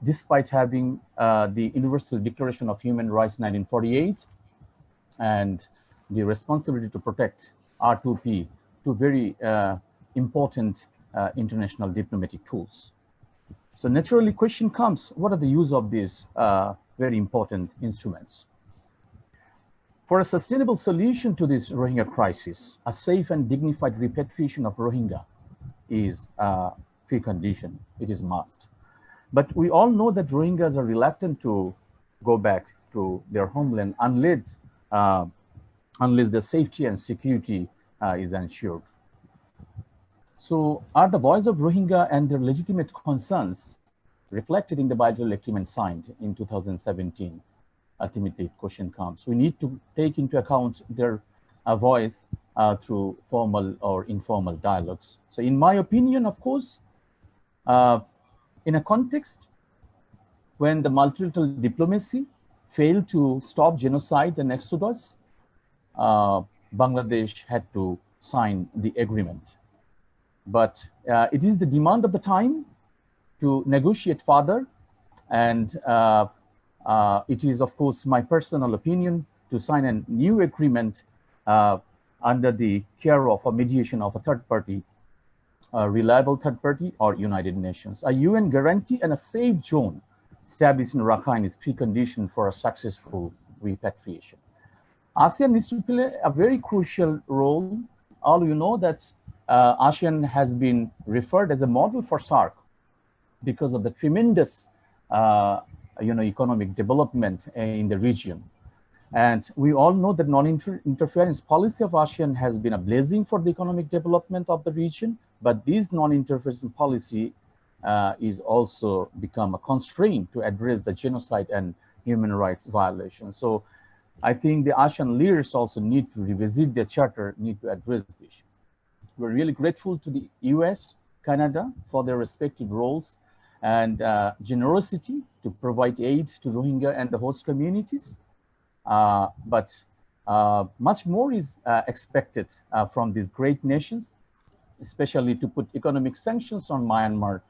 despite having the Universal Declaration of Human Rights 1948 and the responsibility to protect R2P, two very important international diplomatic tools. So naturally, question comes, what are the use of these very important instruments? For a sustainable solution to this Rohingya crisis, a safe and dignified repatriation of Rohingya is a precondition, it is must. But we all know that Rohingyas are reluctant to go back to their homeland unless the safety and security is ensured. So are the voice of Rohingya and their legitimate concerns reflected in the bilateral agreement signed in 2017? Ultimately, question comes. We need to take into account their voice through formal or informal dialogues. So in my opinion, of course, in a context when the multilateral diplomacy failed to stop genocide and exodus, Bangladesh had to sign the agreement. But it is the demand of the time to negotiate further. And it is, of course, my personal opinion to sign a new agreement under the care of a mediation of a third party, a reliable third party, or United Nations. A UN guarantee and a safe zone established in Rakhine is precondition for a successful repatriation. ASEAN needs to play a very crucial role. All you know that ASEAN has been referred as a model for SAARC because of the tremendous economic development in the region. And we all know that non-interference policy of ASEAN has been a blessing for the economic development of the region, but this non-interference policy is also become a constraint to address the genocide and human rights violations. So I think the ASEAN leaders also need to revisit their charter, need to address this issue. We're really grateful to the US, Canada for their respective roles and generosity to provide aid to Rohingya and the host communities. But much more is expected from these great nations, especially to put economic sanctions on Myanmar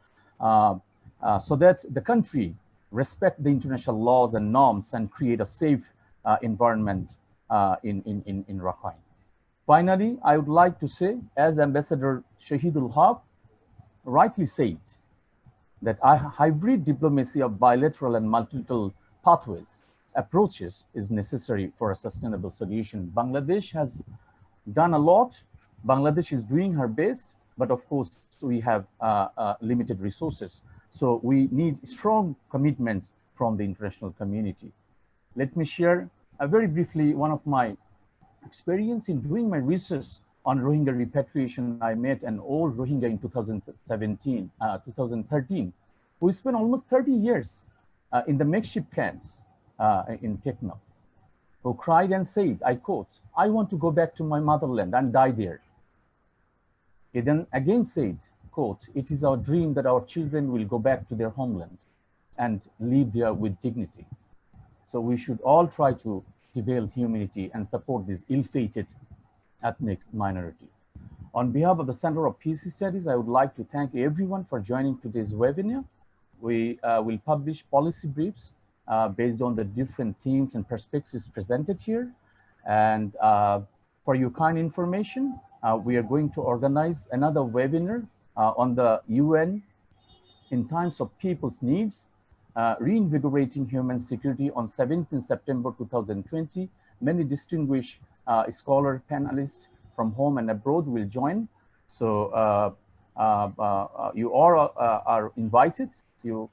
so that the country respect the international laws and norms and create a safe environment in Rakhine. Finally, I would like to say, as Ambassador Shahidul Haq rightly said, that a hybrid diplomacy of bilateral and multilateral pathways approaches is necessary for a sustainable solution. Bangladesh has done a lot. Bangladesh is doing her best, but of course we have limited resources. So we need strong commitments from the international community. Let me share very briefly one of my experience in doing my research on Rohingya repatriation. I met an old Rohingya in 2013, who spent almost 30 years in the makeshift camps in Teknaf, who cried and said, I quote, "I want to go back to my motherland and die there." He then again said, quote, "It is our dream that our children will go back to their homeland and live there with dignity." So we should all try to develop humanity and support this ill-fated ethnic minority. On behalf of the Center of Peace Studies, I would like to thank everyone for joining today's webinar. We will publish policy briefs based on the different themes and perspectives presented here. And for your kind information, we are going to organize another webinar on the UN in times of people's needs, reinvigorating human security on 17 September 2020. Many distinguished scholar panelists from home and abroad will join. So you all are invited. You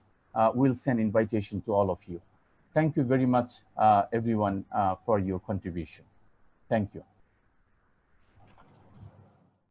will send invitation to all of you. Thank you very much, everyone, for your contribution. Thank you.